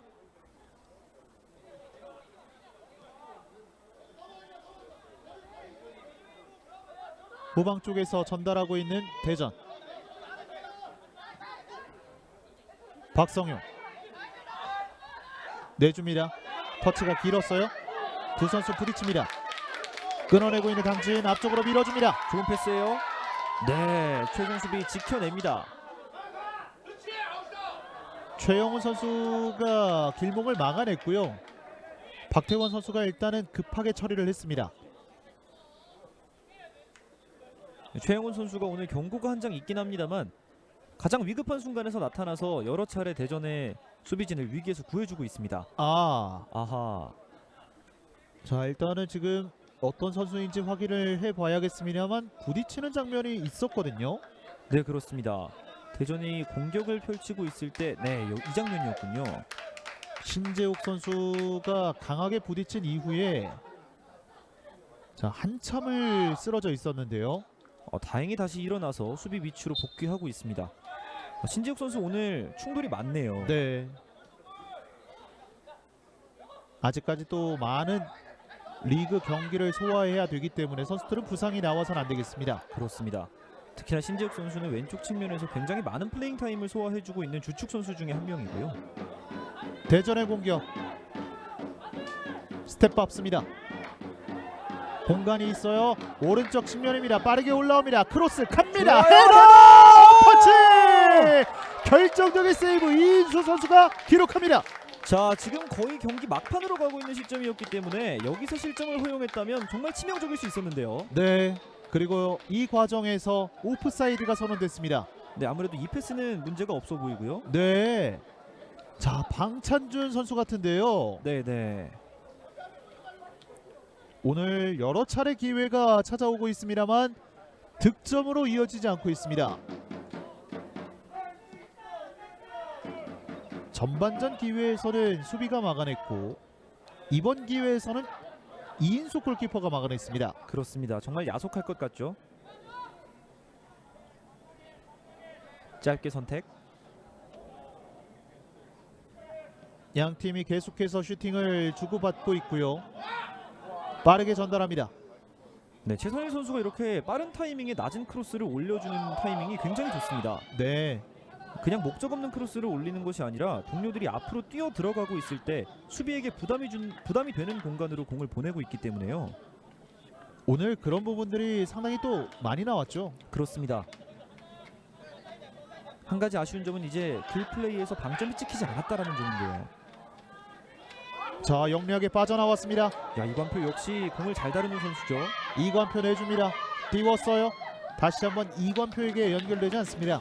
후방 쪽에서 전달하고 있는 대전. 박성용 내줍니다. 터치가 길었어요. 두 선수 부딪힙니다. 끊어내고 있는 당진 앞쪽으로 밀어줍니다. 좋은 패스예요. 네, 최종 수비 지켜냅니다. 최영훈 선수가 길목을 막아냈고요. 박태원 선수가 일단은 급하게 처리를 했습니다. 최영훈 선수가 오늘 경고가 한 장 있긴 합니다만 가장 위급한 순간에서 나타나서 여러 차례 대전의 수비진을 위기에서 구해주고 있습니다. 아하. 자, 일단은 지금 어떤 선수인지 확인을 해봐야겠습니다만 부딪히는 장면이 있었거든요. 네, 그렇습니다. 대전이 공격을 펼치고 있을 때 이 장면이었군요. 신재욱 선수가 강하게 부딪힌 이후에 자, 한참을 쓰러져 있었는데요. 다행히 다시 일어나서 수비 위치로 복귀하고 있습니다. 신재욱 선수 오늘 충돌이 많네요. 네. 아직까지 또 많은 리그 경기를 소화해야 되기 때문에 선수들은 부상이 나와서는 안 되겠습니다. 그렇습니다. 특히나 신재욱 선수는 왼쪽 측면에서 굉장히 많은 플레잉 타임을 소화해주고 있는 주축 선수 중에 한 명이고요. 대전의 공격 스텝 밟습니다. 공간이 있어요. 오른쪽 측면입니다. 빠르게 올라옵니다. 크로스 갑니다. 헤더 터치! 결정적인 세이브 이인수 선수가 기록합니다. 자, 지금 거의 경기 막판으로 가고 있는 시점이었기 때문에 여기서 실점을 허용했다면 정말 치명적일 수 있었는데요. 네. 그리고 이 과정에서 오프사이드가 선언됐습니다. 네, 아무래도 이 패스는 문제가 없어 보이고요. 네. 자, 방찬준 선수 같은데요. 네. 오늘 여러 차례 기회가 찾아오고 있습니다만 득점으로 이어지지 않고 있습니다. 전반전 기회에서는 수비가 막아냈고 이번 기회에서는 이인수 골키퍼가 막아냈습니다. 그렇습니다. 정말 야속할 것 같죠? 짧게 선택. 양 팀이 계속해서 슈팅을 주고받고 있고요. 빠르게 전달합니다. 네, 최선일 선수가 이렇게 빠른 타이밍에 낮은 크로스를 올려주는 타이밍이 굉장히 좋습니다. 네. 그냥 목적 없는 크로스를 올리는 것이 아니라 동료들이 앞으로 뛰어 들어가고 있을 때 수비에게 부담이 되는 공간으로 공을 보내고 있기 때문에요. 오늘 그런 부분들이 상당히 또 많이 나왔죠. 그렇습니다. 한 가지 아쉬운 점은 이제 길 플레이에서 방점이 찍히지 않았다라는 점인데요. 자, 영리하게 빠져나왔습니다. 야, 이관표 역시 공을 잘 다루는 선수죠. 이관표 내줍니다. 띄웠어요. 다시 한번 이관표에게 연결되지 않습니다.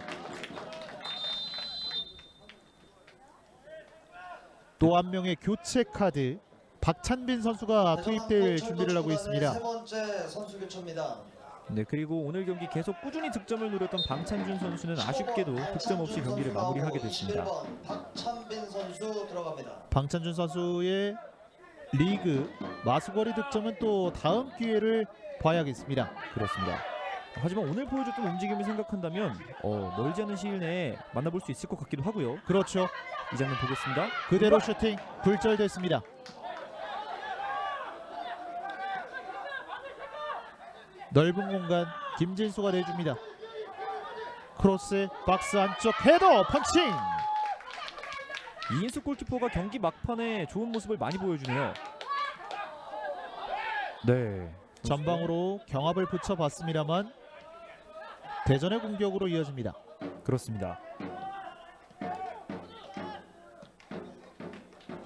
또 한 명의 교체 카드 박찬빈 선수가 투입될 준비를 하고 있습니다. 세 번째 선수 교체입니다. 네, 그리고 오늘 경기 계속 꾸준히 득점을 노렸던 방찬준 선수는 아쉽게도 득점 없이 경기를 마무리하게 됐습니다. 21번 박찬빈 선수 들어갑니다. 방찬준 선수의 리그 마수거리 득점은 또 다음 기회를 봐야겠습니다. 그렇습니다. 하지만 오늘 보여줬던 움직임을 생각한다면 멀지 않은 시일 내에 만나볼 수 있을 것 같기도 하고요. 그렇죠. 이 장면 보겠습니다. 그대로 슈팅 굴절됐습니다. 넓은 공간 김진수가 내줍니다. 크로스 박스 안쪽 헤더 펀칭. 이인수 골키퍼가 경기 막판에 좋은 모습을 많이 보여주네요. 네. 전방으로 경합을 붙여봤습니다만 대전의 공격으로 이어집니다. 그렇습니다.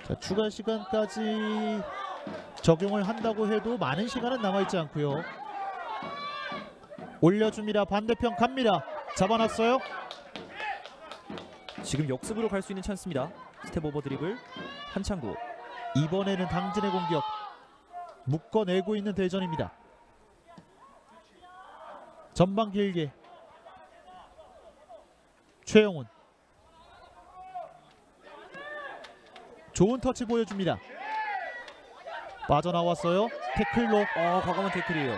자, 추가 시간까지 적용을 한다고 해도 많은 시간은 남아있지 않고요. 올려줍니다. 반대편 갑니다. 잡아놨어요. 지금 역습으로 갈 수 있는 찬스입니다. 스텝 오버 드리블 한창구. 이번에는 당진의 공격 묶어내고 있는 대전입니다. 전방 길게 최영훈 좋은 터치 보여줍니다. 빠져나왔어요. 태클로 과감한 태클이에요.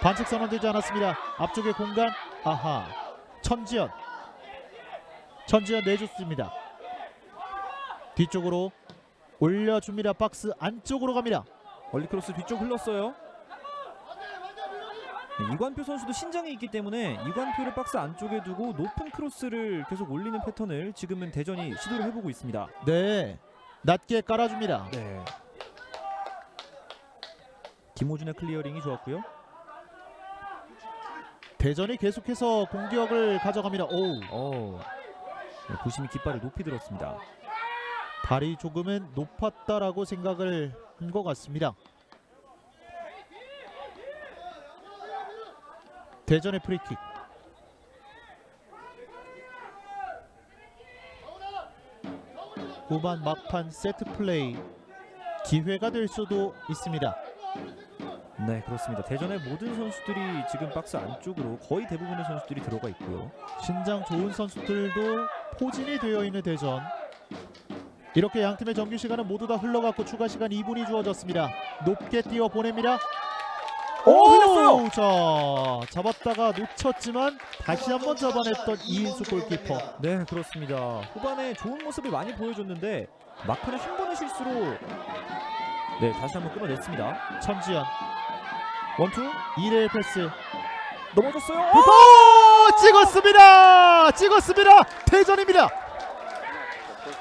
반칙 선언되지 않았습니다. 앞쪽에 공간 아하 천지연 내줬습니다. 뒤쪽으로 올려줍니다. 박스 안쪽으로 갑니다. 얼리크로스 뒤쪽 흘렀어요. 네, 이관표 선수도 신장이 있기 때문에 이관표를 박스 안쪽에 두고 높은 크로스를 계속 올리는 패턴을 지금은 대전이 시도를 해보고 있습니다. 네, 낮게 깔아줍니다. 네. 김호준의 클리어링이 좋았고요. 대전이 계속해서 공격을 가져갑니다. 오우, 네, 부심이 깃발을 높이 들었습니다. 발이 조금은 높았다라고 생각을 한 것 같습니다. 대전의 프리킥. 후반 막판 세트 플레이 기회가 될 수도 있습니다. 네, 그렇습니다. 대전의 모든 선수들이 지금 박스 안쪽으로 거의 대부분의 선수들이 들어가 있고요. 신장 좋은 선수들도 포진이 되어 있는 대전. 이렇게 양팀의 정규 시간은 모두 다 흘러갔고 추가 시간 2분이 주어졌습니다. 높게 뛰어 보냅니다. 흘렸어요. 자, 잡았다가 놓쳤지만 다시 한번 잡아냈던 이인수 골키퍼. 네, 그렇습니다. 후반에 좋은 모습을 많이 보여줬는데 막판에 한 번의 실수로 네, 다시 한번 끊어냈습니다. 천지연 원투 2대1 패스 넘어졌어요. 찍었습니다. 대전입니다.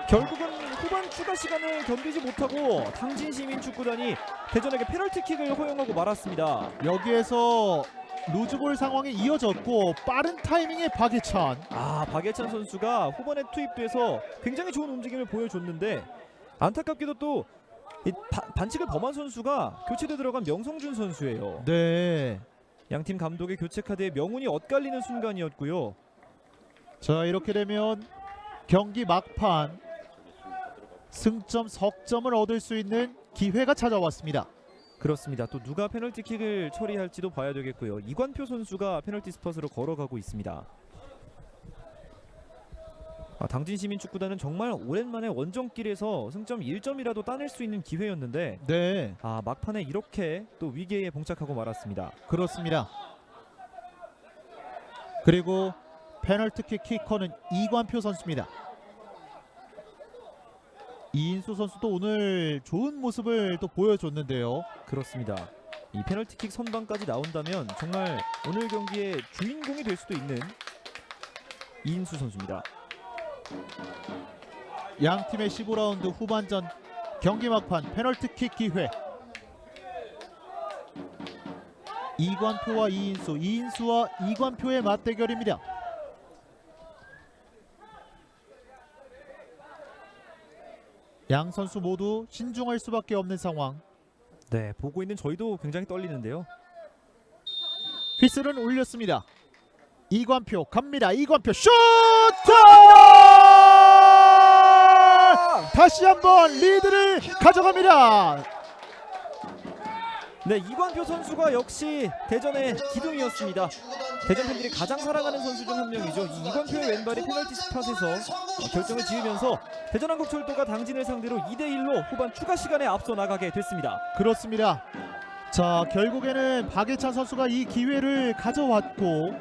결국은 후반 추가 시간을 견디지 못하고 당진 시민축구단이 대전에게 페널티킥을 허용하고 말았습니다. 여기에서 루즈볼 상황이 이어졌고 빠른 타이밍의 박예찬. 박예찬 선수가 후반에 투입돼서 굉장히 좋은 움직임을 보여줬는데 안타깝게도 또 이 반칙을 범한 선수가 교체돼 들어간 명성준 선수예요. 네. 양팀 감독의 교체 카드에 명운이 엇갈리는 순간이었고요. 자, 이렇게 되면 경기 막판 승점 석점을 얻을 수 있는 기회가 찾아왔습니다. 그렇습니다. 또 누가 페널티킥을 처리할지도 봐야 되겠고요. 이관표 선수가 페널티 스팟으로 걸어가고 있습니다. 당진 시민축구단은 정말 오랜만에 원정길에서 승점 1점이라도 따낼 수 있는 기회였는데 네, 막판에 이렇게 또 위기에 봉착하고 말았습니다. 그렇습니다. 그리고 페널티킥 키커는 이관표 선수입니다. 이인수 선수도 오늘 좋은 모습을 또 보여줬는데요. 그렇습니다. 이 페널티킥 선방까지 나온다면 정말 오늘 경기의 주인공이 될 수도 있는 이인수 선수입니다. 양팀의 15라운드 후반전 경기 막판 페널티킥 기회. 이관표와 이인수, 이인수와 이관표의 맞대결입니다. 양 선수 모두 신중할 수밖에 없는 상황. 네, 보고 있는 저희도 굉장히 떨리는데요. 휘슬은 올렸습니다. 이관표 갑니다. 이관표 슛! 다시 한번 리드를 가져갑니다. 네, 이관표 선수가 역시 대전의 기둥이었습니다. 대전 팬들이 가장 사랑하는 선수 중 한 명이죠. 이 이관표의 왼발이 페널티 스팟에서 결정을 지으면서 대전한국철도가 당진을 상대로 2대1로 후반 추가 시간에 앞서 나가게 됐습니다. 그렇습니다. 자, 결국에는 박예찬 선수가 이 기회를 가져왔고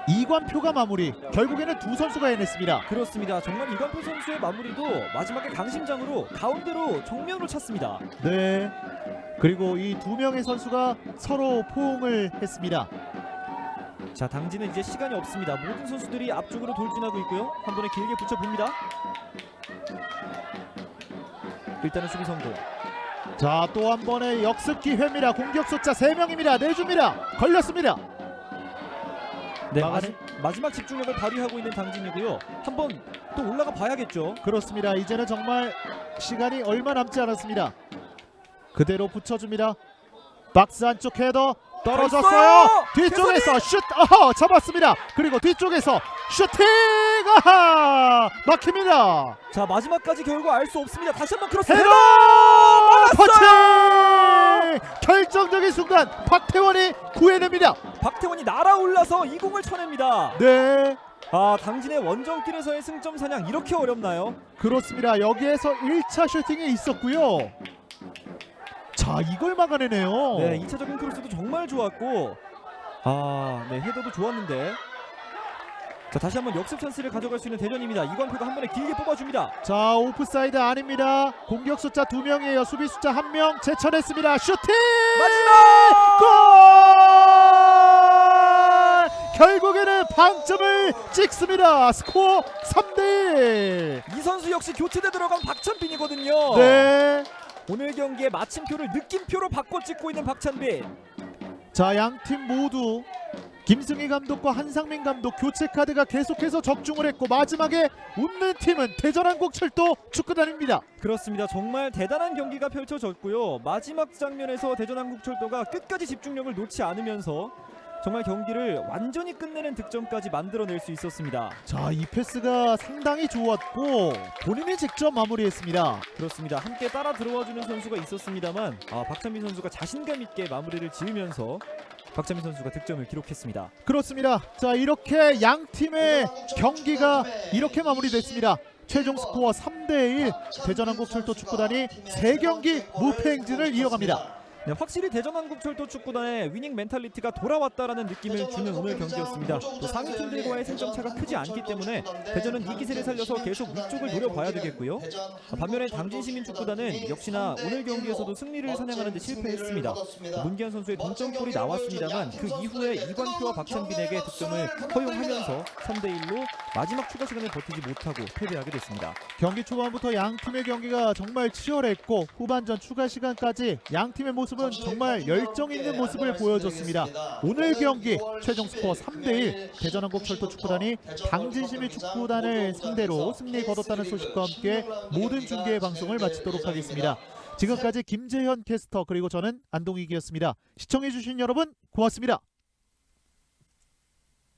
이관표가 마무리. 결국에는 두 선수가 해냈습니다. 그렇습니다. 정말 이관표 선수의 마무리도 마지막에 강심장으로 가운데로 정면으로 찼습니다. 네. 그리고 이 두 명의 선수가 서로 포옹을 했습니다. 자, 당진은 이제 시간이 없습니다. 모든 선수들이 앞쪽으로 돌진하고 있고요. 한 번에 길게 붙여봅니다. 일단은 수비 성공. 자, 또 한 번의 역습 기회입니다. 공격 숫자 3명입니다. 내줍니다. 걸렸습니다. 네, 막아내- 마지막 집중력을 발휘하고 있는 당진이고요. 한번 또 올라가 봐야겠죠. 그렇습니다. 이제는 정말 시간이 얼마 남지 않았습니다. 그대로 붙여줍니다. 박스 안쪽 헤더 떨어졌어요. 뒤쪽에서 슛 잡았습니다. 그리고 뒤쪽에서 슈팅 막힙니다. 자, 마지막까지 결과 알 수 없습니다. 다시 한번 크로스 헤더 터치 결정적인 순간 박태원이 구해냅니다. 박태원이 날아올라서 이 공을 쳐냅니다. 네, 당진의 원정길에서의 승점 사냥 이렇게 어렵나요? 그렇습니다. 여기에서 1차 슈팅이 있었고요. 자, 이걸 막아내네요. 네, 2차적인 크로스도 정말 좋았고 네, 헤더도 좋았는데 자, 다시 한번 역습 찬스를 가져갈 수 있는 대전입니다. 이광표가 한 번에 길게 뽑아줍니다. 자, 오프사이드 아닙니다. 공격 숫자 2명이에요. 수비 숫자 1명 제쳐냈습니다. 슈팅! 마지막! 골! 결국에는 방점을 찍습니다. 스코어 3대1. 이 선수 역시 교체돼 들어간 박찬빈이거든요. 네. 오늘 경기에 마침표를 느낌표로 바꿔 찍고 있는 박찬빈. 자, 양팀 모두 김승희 감독과 한상민 감독 교체 카드가 계속해서 적중을 했고 마지막에 웃는 팀은 대전한국철도 축구단입니다. 그렇습니다. 정말 대단한 경기가 펼쳐졌고요. 마지막 장면에서 대전한국철도가 끝까지 집중력을 놓지 않으면서 정말 경기를 완전히 끝내는 득점까지 만들어낼 수 있었습니다. 자, 이 패스가 상당히 좋았고 본인이 직접 마무리했습니다. 그렇습니다. 함께 따라 들어와주는 선수가 있었습니다만 박찬민 선수가 자신감 있게 마무리를 지으면서 박찬민 선수가 득점을 기록했습니다. 그렇습니다. 자, 이렇게 양 팀의 경기가 이렇게 마무리됐습니다. 최종 스코어 3대1. 대전한국철도 축구단이 3경기 무패 행진을 이어갑니다. 네, 확실히 대전한국철도 축구단의 위닝 멘탈리티가 돌아왔다라는 느낌을 주는 오늘 경기였습니다. 또 상위 팀들과의 승점 차가 크지 않기 때문에 대전은 이 기세를 살려서 계속 위쪽을 노려봐야 되겠고요. 반면에 당진시민 축구단은 역시나 오늘 경기에서도 승리를 사냥하는 데 실패했습니다. 문기한 선수의 동점골이 나왔습니다만 그 이후에 이광표와 박찬빈에게 득점을 허용하면서 3대1로 마지막 추가 시간을 버티지 못하고 패배하게 됐습니다. 경기 초반부터 양 팀의 경기가 정말 치열했고 후반전 추가 시간까지 양 팀의 모습은 정말 열정 있는 모습을 보여줬습니다. 오늘 경기 최종 스코어 3대1. 대전한국철도 축구단이 당진시민 축구단을 상대로 승리 거뒀다는 소식과 함께 모든 중계 방송을 마치도록 하겠습니다. 지금까지 김재현 캐스터 그리고 저는 안동익이었습니다. 시청해주신 여러분 고맙습니다.